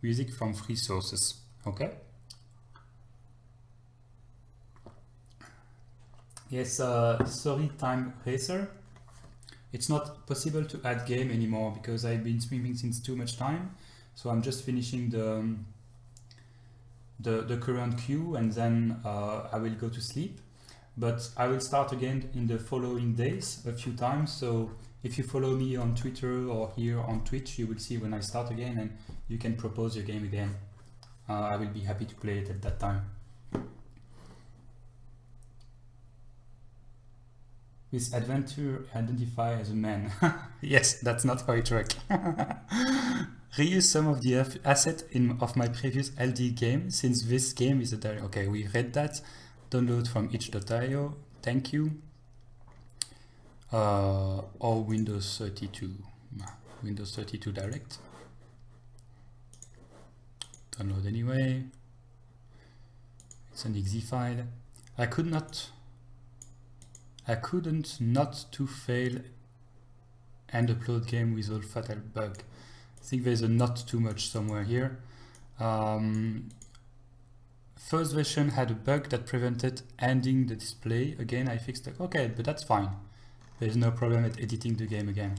Speaker 1: Music from free sources. Okay. Yes, sorry Time Racer. It's not possible to add game anymore because I've been streaming since too much time. So I'm just finishing the current queue, and then I will go to sleep. But I will start again in the following days a few times. So if you follow me on Twitter or here on Twitch, you will see when I start again, and you can propose your game again. I will be happy to play it at that time. This adventure identify as a man. Yes, that's not how it works. Reuse some of the asset of my previous LD game, since this game is a direct. Okay, we read that. Download from itch.io. Thank you. Or Windows 32. Windows 32 Direct. Download anyway. It's an exe file. I couldn't not to fail and upload game with all fatal bug. I think there's a not too much somewhere here. First version had a bug that prevented ending the display. Again, I fixed it. Okay, but that's fine. There's no problem at editing the game again.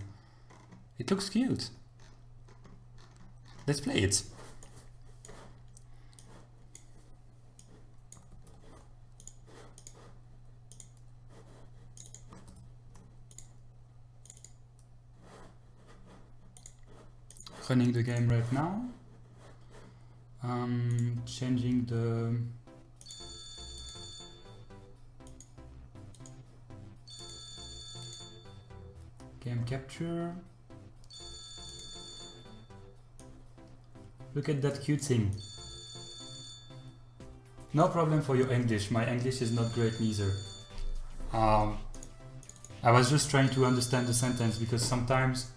Speaker 1: It looks cute. Let's play it. Running the game right now. Changing the game capture. Look at that cute thing. No problem for your English. My English is not great neither. I was just trying to understand the sentence because sometimes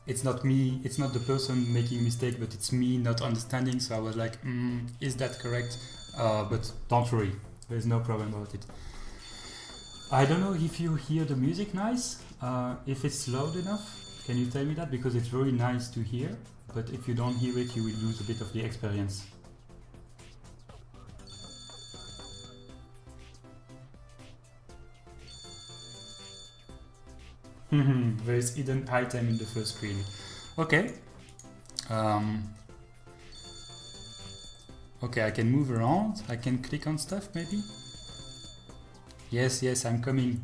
Speaker 1: it's not me, it's not the person making mistake, but it's me not understanding. So I was like, is that correct? But don't worry, there's no problem about it. I don't know if you hear the music nice, if it's loud enough. Can you tell me that? Because it's very nice to hear, but if you don't hear it, you will lose a bit of the experience. There is hidden item in the first screen. Okay. Okay, I can move around. I can click on stuff maybe. Yes, yes, I'm coming.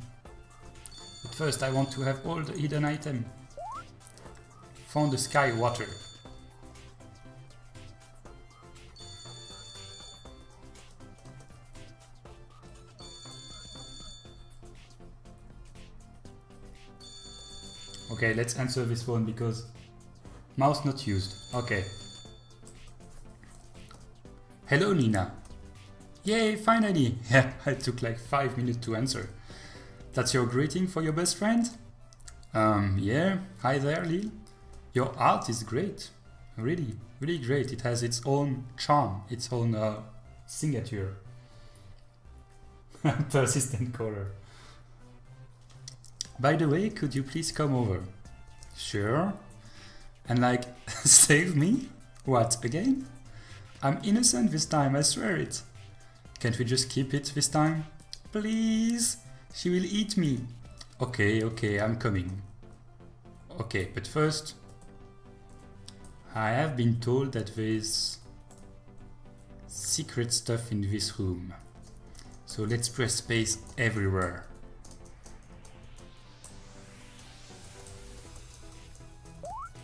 Speaker 1: But first I want to have all the hidden item. Found the sky water. Okay, let's answer this one because mouse not used. Okay. Hello Nina. Yay, finally! Yeah, it took like 5 minutes to answer. That's your greeting for your best friend? Yeah. Hi there, Lil. Your art is great. Really, really great. It has its own charm, its own signature. Persistent color. By the way, could you please come over? Sure. And like, save me? What, again? I'm innocent this time, I swear it. Can't we just keep it this time? Please! She will eat me. Okay, okay, I'm coming. Okay, but first, I have been told that there's secret stuff in this room. So let's press space everywhere.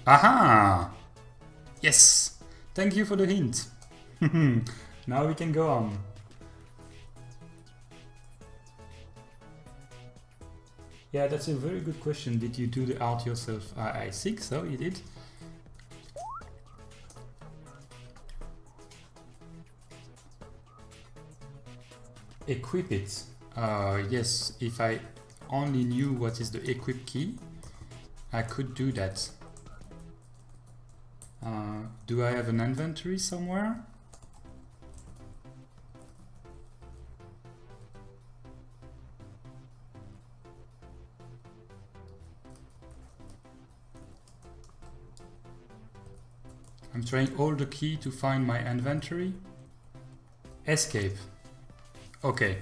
Speaker 1: Aha! Yes! Thank you for the hint. Now we can go on. Yeah, that's a very good question. Did you do the art yourself? I think so, you did. Equip it. Yes, if I only knew what is the equip key, I could do that. Do I have an inventory somewhere? I'm trying all the key to find my inventory. Escape. Okay.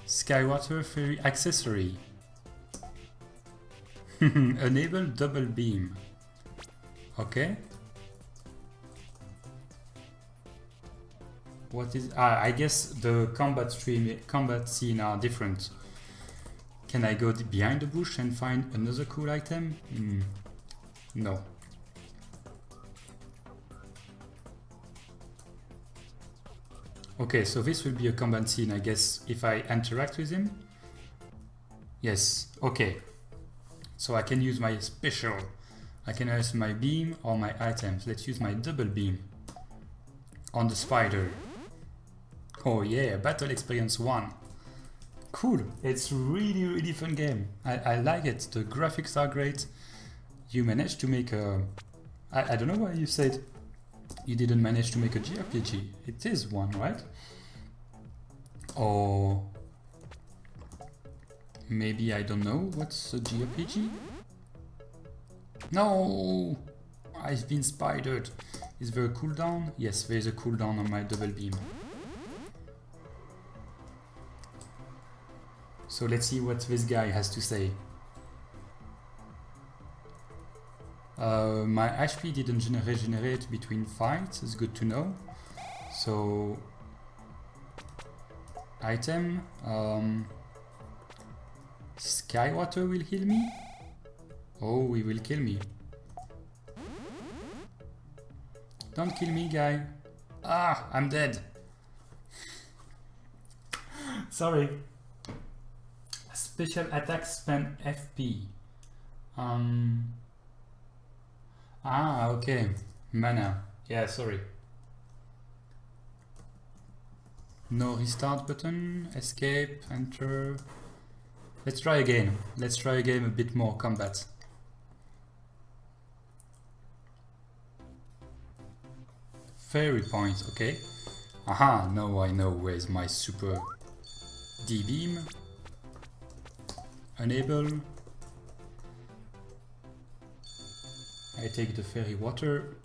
Speaker 1: Skywater Ferry accessory. Enable double beam. Okay. What is... I guess the combat scene are different. Can I go behind the bush and find another cool item? No. Okay, so this will be a combat scene, I guess, if I interact with him. Yes, okay. So I can use my special. I can use my beam or my items. Let's use my double beam on the spider. Oh yeah, battle experience 1. Cool, it's really fun game. I like it, the graphics are great. You managed to make a... I don't know why you said you didn't manage to make a JRPG. It is one, right? Or maybe I don't know what's a JRPG? No! I've been spidered. Is there a cooldown? Yes, there is a cooldown on my double beam. So let's see what this guy has to say. My HP didn't regenerate between fights, it's good to know. So, item, Skywater will heal me? Oh, he will kill me. Don't kill me, guy. Ah, I'm dead. Sorry. Special attack spend FP. Ah, okay. Mana. Yeah, sorry. No restart button. Escape. Enter. Let's try again. Let's try again a bit more combat. Fairy point, okay. Aha, now I know where's my super D-beam. Enable. I take the fairy water.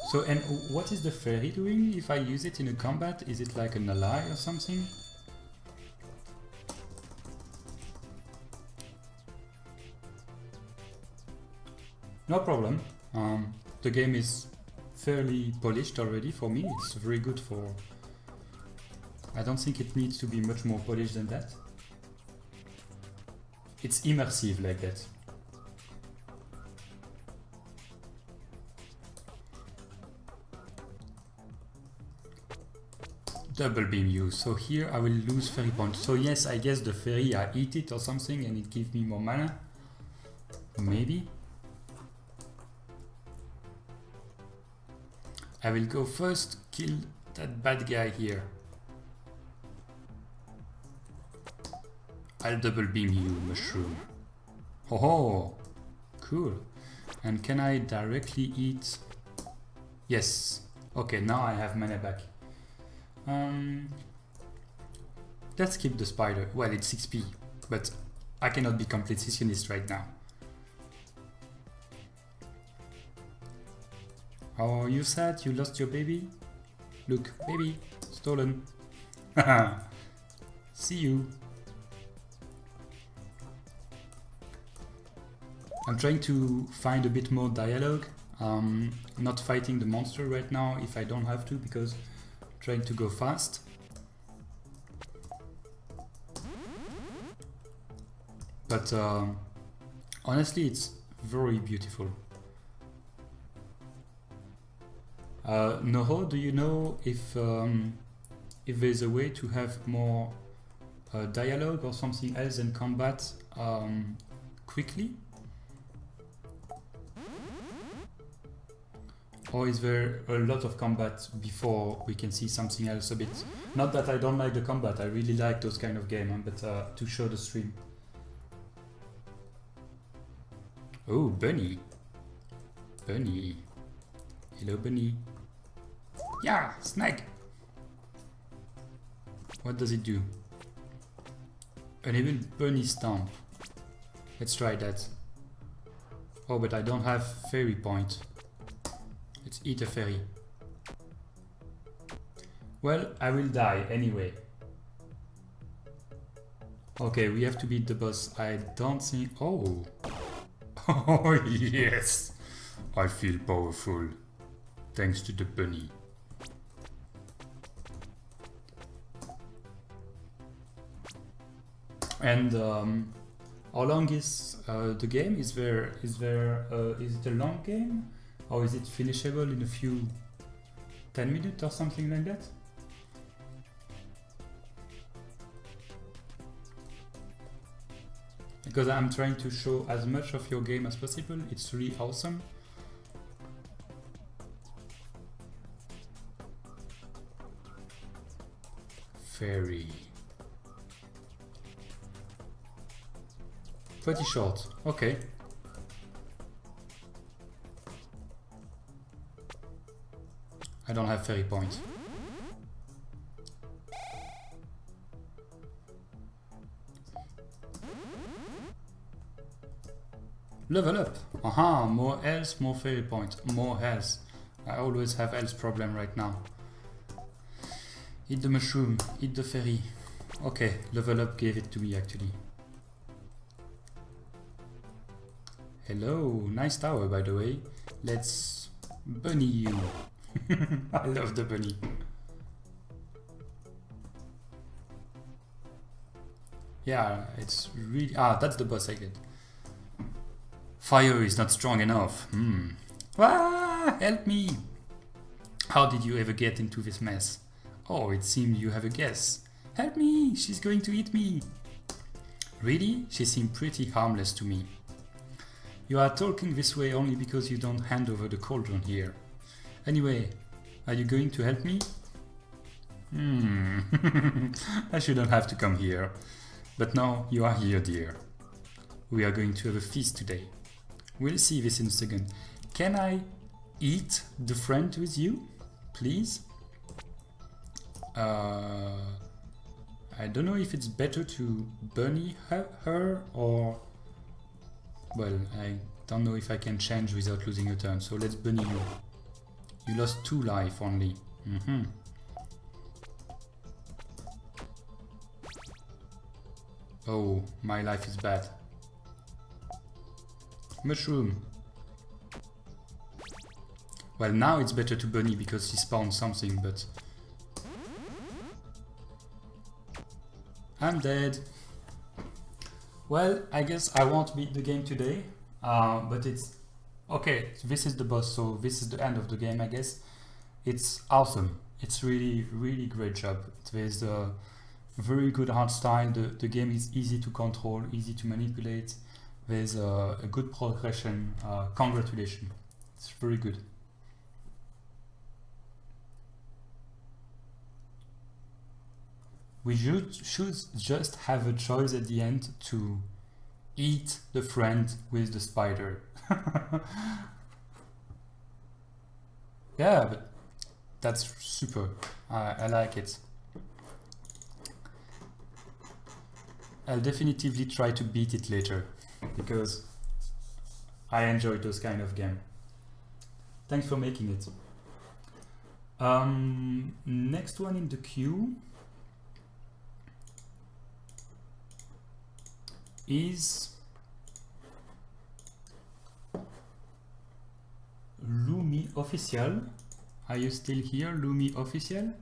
Speaker 1: So, and what is the fairy doing if I use it in a combat? Is it like an ally or something? No problem. The game is fairly polished already for me. It's very good for... I don't think it needs to be much more polished than that. It's immersive like that. Double beam use. So here I will lose fairy point. So yes, I guess the fairy, I eat it or something and it gives me more mana. Maybe. I will go first, kill that bad guy here. I'll double beam you, mushroom. Ho ho! Cool. And can I directly eat? Yes. Okay, now I have mana back. Let's keep the spider. Well, it's 6p, but I cannot be completionist right now. Oh, you sad? You lost your baby? Look, baby, stolen. See you. I'm trying to find a bit more dialogue. Not fighting the monster right now if I don't have to, because I'm trying to go fast. But honestly, it's very beautiful. Noho, do you know if there's a way to have more dialogue or something else and combat quickly? Or is there a lot of combat before we can see something else a bit? Not that I don't like the combat, I really like those kind of games, but to show the stream. Oh, Bunny. Bunny. Hello, Bunny. Yeah, snag. What does it do? Enable Bunny Stomp. Let's try that. Oh, but I don't have fairy point. Let's eat a fairy. Well, I will die anyway. Okay, we have to beat the boss. I don't think... Oh! Oh yes! I feel powerful. Thanks to the bunny. And how long is the game? Is it a long game? Or is it finishable in a few 10 minutes or something like that? Because I'm trying to show as much of your game as possible. It's really awesome. Fairy. Pretty short. Okay. I don't have fairy points. Level up. Aha, more health, more fairy points, more health. I always have health problem right now. Eat the mushroom, eat the fairy. Okay, level up gave it to me actually. Hello, nice tower by the way. Let's bunny you. I love the bunny. Yeah, it's really... Ah, that's the boss I get. Fire is not strong enough. Ah, help me! How did you ever get into this mess? Oh, it seems you have a guess. Help me! She's going to eat me! Really? She seemed pretty harmless to me. You are talking this way only because you don't hand over the cauldron here. Anyway, are you going to help me? I shouldn't have to come here. But now you are here, dear. We are going to have a feast today. We'll see this in a second. Can I eat the friend with you, please? I don't know if it's better to bunny her or... Well, I don't know if I can change without losing a turn, so let's bunny you. You lost 2 life only. Oh, my life is bad. Mushroom. Well, now it's better to bunny because he spawned something, but... I'm dead. Well, I guess I won't beat the game today, but it's... Okay, this is the boss, so this is the end of the game, I guess. It's awesome. It's really, really great job. There's a very good art style. The game is easy to control, easy to manipulate. There's a good progression. Congratulations. It's very good. We should just have a choice at the end to eat the friend with the spider. Yeah, but that's super. I like it. I'll definitively try to beat it later because I enjoy those kind of games. Thanks for making it. Next one in the queue is Lumi Official. Are you still here, Lumi Official?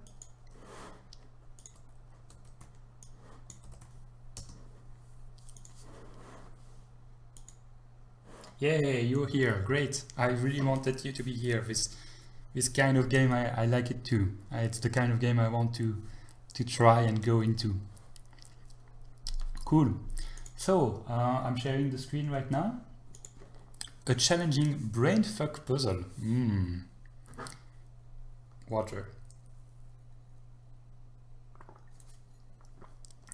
Speaker 1: Yay, you're here. Great. I really wanted you to be here. This kind of game, I like it too. It's the kind of game I want to try and go into. Cool. So, I'm sharing the screen right now. A challenging brainfuck puzzle. Water.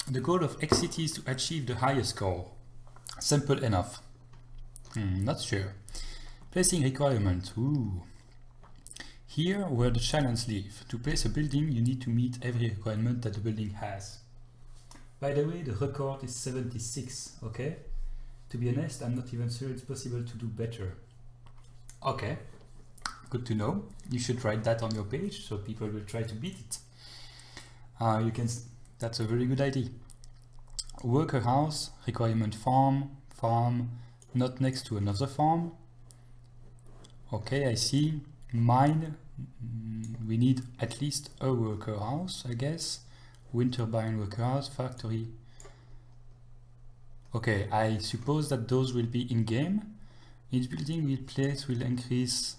Speaker 1: The goal of XCT is to achieve the highest score. Simple enough. Not sure. Placing requirement. Ooh. Here where the challenge live. To place a building, you need to meet every requirement that the building has. By the way, the record is 76, okay? To be honest, I'm not even sure it's possible to do better. Okay, good to know. You should write that on your page so people will try to beat it. That's a very good idea. Worker house, requirement farm, not next to another farm. Okay, I see. Mine, we need at least a worker house, I guess. Wind turbine worker house, factory. Okay, I suppose that those will be in game. Each building we place will increase.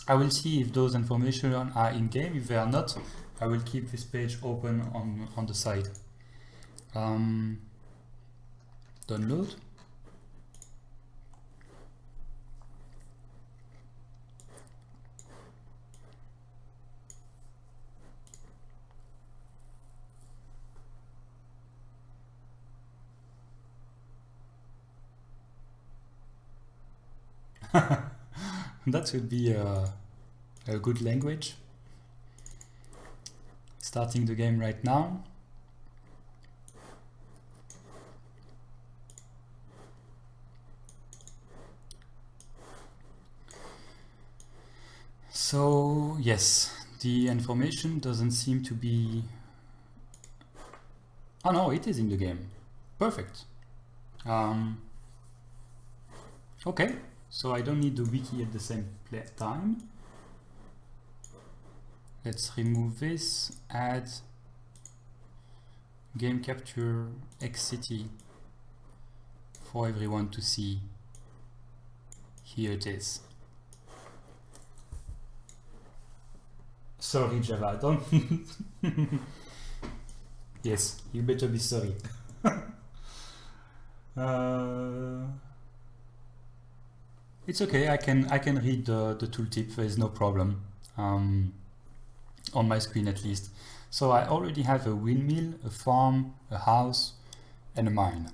Speaker 1: I will see if those information are in game. If they are not, I will keep this page open on the side. Download. That would be a good language. Starting the game right now. So yes, the information doesn't seem to be... Oh no, it is in the game. Perfect. Okay. So I don't need the wiki at the same time. Let's remove this, add game capture XCT for everyone to see. Here it is. Sorry Java, don't. Yes, you better be sorry. It's okay, I can read the tooltip, there is no problem, on my screen at least. So I already have a windmill, a farm, a house, and a mine.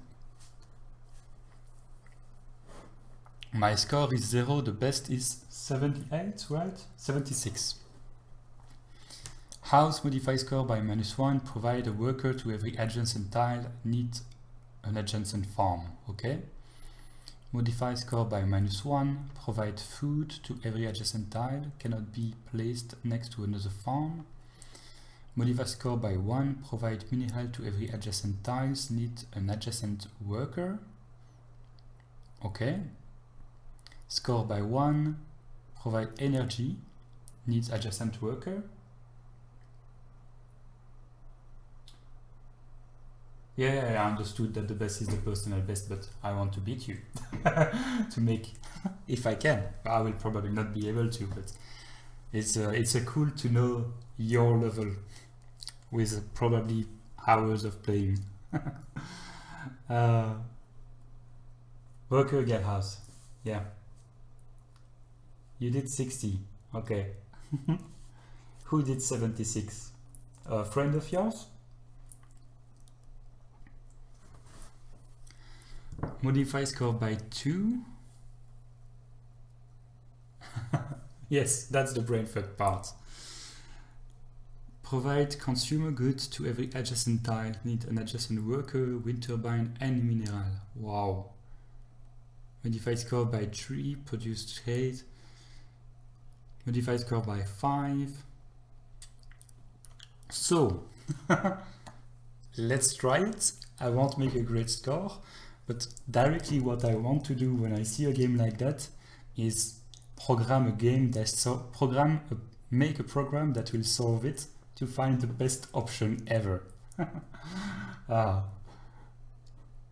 Speaker 1: My score is 0, the best is 78, right? 76. House modify score by -1, provide a worker to every adjacent tile, need an adjacent farm, okay? Modify score by -1, provide food to every adjacent tile, cannot be placed next to another farm. Modify score by 1, provide mineral to every adjacent tiles, need an adjacent worker. Okay. Score by 1, provide energy, needs adjacent worker. Yeah, I understood that the best is the personal best, but I want to beat you to make, if I can. I will probably not be able to, but it's a cool to know your level with probably hours of playing. Worker get house, yeah. You did 60, okay. Who did 76? A friend of yours? Modify score by 2. Yes, that's the brainfuck part. Provide consumer goods to every adjacent tile, need an adjacent worker, wind turbine, and mineral. Wow. Modify score by 3, produce trade. Modify score by 5. So, let's try it. I won't make a great score, but directly what I want to do when I see a game like that is program a game that make a program that will solve it to find the best option ever.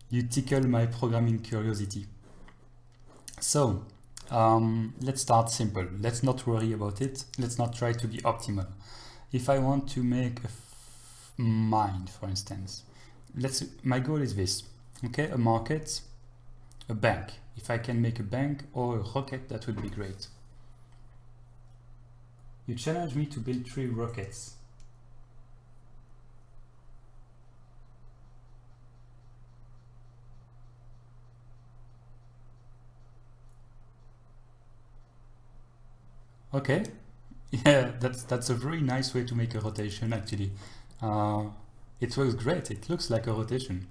Speaker 1: You tickle my programming curiosity. So let's start simple. Let's not worry about it. Let's not try to be optimal. If I want to make a mine, for instance, my goal is this, okay, a market, a bank. If I can make a bank or a rocket, that would be great. You challenge me to build 3 rockets. Okay, yeah, that's a very nice way to make a rotation actually. It works great, it looks like a rotation.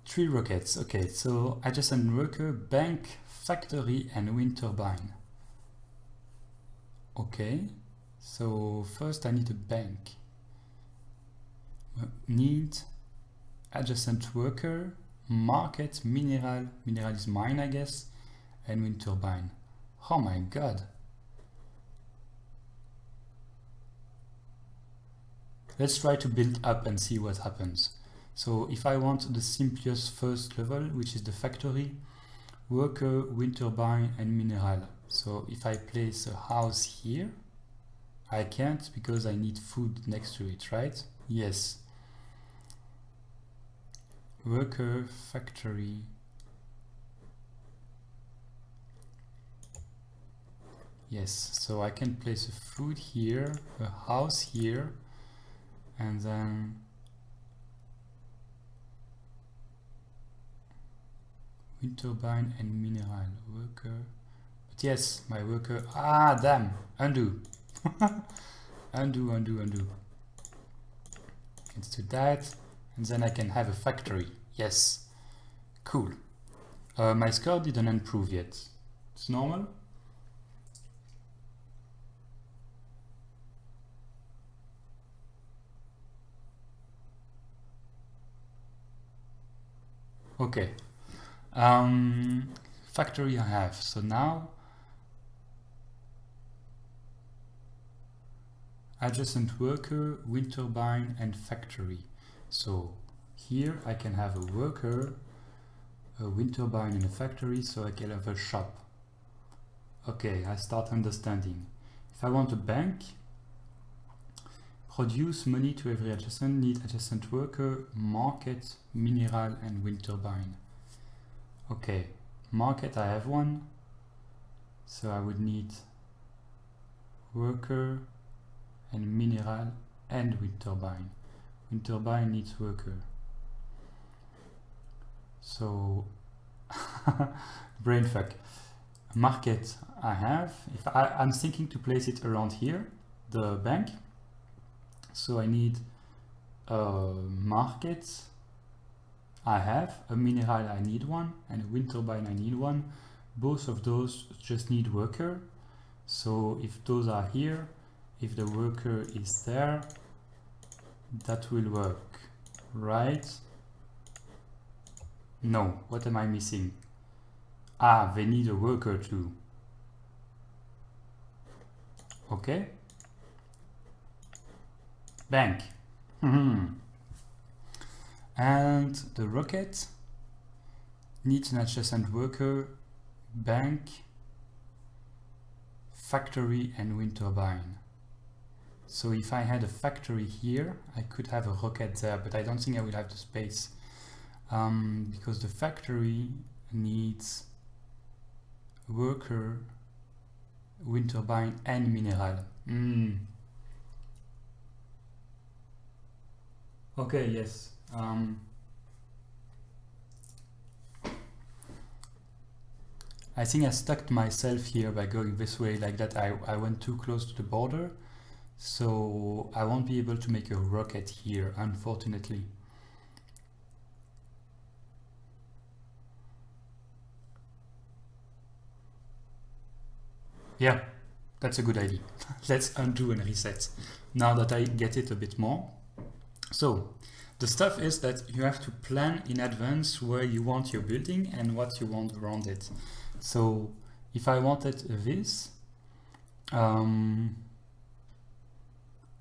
Speaker 1: 3 rockets, okay, so adjacent worker, bank, factory and wind turbine. Okay, so first I need a bank. Need adjacent worker, market, mineral is mine I guess, and wind turbine. Oh my god. Let's try to build up and see what happens. So if I want the simplest first level, which is the factory, worker, wind turbine and mineral. So if I place a house here, I can't because I need food next to it, right? Yes. Worker, factory. Yes, so I can place a food here, a house here, and then wind turbine and mineral worker. But yes, my worker, damn, undo. undo. Let's do that, and then I can have a factory. Yes, cool. My score didn't improve yet. It's normal. Okay, factory I have, so now adjacent worker, wind turbine and factory. So here I can have a worker, a wind turbine and a factory, so I can have a shop. Okay, I start understanding. If I want a bank, produce money to every adjacent, need adjacent worker, market, mineral and wind turbine. Okay, market I have one, so I would need worker and mineral and wind turbine. Wind turbine needs worker. So brain fuck. Market I have, if I'm thinking to place it around here, the bank. So I need a market, I have a mineral, I need one, and a wind turbine, I need one. Both of those just need worker. So if those are here, if the worker is there, that will work, right? No, what am I missing? They need a worker too. Okay. Bank. And the rocket needs an adjacent worker, bank, factory and wind turbine. So if I had a factory here, I could have a rocket there, but I don't think I will have the space because the factory needs worker, wind turbine and mineral. Okay, yes. I think I stuck myself here by going this way like that. I went too close to the border, so I won't be able to make a rocket here, unfortunately. Yeah, that's a good idea. Let's undo and reset now that I get it a bit more. So the stuff is that you have to plan in advance where you want your building and what you want around it. So if I wanted this,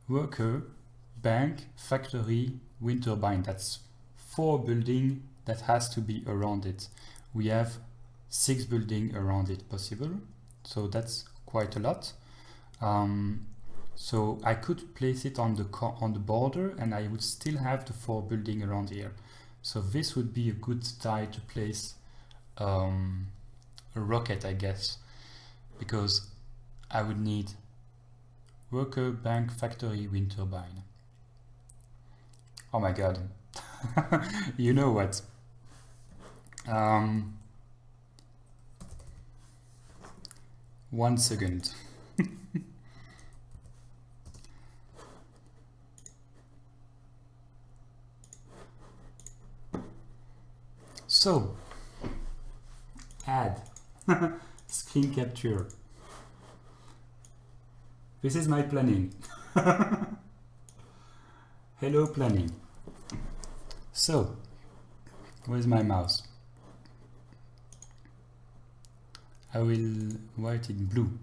Speaker 1: worker, bank, factory, wind turbine, that's 4 buildings that has to be around it. We have 6 buildings around it possible, so that's quite a lot. So I could place it on the border and I would still have the 4 buildings around here. So this would be a good style to place a rocket, I guess, because I would need worker, bank, factory, wind turbine. Oh my god. You know what? 1 second. So, add screen capture. This is my planning. Hello planning. So, where's my mouse? I will write in blue.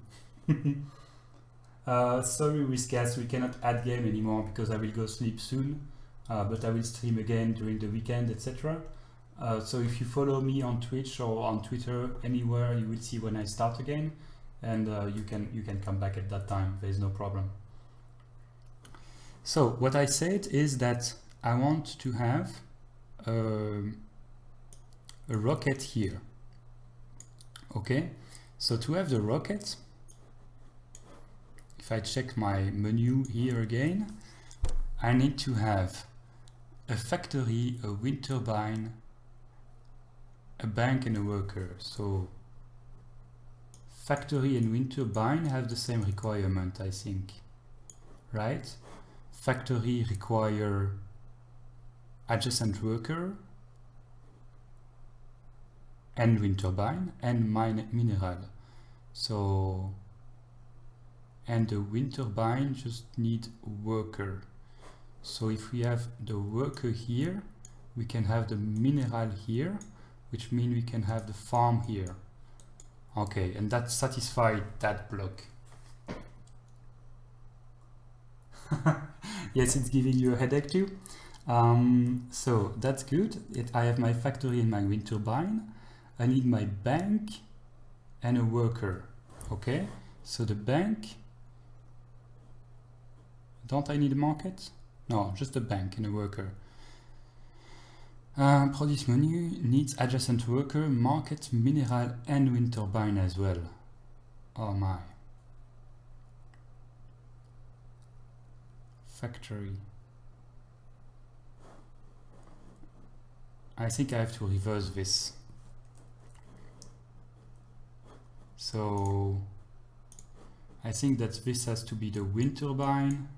Speaker 1: Sorry Whiskas, we cannot add game anymore because I will go sleep soon, but I will stream again during the weekend, etc. So if you follow me on Twitch or on Twitter, anywhere, you will see when I start again, and you can come back at that time. There is no problem. So what I said is that I want to have a rocket here. Okay, so to have the rocket, if I check my menu here again, I need to have a factory, a wind turbine, a bank and a worker. So factory and wind turbine have the same requirement, I think, right? Factory require adjacent worker and wind turbine and mineral. So, and the wind turbine just need worker. So if we have the worker here, we can have the mineral here, which means we can have the farm here. Okay, and that satisfies that block. Yes, it's giving you a headache too. So that's good. I have my factory and my wind turbine. I need my bank and a worker. Okay, so the bank, don't I need a market? No, just a bank and a worker. Produce menu needs adjacent worker, market, mineral and wind turbine as well. Oh my. Factory. I think I have to reverse this. So I think that this has to be the wind turbine.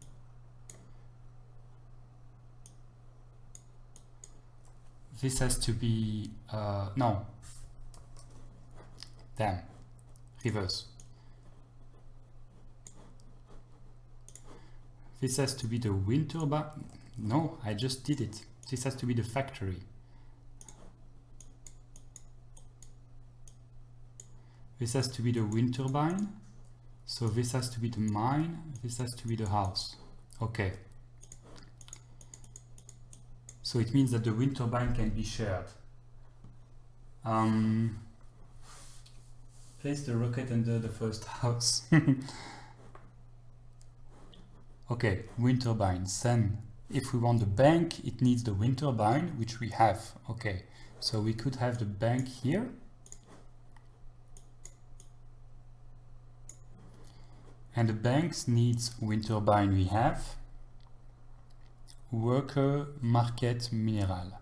Speaker 1: This has to be, no. Damn. Reverse. This has to be the wind turbine. No, I just did it. This has to be the factory. This has to be the wind turbine. So this has to be the mine. This has to be the house. Okay. So it means that the wind turbine can be shared. Place the rocket under the first house. Okay, wind turbines. Then if we want the bank, it needs the wind turbine, which we have. Okay, so we could have the bank here. And the banks needs wind turbine we have. Worker, market, mineral.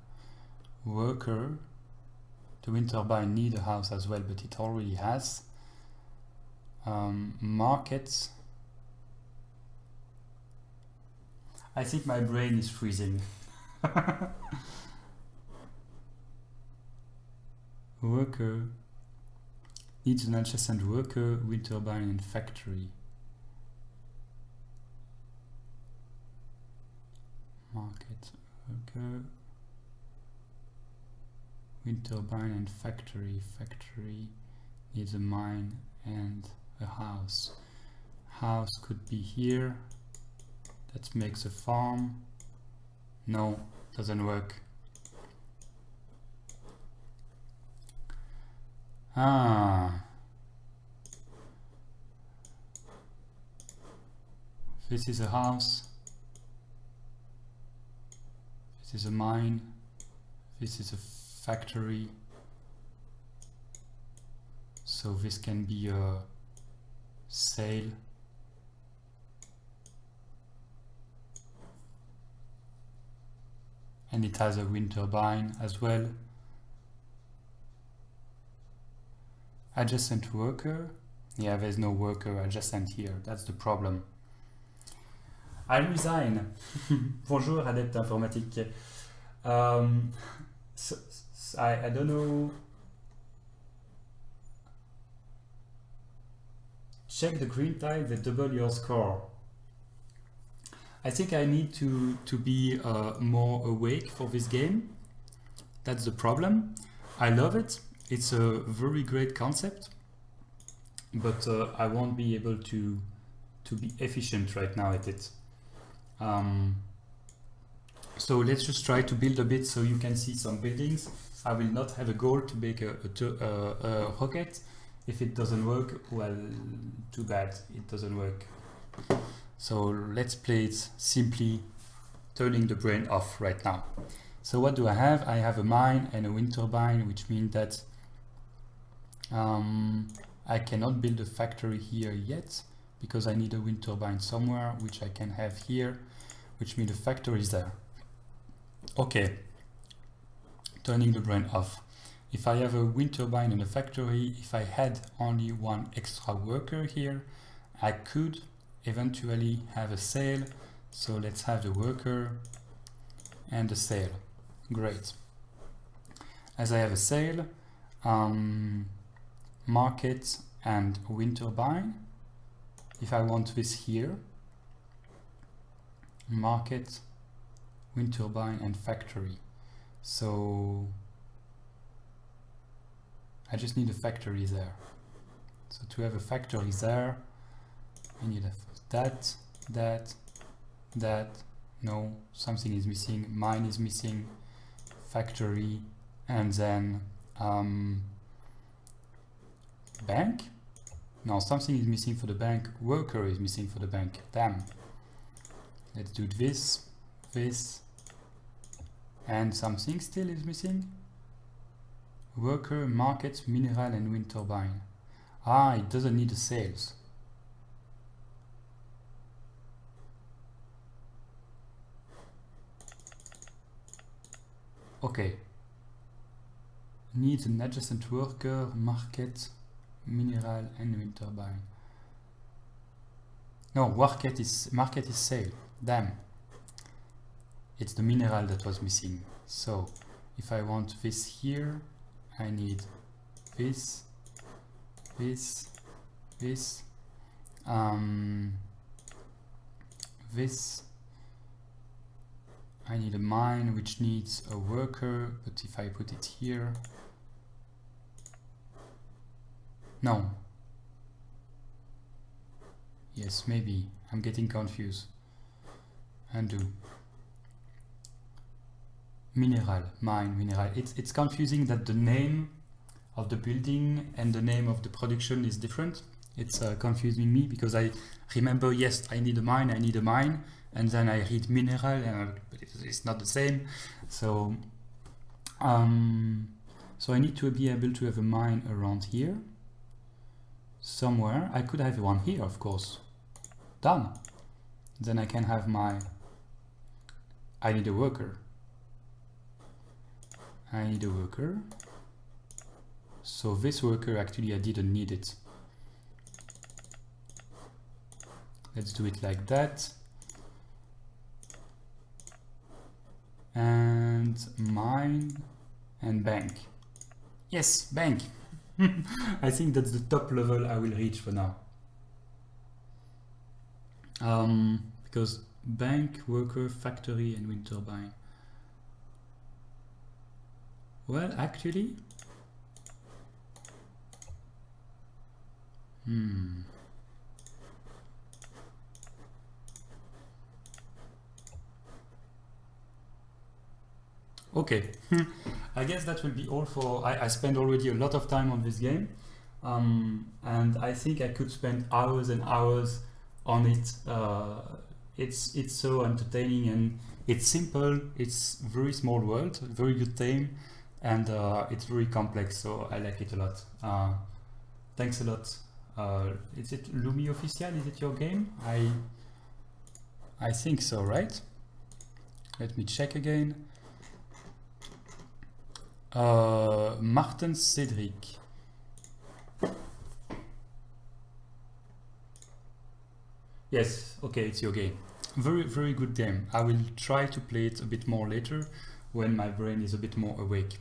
Speaker 1: Worker, the wind turbine need a house as well, but it already has. Market. I think my brain is freezing. Worker needs an adjacent worker, wind turbine and factory. Market, worker, wind turbine and factory. Factory needs a mine and a house. House could be here. That makes a farm. No, doesn't work. This is a house. This is a mine. This is a factory. So this can be a sail. And it has a wind turbine as well. Adjacent worker. Yeah, there's no worker adjacent here. That's the problem. I resign. Bonjour, adepte informatique. I don't know. Check the green tile, they double your score. I think I need to be more awake for this game. That's the problem. I love it. It's a very great concept, but I won't be able to be efficient right now at it. So let's just try to build a bit so you can see some buildings. I will not have a goal to make a rocket. If it doesn't work, well, too bad, it doesn't work. So let's play it simply, turning the brain off right now. So what do I have? I have a mine and a wind turbine, which means that I cannot build a factory here yet, because I need a wind turbine somewhere, which I can have here, which means the factory is there. Okay, turning the brain off. If I have a wind turbine in a factory, if I had only one extra worker here, I could eventually have a sail. So let's have the worker and the sail. Great. As I have a sail, market and wind turbine. If I want this here, market, wind turbine and factory. So I just need a factory there. So to have a factory there, I need that. No, something is missing. Mine is missing. Factory, and then bank. No, something is missing for the bank. Worker is missing for the bank. Damn. Let's do this, and something still is missing. Worker, market, mineral and wind turbine. Ah, it doesn't need the sales. Okay. Needs an adjacent worker, market, mineral and wind turbine. No, market is sale. Damn. It's the mineral that was missing. So if I want this here, I need this. This. I need a mine which needs a worker, but if I put it here, no. Yes, maybe. I'm getting confused. Undo. Mineral, mine, mineral. It's confusing that the name of the building and the name of the production is different. It's confusing me because I remember, yes, I need a mine, and then I read mineral, and but it's not the same. So, so I need to be able to have a mine around here somewhere. I could have one here, of course. Done. Then I can have my. I need a worker. So this worker, actually I didn't need it. Let's do it like that. And mine and bank. Yes, bank. I think that's the top level I will reach for now. Because bank, worker, factory and wind turbine. Well, actually, okay. I guess that will be all for. I spent already a lot of time on this game, and I think I could spend hours and hours on it. It's so entertaining and it's simple. It's very small world, very good theme, and it's very complex. So I like it a lot. Thanks a lot. Is it Lumi Official? Is it your game? I think so, right? Let me check again. Martin Cedric. Yes, okay, it's your game. Very, very good game. I will try to play it a bit more later when my brain is a bit more awake.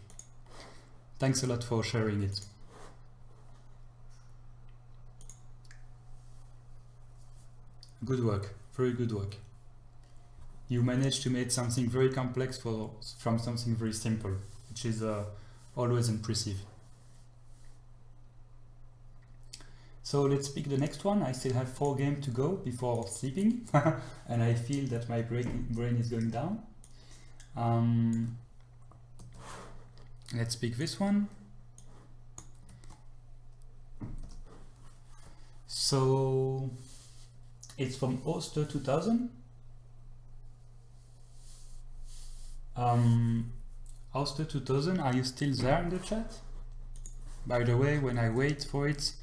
Speaker 1: Thanks a lot for sharing it. Good work, very good work. You managed to make something very complex from something very simple, which is always impressive. So let's pick the next one. I still have 4 games to go before sleeping, and I feel that my brain is going down. Let's pick this one. So it's from Oster 2000. Oster 2000, are you still there in the chat? By the way, when I wait for it,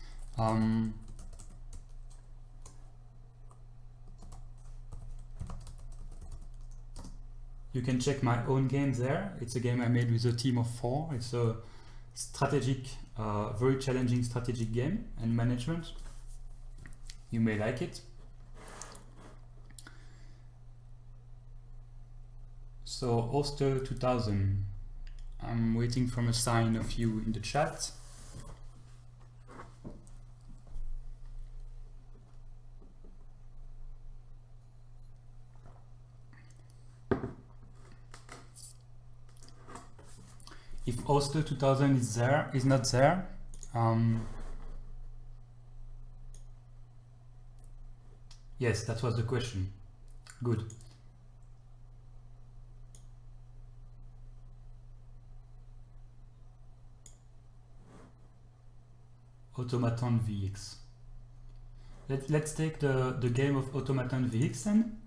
Speaker 1: you can check my own game there. It's a game I made with a team of 4. It's a strategic, very challenging strategic game and management. You may like it. So Oster 2000, I'm waiting for a sign of you in the chat. If Oster 2000 is not there, yes, that was the question. Good. Automaton VX. Let's take the game of Automaton VX then.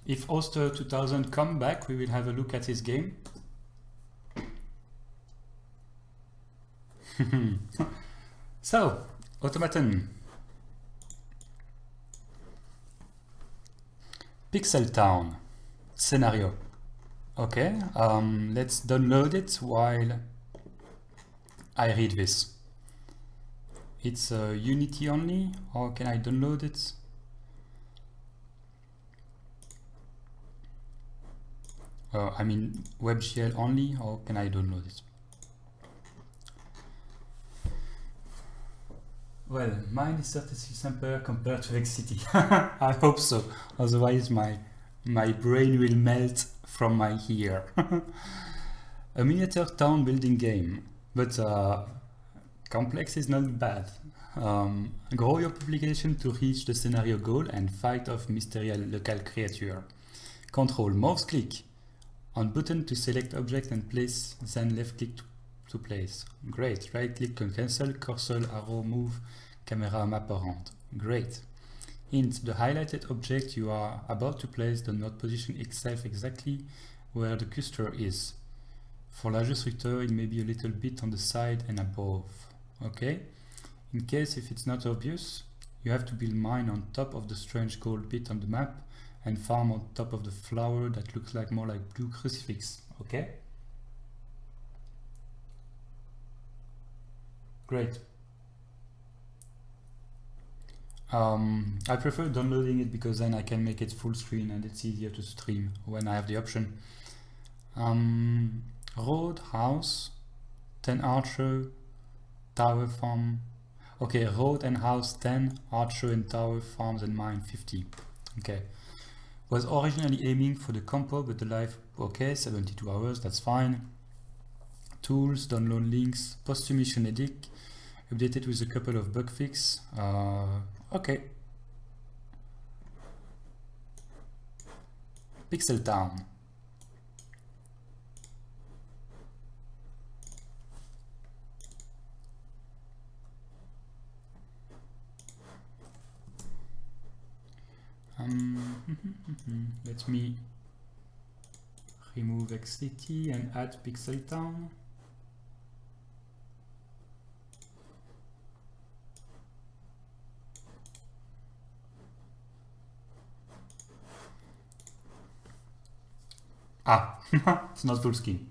Speaker 1: If Oster 2000 come back, we will have a look at his game. So, Automaton. Pixel Town. Scenario. Okay, let's download it while I read this. It's Unity only, or can I download it? I mean WebGL only, or can I download it? Well, mine is 36 ampere compared to XCT. I hope so, otherwise my brain will melt from my ear. A miniature town building game, but complex is not bad. Grow your population to reach the scenario goal and fight off mysterious local creature. Control mouse click on button to select object and place, then left click to place. Great. Right click on cancel, cursor, arrow, move, camera, map around. Great. Hint, the highlighted object you are about to place does not position itself exactly where the cursor is. For larger structure, it may be a little bit on the side and above. Okay. In case if it's not obvious, you have to build mine on top of the strange gold bit on the map and farm on top of the flower that looks like more like blue crucifix. Okay. Great. I prefer downloading it because then I can make it full screen and it's easier to stream when I have the option. Road, house, 10 archer, tower farm. Okay, road and house 10, archer and tower farms and mine 50. Okay. Was originally aiming for the compo, but the life, okay, 72 hours, that's fine. Tools, download links, post-submission edit, updated with a couple of bug fix. Okay. Pixel Town. Let me remove XCT and add Pixel Town. Ah, it's not full screen.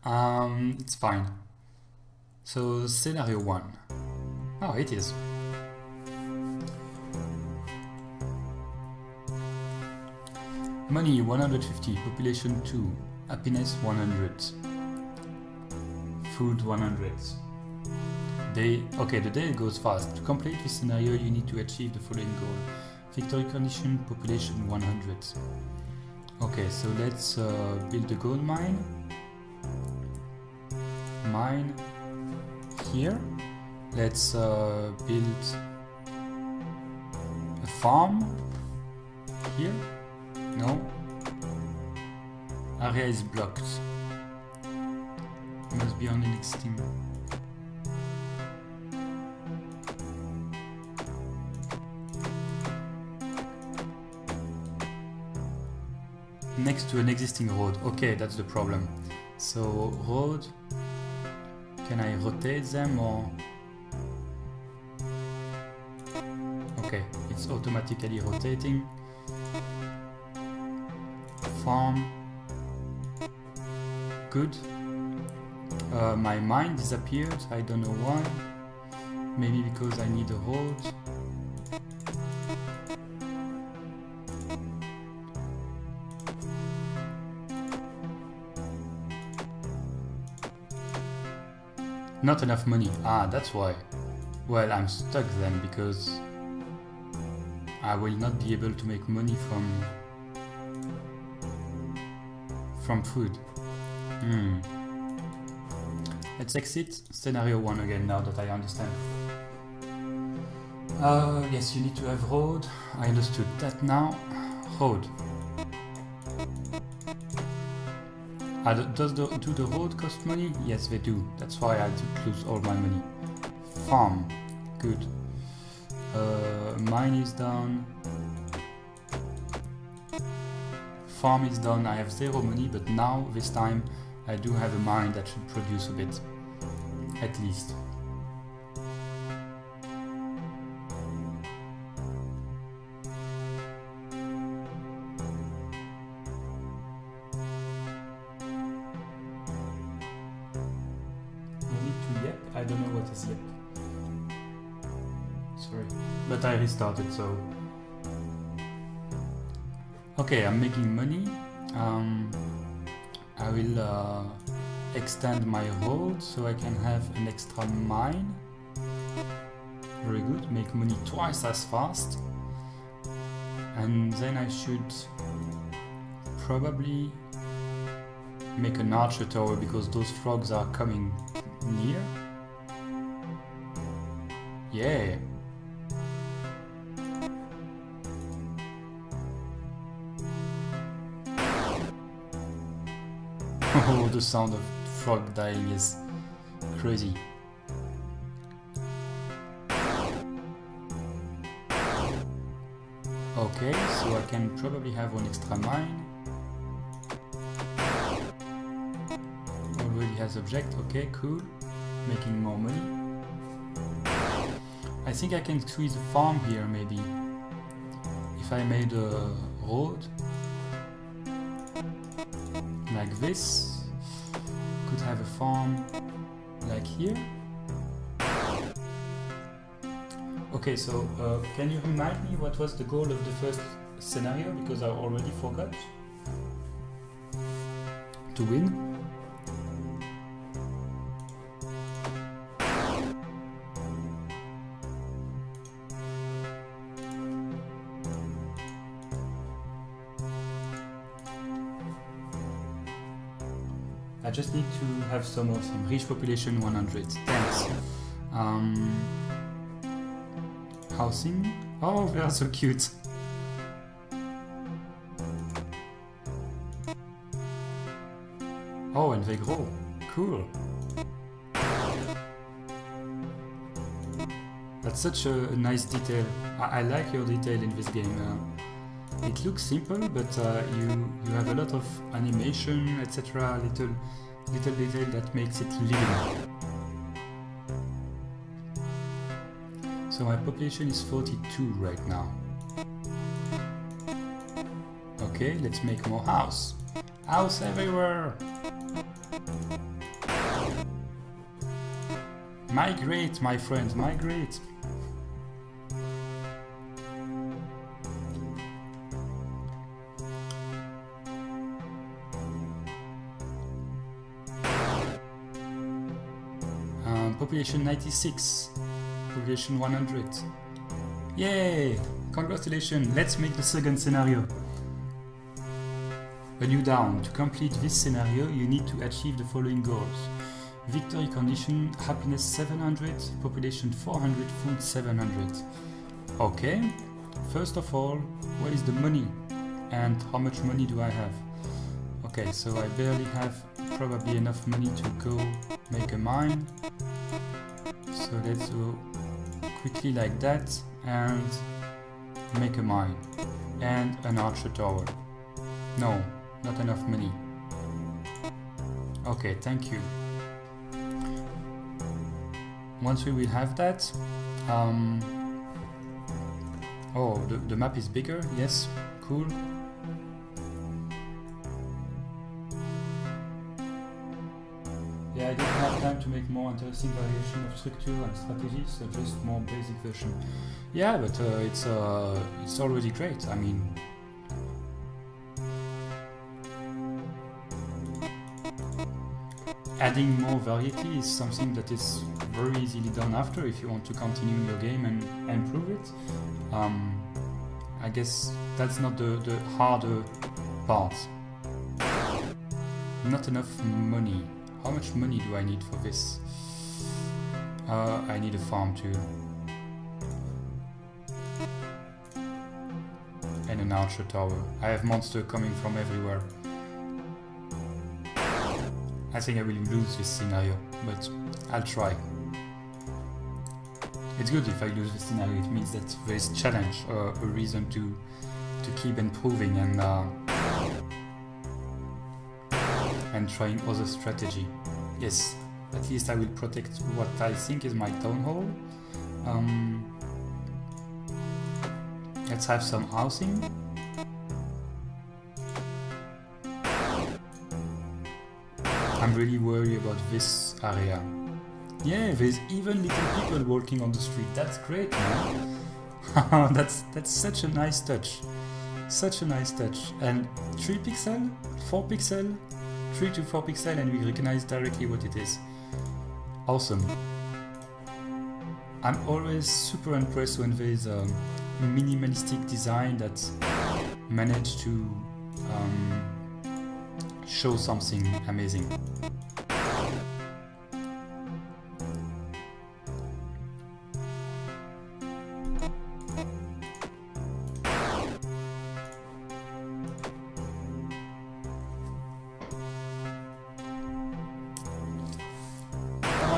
Speaker 1: It's fine. So scenario 1. Oh, it is. Money 150, population 2, happiness 100, food 100. Okay, the day goes fast. To complete this scenario, you need to achieve the following goal. Victory condition, population 100. Okay, so let's build a gold mine. Mine here. Let's build a farm here. No. Area is blocked. Must be on the next team. Next to an existing road. Okay, that's the problem. So road, can I rotate them or? Okay, it's automatically rotating. Farm, good. My mine disappeared, I don't know why. Maybe because I need a road. Not enough money. Ah, that's why. Well, I'm stuck then because I will not be able to make money from food. Let's exit scenario 1 again now that I understand. Yes, you need to have road. I understood that now. Road. Do the road cost money? Yes, they do. That's why I did lose all my money. Farm. Good. Mine is done. Farm is done. I have 0 money, but now, this time, I do have a mine that should produce a bit. At least. I don't know what is yep. Sorry, but I restarted, so... Okay, I'm making money. I will extend my road so I can have an extra mine. Very good, make money twice as fast. And then I should probably make an archer tower because those frogs are coming near. Yeah. Oh, the sound of frog dying is crazy. Okay, so I can probably have one extra mine. Already has object, okay, cool. Making more money. I think I can squeeze a farm here, maybe. If I made a road like this, could have a farm like here. Okay, so can you remind me what was the goal of the first scenario, because I already forgot. To win. I just need to have some of him. Reach population 100. Thanks. Housing. Oh, they are so cute. Oh, and they grow. Cool. That's such a nice detail. I like your detail in this game. It looks simple, but you have a lot of animation, etc. Little detail that makes it living. So my population is 42 right now. Okay, let's make more house. House everywhere! Migrate, my friends, migrate! Population 96. Population 100. Yay! Congratulations! Let's make the second scenario. A new down. To complete this scenario, you need to achieve the following goals. Victory condition, happiness 700, population 400, food 700. Okay. First of all, where is the money? And how much money do I have? Okay, so I barely have probably enough money to go make a mine. So let's go quickly like that and make a mine and an archer tower. No, not enough money. Okay, thank you. Once we will have that, oh, the map is bigger. Yes, cool. Yeah, I didn't have time to make more interesting variation of structure and strategy, so just more basic version. Yeah, but it's already great. I mean, adding more variety is something that is very easily done after if you want to continue your game and improve it. I guess that's not the harder part. Not enough money. How much money do I need for this? I need a farm too. And an archer tower. I have monsters coming from everywhere. I think I will lose this scenario, but I'll try. It's good if I lose this scenario, it means that there is challenge, a reason to keep improving and trying other strategy. Yes, at least I will protect what I think is my town hall. Let's have some housing. I'm really worried about this area. Yeah, there's even little people walking on the street. That's great, man. that's such a nice touch. Such a nice touch. And 3 pixel, 4 pixel, 3 to 4 pixel, and we recognize directly what it is. Awesome. I'm always super impressed when there's a minimalistic design that managed to show something amazing.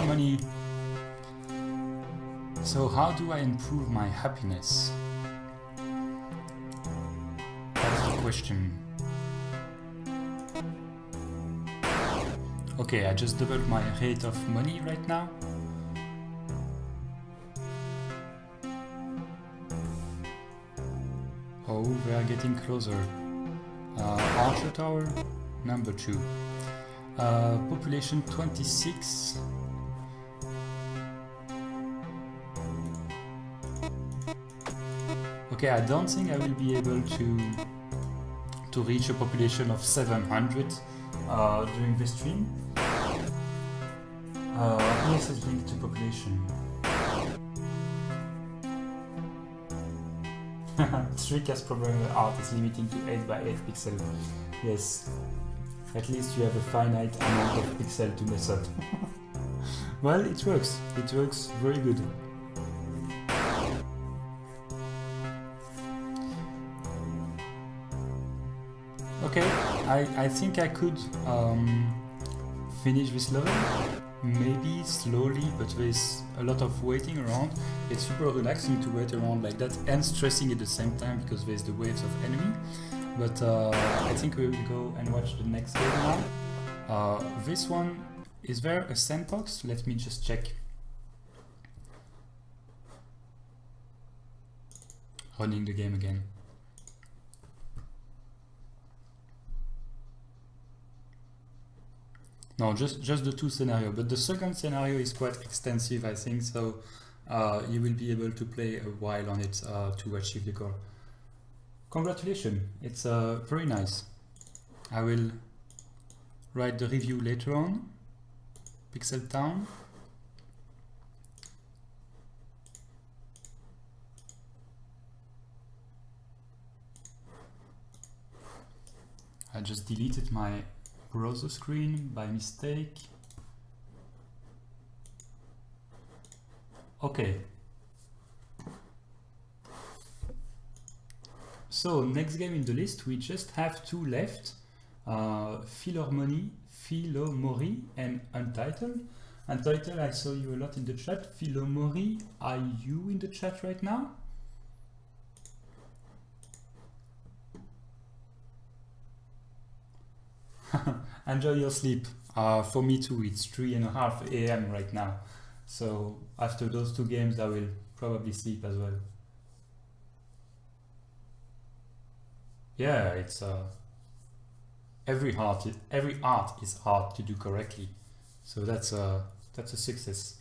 Speaker 1: Money. So how do I improve my happiness? That's the question. Okay, I just doubled my rate of money right now. Oh, we are getting closer. Archer tower, number 2. Population 26. Okay, I don't think I will be able to reach a population of 700 during the stream. Yes, it's linked to population. 3cast programmer art is limiting to 8 by 8 pixels. Yes, at least you have a finite amount of pixels to mess up. Well, it works. It works very good. Okay, I think I could finish this level. maybe slowly, but there's a lot of waiting around. It's super relaxing to wait around like that and stressing at the same time because there's the waves of enemy. But I think we will go and watch the next game now. This one, is there a sandbox? Let me just check. Running the game again. No, just the two scenarios, but the second scenario is quite extensive, I think, so you will be able to play a while on it to achieve the goal. Congratulations, it's very nice. I will write the review later on. Pixel Town. I just deleted my browser screen by mistake. Okay. So next game in the list, we just have two left. Philomori and Untitled. Untitled, I saw you a lot in the chat. Philomori, are you in the chat right now? Enjoy your sleep. For me too, it's 3:30 AM right now. So after those two games, I will probably sleep as well. Yeah, it's every art is hard to do correctly. So that's a success.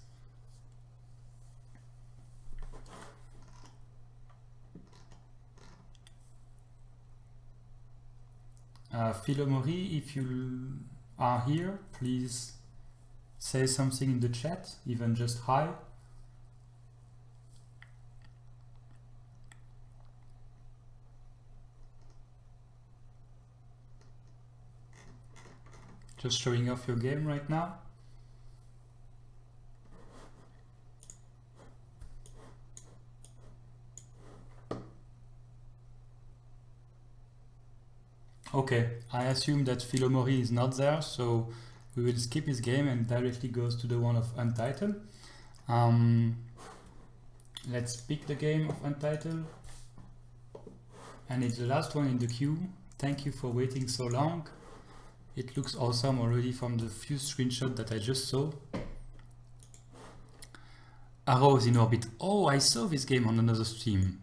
Speaker 1: Philomori, if you are here, please say something in the chat, even just hi. Just showing off your game right now. Okay, I assume that Philomori is not there, so we will skip his game and directly goes to the one of Untitled. Let's pick the game of Untitled. And it's the last one in the queue. Thank you for waiting so long. It looks awesome already from the few screenshots that I just saw. Arrows in Orbit. Oh, I saw this game on another stream,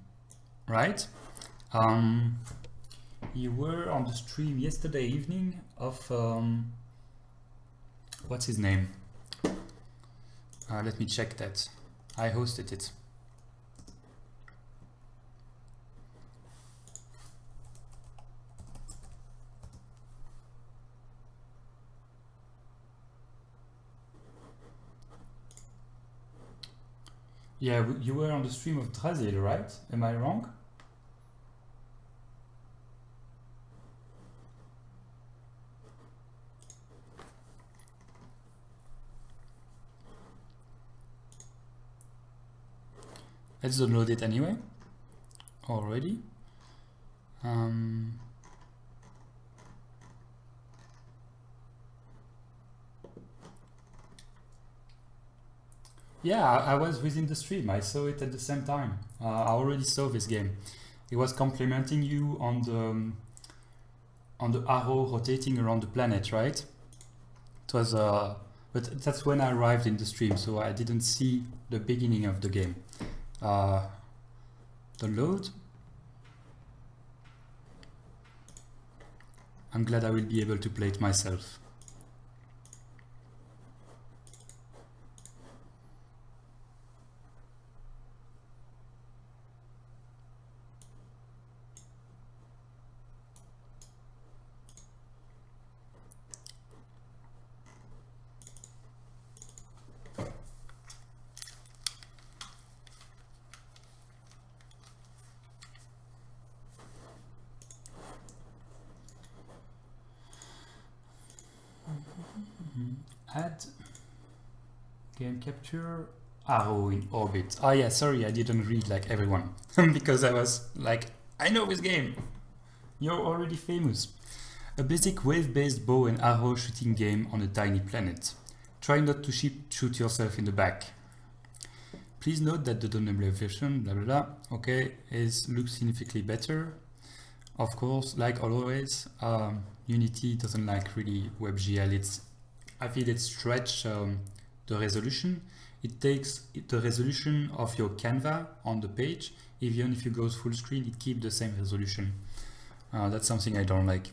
Speaker 1: right? You were on the stream yesterday evening of what's his name? Let me check that. I hosted it. Yeah, you were on the stream of Drasil, right? Am I wrong? Let's download it anyway. Already. Yeah, I was within the stream. I saw it at the same time. I already saw this game. It was complimenting you on the arrow rotating around the planet, right? It was but that's when I arrived in the stream, so I didn't see the beginning of the game. The load. I'm glad I will be able to play it myself. Add game capture arrow in orbit. Oh yeah, sorry, I didn't read like everyone because I was like, I know this game. You're already famous. A basic wave-based bow and arrow shooting game on a tiny planet. Try not to shoot yourself in the back. Please note that the downloadable version, blah blah blah, okay, looks significantly better. Of course, like always, Unity doesn't like really WebGL. I feel it stretches the resolution. It takes the resolution of your Canva on the page. Even if you go full screen, it keeps the same resolution. That's something I don't like.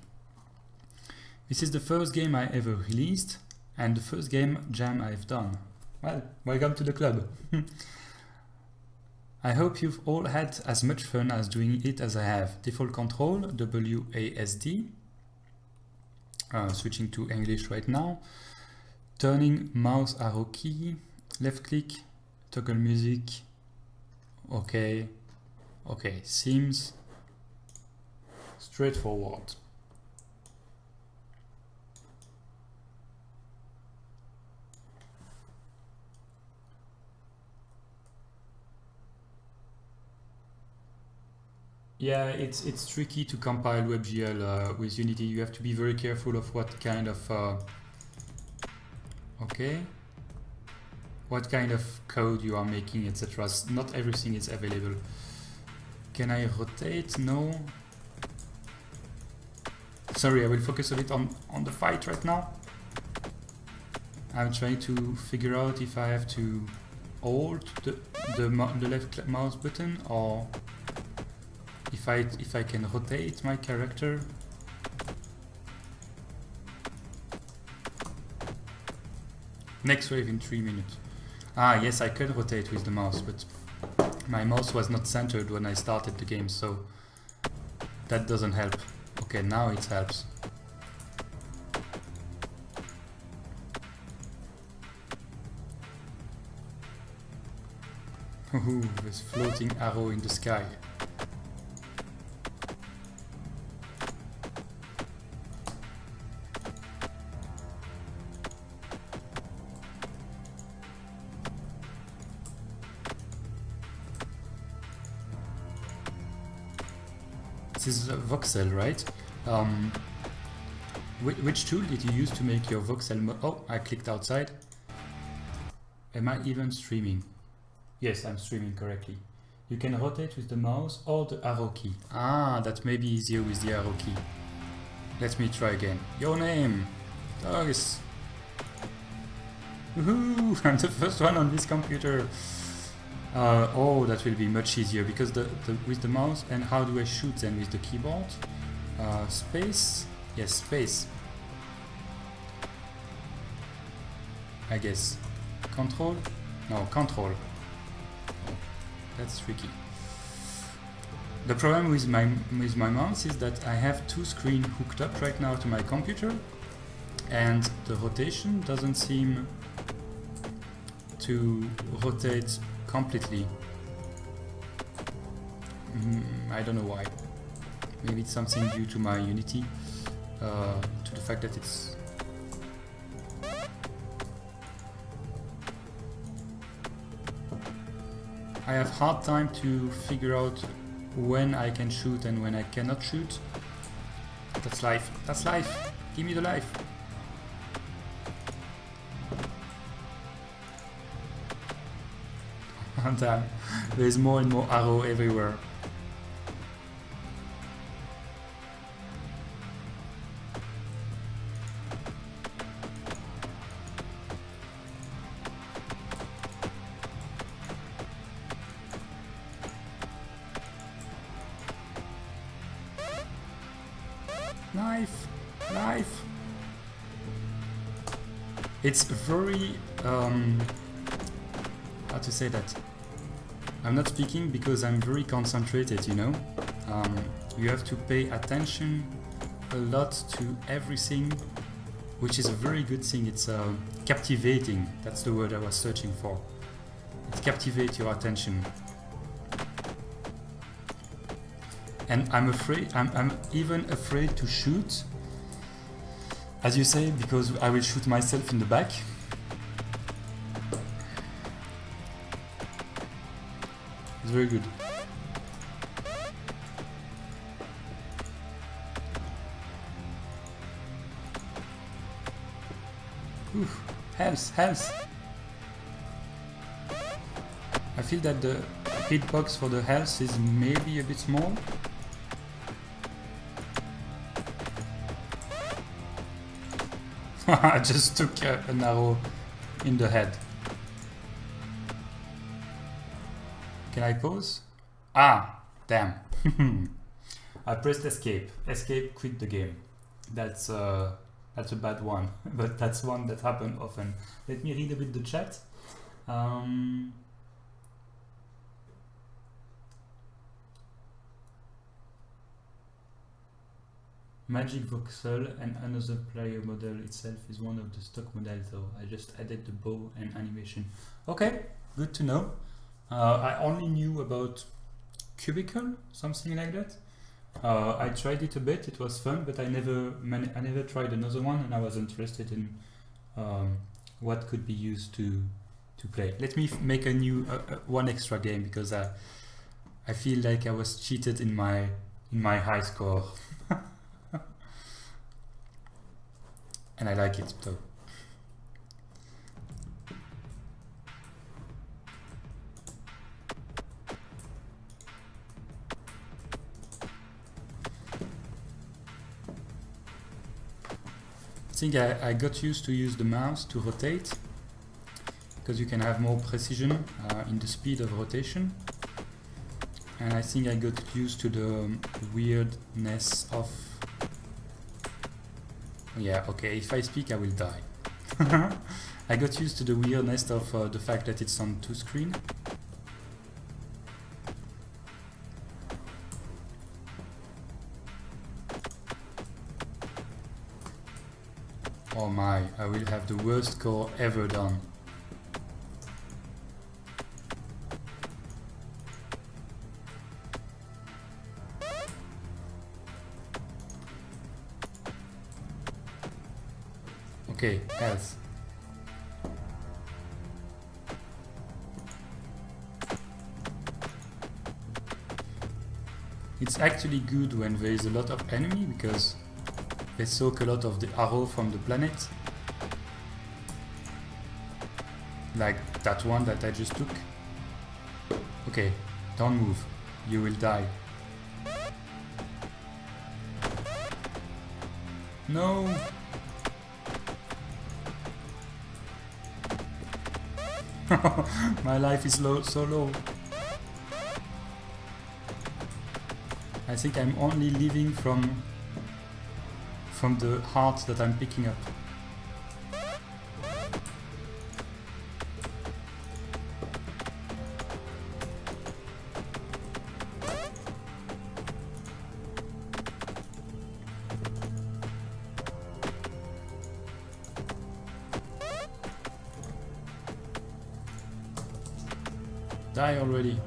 Speaker 1: This is the first game I ever released and the first game jam I've done. Well, welcome to the club. I hope you've all had as much fun as doing it as I have. Default control, WASD. Switching to English right now. Turning mouse arrow key, left click, toggle music. Okay, okay, seems straightforward. Yeah, it's tricky to compile WebGL with Unity. You have to be very careful of what kind of what kind of code you are making, etc. Not everything is available. Can I rotate? No. Sorry, I will focus a bit on the fight right now. I'm trying to figure out if I have to hold the left mouse button or if I can rotate my character. Next wave in 3 minutes. Ah, yes, I can rotate with the mouse, but my mouse was not centered when I started the game, so that doesn't help. Okay, now it helps. Ooh, this floating arrow in the sky. This is a voxel, right? Which tool did you use to make your voxel? Oh, I clicked outside. Am I even streaming? Yes, I'm streaming correctly. You can rotate with the mouse or the arrow key. Ah, that may be easier with the arrow key. Let me try again. Your name? Togis. Woohoo! I'm the first one on this computer. Oh, that will be much easier because with the mouse. And how do I shoot then with the keyboard? Space? Yes, space. I guess. Control? No, control. That's tricky. The problem with my mouse is that I have two screens hooked up right now to my computer, and the rotation doesn't seem to rotate completely. I don't know why. Maybe it's something due to my Unity, to the fact that it's... I have hard time to figure out when I can shoot and when I cannot shoot. That's life. That's life. Give me the life. Damn. There's more and more arrow everywhere. Knife! Knife! It's very... how to say that? I'm not speaking because I'm very concentrated, you know? You have to pay attention a lot to everything, which is a very good thing. It's captivating. That's the word I was searching for. It captivates your attention. And I'm afraid, I'm even afraid to shoot, as you say, because I will shoot myself in the back. It's very good. Oof. Health, health! I feel that the hitbox for the health is maybe a bit small. I just took an arrow in the head. Can I pause? Ah, damn. I pressed escape. Escape, quit the game. That's a bad one, but that's one that happened often. Let me read a bit the chat. Magic voxel and another player model itself is one of the stock models, though. I just added the bow and animation. Okay, good to know. I only knew about Cubicle, something like that. I tried it a bit, it was fun, but I never tried another one, and I was interested in what could be used to play. Let me make a new one extra game, because I feel like I was cheated in my high score. And I like it, so. I think I got used to use the mouse to rotate, because you can have more precision in the speed of rotation. And I think I got used to the weirdness of... Yeah, okay, if I speak I will die. I got used to the weirdness of the fact that it's on 2 screen. Oh my, I will have the worst score ever done. Okay, health. It's actually good when there is a lot of enemy, because they soak a lot of the arrow from the planet. Like that one that I just took. Okay, don't move. You will die. No! My life is so low. I think I'm only living from the heart that I'm picking up. Die already.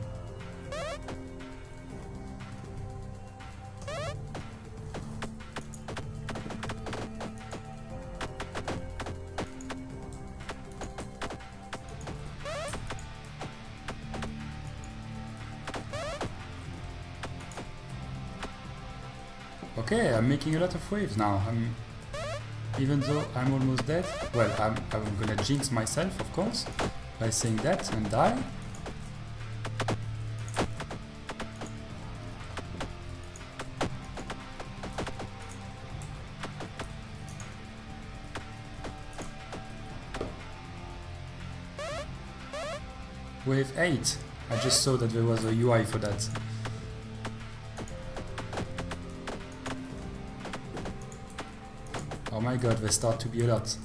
Speaker 1: Okay, I'm making a lot of waves now. Even though I'm almost dead. Well, I'm gonna jinx myself, of course, by saying that and die. Wave 8. I just saw that there was a UI for that. Oh my god, there start to be a lot.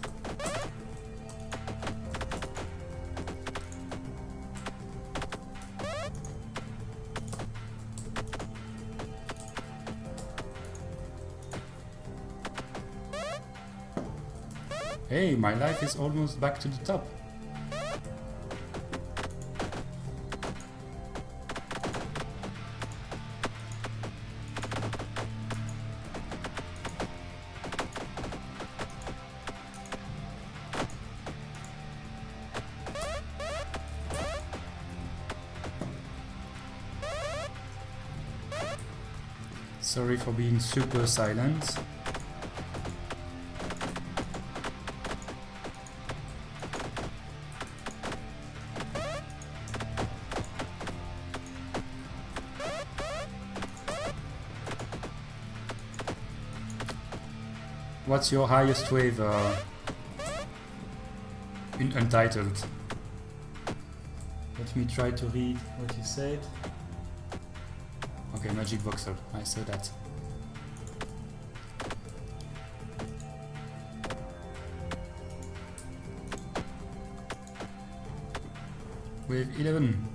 Speaker 1: Hey, my life is almost back to the top. Sorry for being super silent. What's your highest wave in Untitled? Let me try to read what you said. Okay, Magic Voxel, I saw that. Wave 11.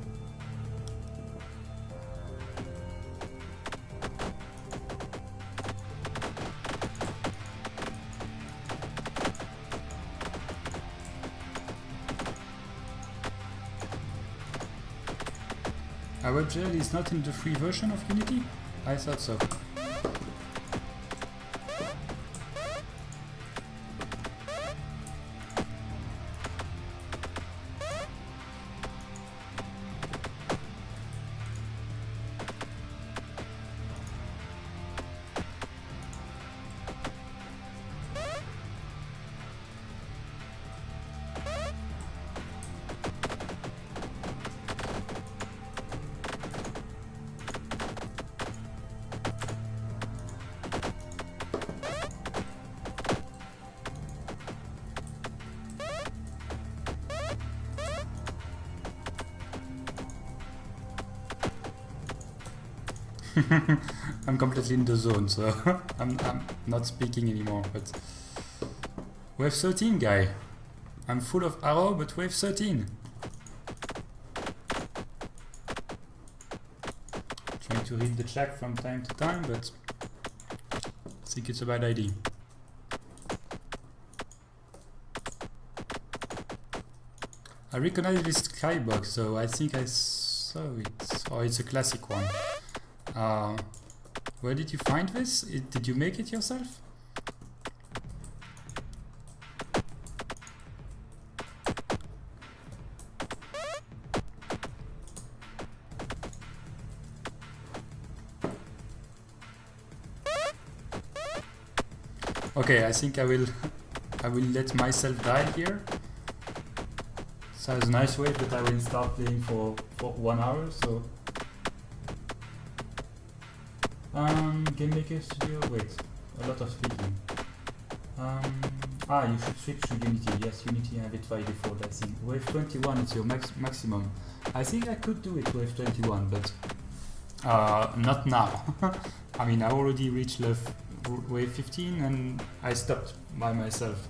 Speaker 1: WebGL is not in the free version of Unity? I thought so. I'm completely in the zone, so I'm not speaking anymore, but... Wave 13, guy. I'm full of arrow, but wave 13. Trying to read the chat from time to time, but... I think it's a bad idea. I recognize this skybox, so I think I saw it. Oh, it's a classic one. Where did you find this? Did you make it yourself? Okay, I think I will let myself die here. Sounds a nice way, but I will start playing for 1 hour, so... Game Maker Studio, wait, a lot of speaking. You should switch to Unity. Yes, Unity have it by default, I think. Wave 21 is your maximum. I think I could do it wave 21, but not now. I mean, I already reached wave 15 and I stopped by myself.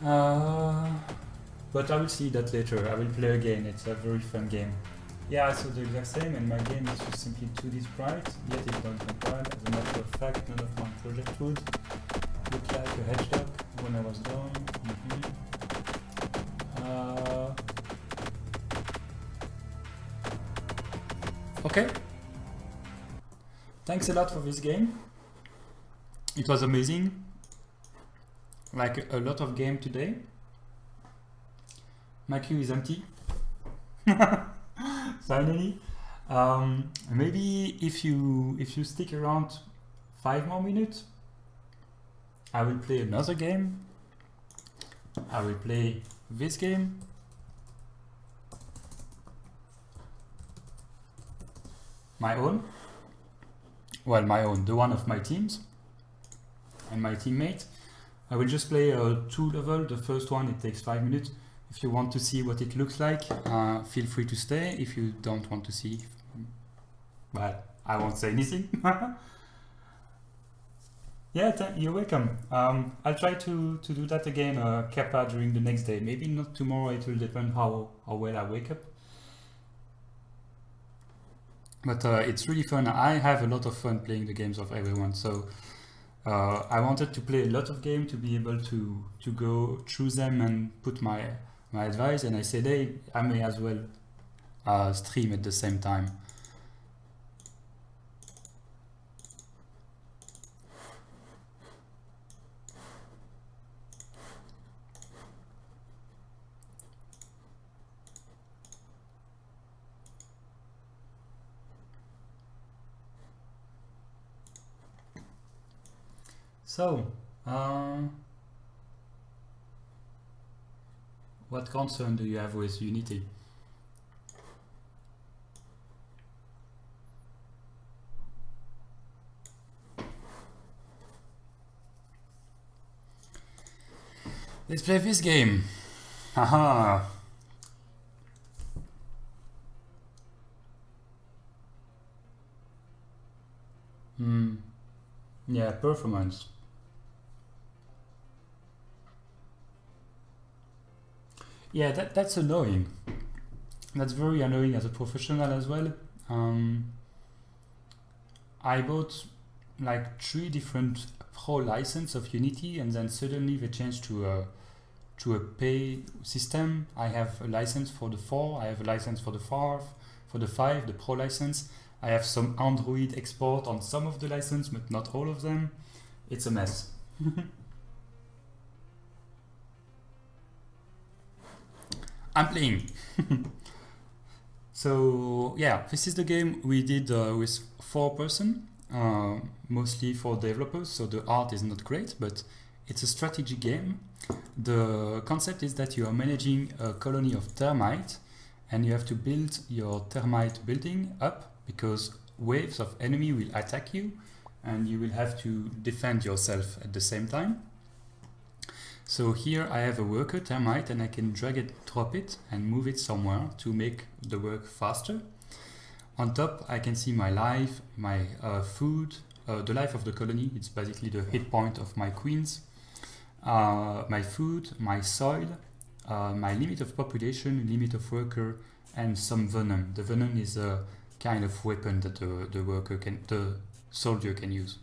Speaker 1: But I will see that later. I will play again. It's a very fun game. Yeah, I saw the exact same, and my game is just simply 2D sprite, yet it don't compile. As a matter of fact, none of my project would look like a hedgehog when I was done. Okay. Thanks a lot for this game. It was amazing. Like a lot of game today. My queue is empty. Finally, maybe if you stick around 5 more minutes, I will play another game. I will play this game. My own. Well, my own, the one of my teams and my teammate. I will just play 2 levels. The first one, it takes 5 minutes. If you want to see what it looks like, feel free to stay. If you don't want to see, well, I won't say anything. Yeah, you're welcome. I'll try to do that again, Kappa, during the next day. Maybe not tomorrow, it will depend how well I wake up. But it's really fun. I have a lot of fun playing the games of everyone, so I wanted to play a lot of games to be able to go through them and put my advice, and I said, hey, I may as well stream at the same time. So, what concern do you have with Unity? Let's play this game. Haha. Yeah, performance. Yeah, that's annoying. That's very annoying as a professional as well. I bought like 3 different pro license of Unity, and then suddenly they changed to a pay system. I have a license for the 4, I have a license for the 5, the pro license. I have some Android export on some of the license, but not all of them. It's a mess. I'm playing. So yeah, this is the game we did with 4 person, mostly for developers, so the art is not great, but it's a strategy game. The concept is that you are managing a colony of termites, and you have to build your termite building up, because waves of enemy will attack you, and you will have to defend yourself at the same time. So here I have a worker termite, and I can drag it, drop it, and move it somewhere to make the work faster. On top I can see my life, my food, the life of the colony. It's basically the hit point of my queens. My food, my soil, my limit of population, limit of worker, and some venom. The venom is a kind of weapon that the soldier can use.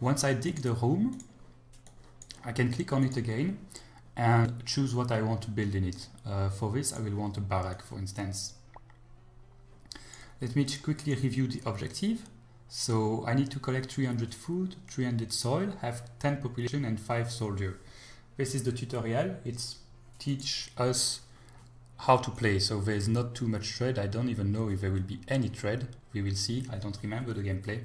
Speaker 1: Once I dig the room, I can click on it again and choose what I want to build in it. For this I will want a barrack, for instance. Let me quickly review the objective. So I need to collect 300 food, 300 soil, have 10 population and 5 soldier. This is the tutorial. It's teach us how to play. So there's not too much thread. I don't even know if there will be any thread. We will see. I don't remember the gameplay.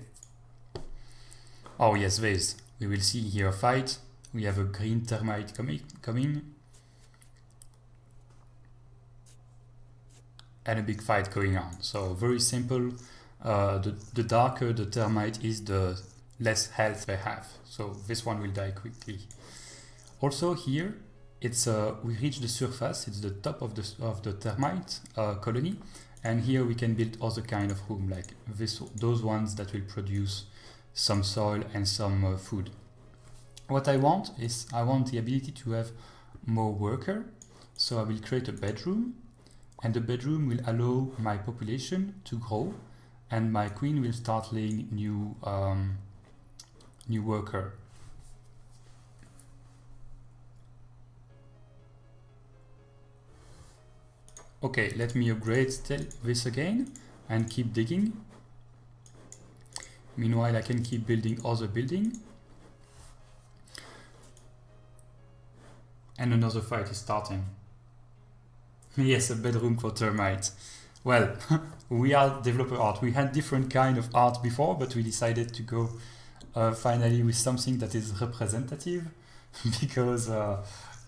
Speaker 1: Oh yes, there is. We will see here a fight. We have a green termite coming. And a big fight going on. So very simple. The darker the termite is, the less health they have. So this one will die quickly. Also here, it's we reach the surface. It's the top of the termite colony, and here we can build other kind of room, like those ones that will produce some soil and some food. What I want is the ability to have more worker. So I will create a bedroom, and the bedroom will allow my population to grow, and my queen will start laying new worker. Okay, let me upgrade this again and keep digging. Meanwhile, I can keep building other building. And another fight is starting. Yes, a bedroom for termites. Well, we are developer art. We had different kind of art before, but we decided to go finally with something that is representative because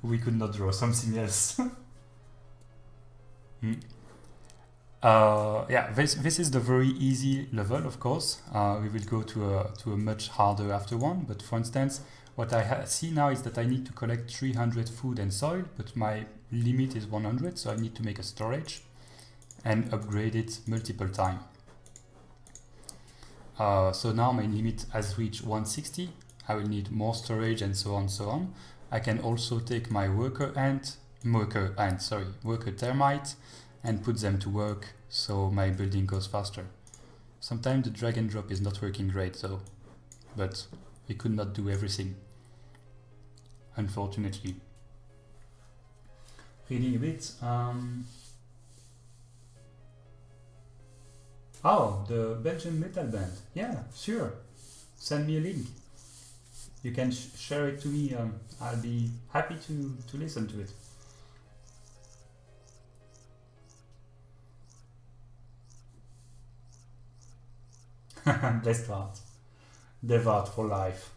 Speaker 1: we could not draw something else. Yeah, this is the very easy level, of course. We will go to a much harder after one, but for instance, what I see now is that I need to collect 300 food and soil, but my limit is 100, so I need to make a storage and upgrade it multiple times. So now my limit has reached 160. I will need more storage and so on, so on. I can also take my worker termite and put them to work, so my building goes faster. Sometimes the drag and drop is not working great though, but we could not do everything, unfortunately. Reading a bit. Oh, the Belgian metal band. Yeah, sure. Send me a link. You can share it to me. I'll be happy to listen to it. Best art. Dev art for life.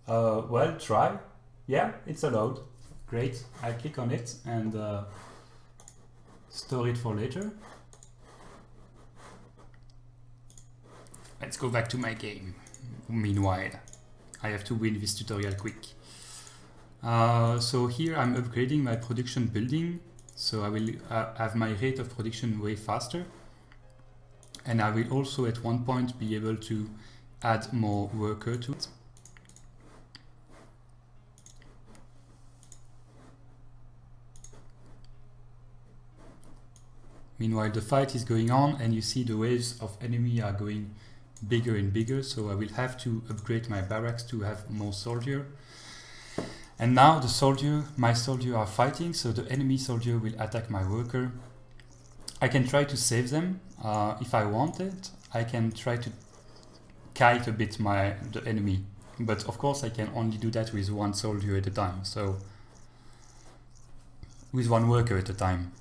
Speaker 1: Well, try. Yeah, it's allowed. Great. I click on it and store it for later. let's go back to my game. Meanwhile, I have to win this tutorial quick. So here I'm upgrading my production building, so I will have my rate of production way faster, and I will also at one point be able to add more worker to it. Meanwhile, the fight is going on, and you see the waves of enemy are going bigger and bigger, so I will have to upgrade my barracks to have more soldier. And now my soldier are fighting, so the enemy soldier will attack my worker. I can try to save them if I want it. I can try to kite a bit the enemy, but of course I can only do that with one soldier at a time, so with one worker at a time.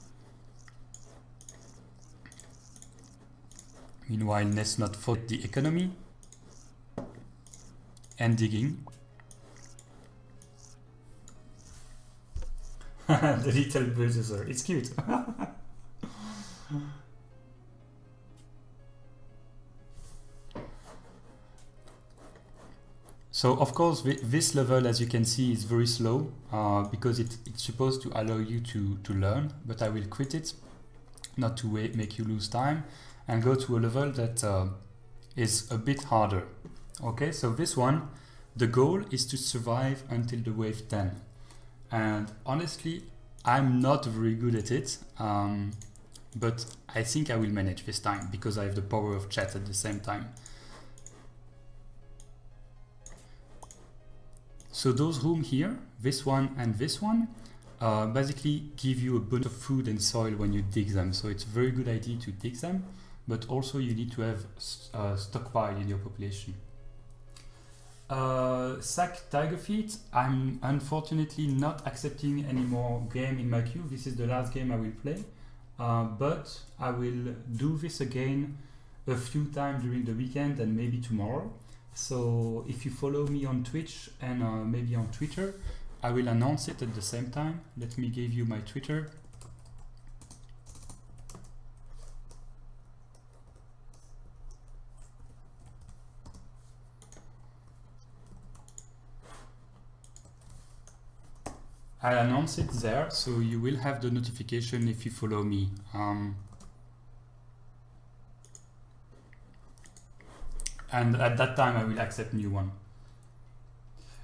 Speaker 1: Meanwhile, let's not forget the economy and digging. The little bulldozer, it's cute. So of course this level, as you can see, is very slow because it's supposed to allow you to learn, but I will quit it, not to make you lose time, and go to a level that is a bit harder. Okay, so this one, the goal is to survive until the wave 10. And honestly, I'm not very good at it, but I think I will manage this time because I have the power of chat at the same time. So those rooms here, this one and this one, basically give you a bunch of food and soil when you dig them. So it's a very good idea to dig them, but also you need to have a stockpile in your population. Sack Tiger Feet, I'm unfortunately not accepting any more game in my queue. This is the last game I will play, but I will do this again a few times during the weekend and maybe tomorrow. So if you follow me on Twitch and maybe on Twitter, I will announce it at the same time. Let me give you my Twitter. I announce it there, so you will have the notification if you follow me. And at that time I will accept new one.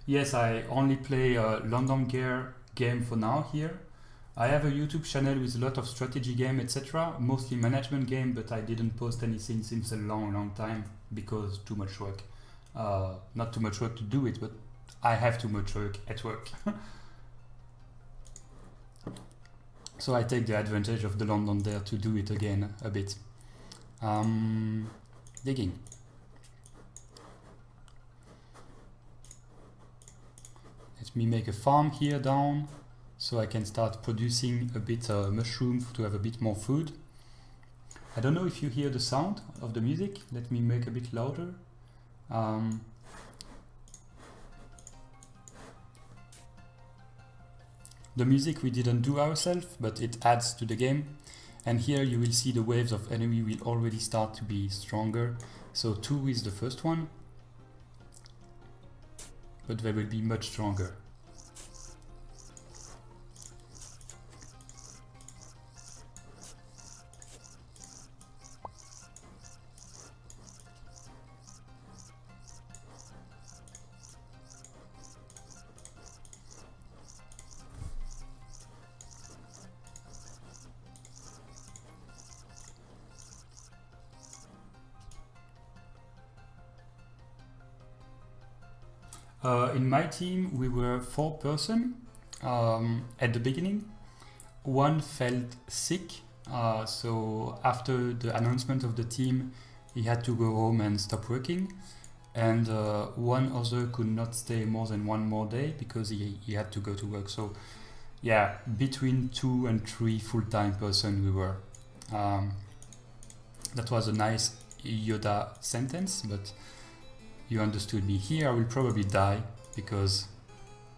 Speaker 1: Yes, I only play Ludum Dare game for now here. I have a YouTube channel with a lot of strategy game, etc. Mostly management game, but I didn't post anything since a long time because too much work. Not too much work to do it, but I have too much work at work. So I take the advantage of the Ludum Dare to do it again a bit. Digging. Let me make a farm here down so I can start producing a bit mushroom to have a bit more food. I don't know if you hear the sound of the music. Let me make a bit louder. The music we didn't do ourselves, but it adds to the game. And here you will see the waves of enemy will already start to be stronger. So 2 is the first one, but they will be much stronger. In my team, we were 4 persons at the beginning. One felt sick, so after the announcement of the team, he had to go home and stop working. And one other could not stay more than one more day because he had to go to work. So yeah, between 2 and 3 full-time person we were. That was a nice Yoda sentence, but you understood me. Here I will probably die because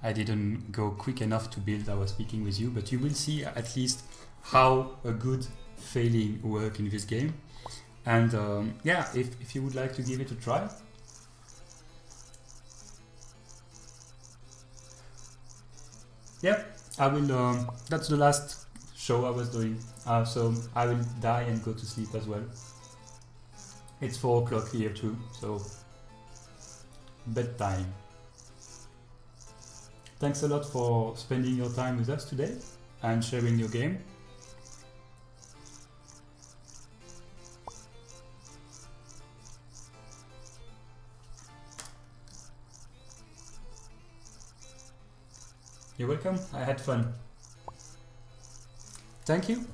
Speaker 1: I didn't go quick enough to build. I was speaking with you, but you will see at least how a good failing work in this game. And yeah, if you would like to give it a try. Yep, I will. That's the last show I was doing, so I will die and go to sleep as well. It's 4 o'clock here too, so bedtime. Thanks a lot for spending your time with us today and sharing your game. You're welcome, I had fun. Thank you.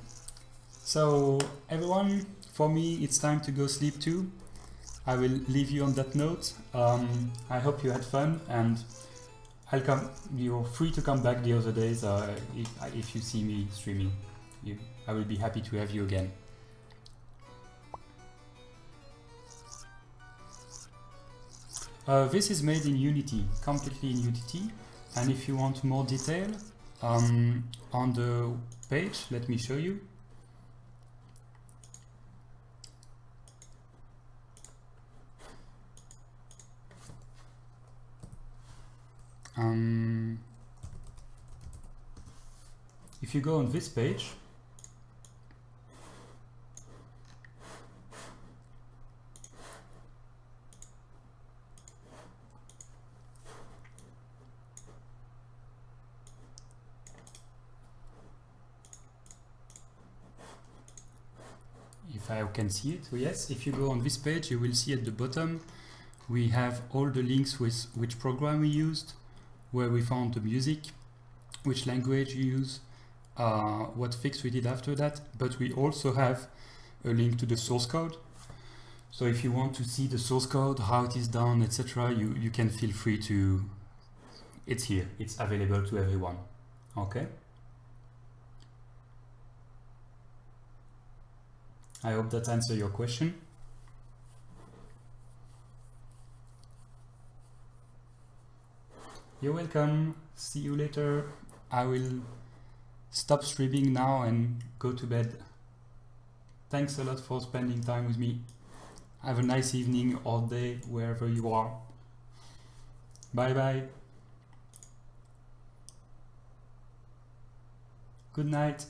Speaker 1: So everyone, for me it's time to go sleep too. I will leave you on that note. I hope you had fun, and you're free to come back the other days if you see me streaming. I will be happy to have you again. This is made in Unity, completely in Unity. And if you want more detail, on the page, let me show you. If you go on this page, if I can see it, so yes, if you go on this page, you will see at the bottom we have all the links with which program we used, where we found the music, which language you use, what fix we did after that, but we also have a link to the source code. So if you want to see the source code, how it is done, etc., you can feel free to, it's here, it's available to everyone. Okay? I hope that answers your question. You're welcome. See you later. I will stop streaming now and go to bed. Thanks a lot for spending time with me. Have a nice evening or day wherever you are. Bye bye. Good night.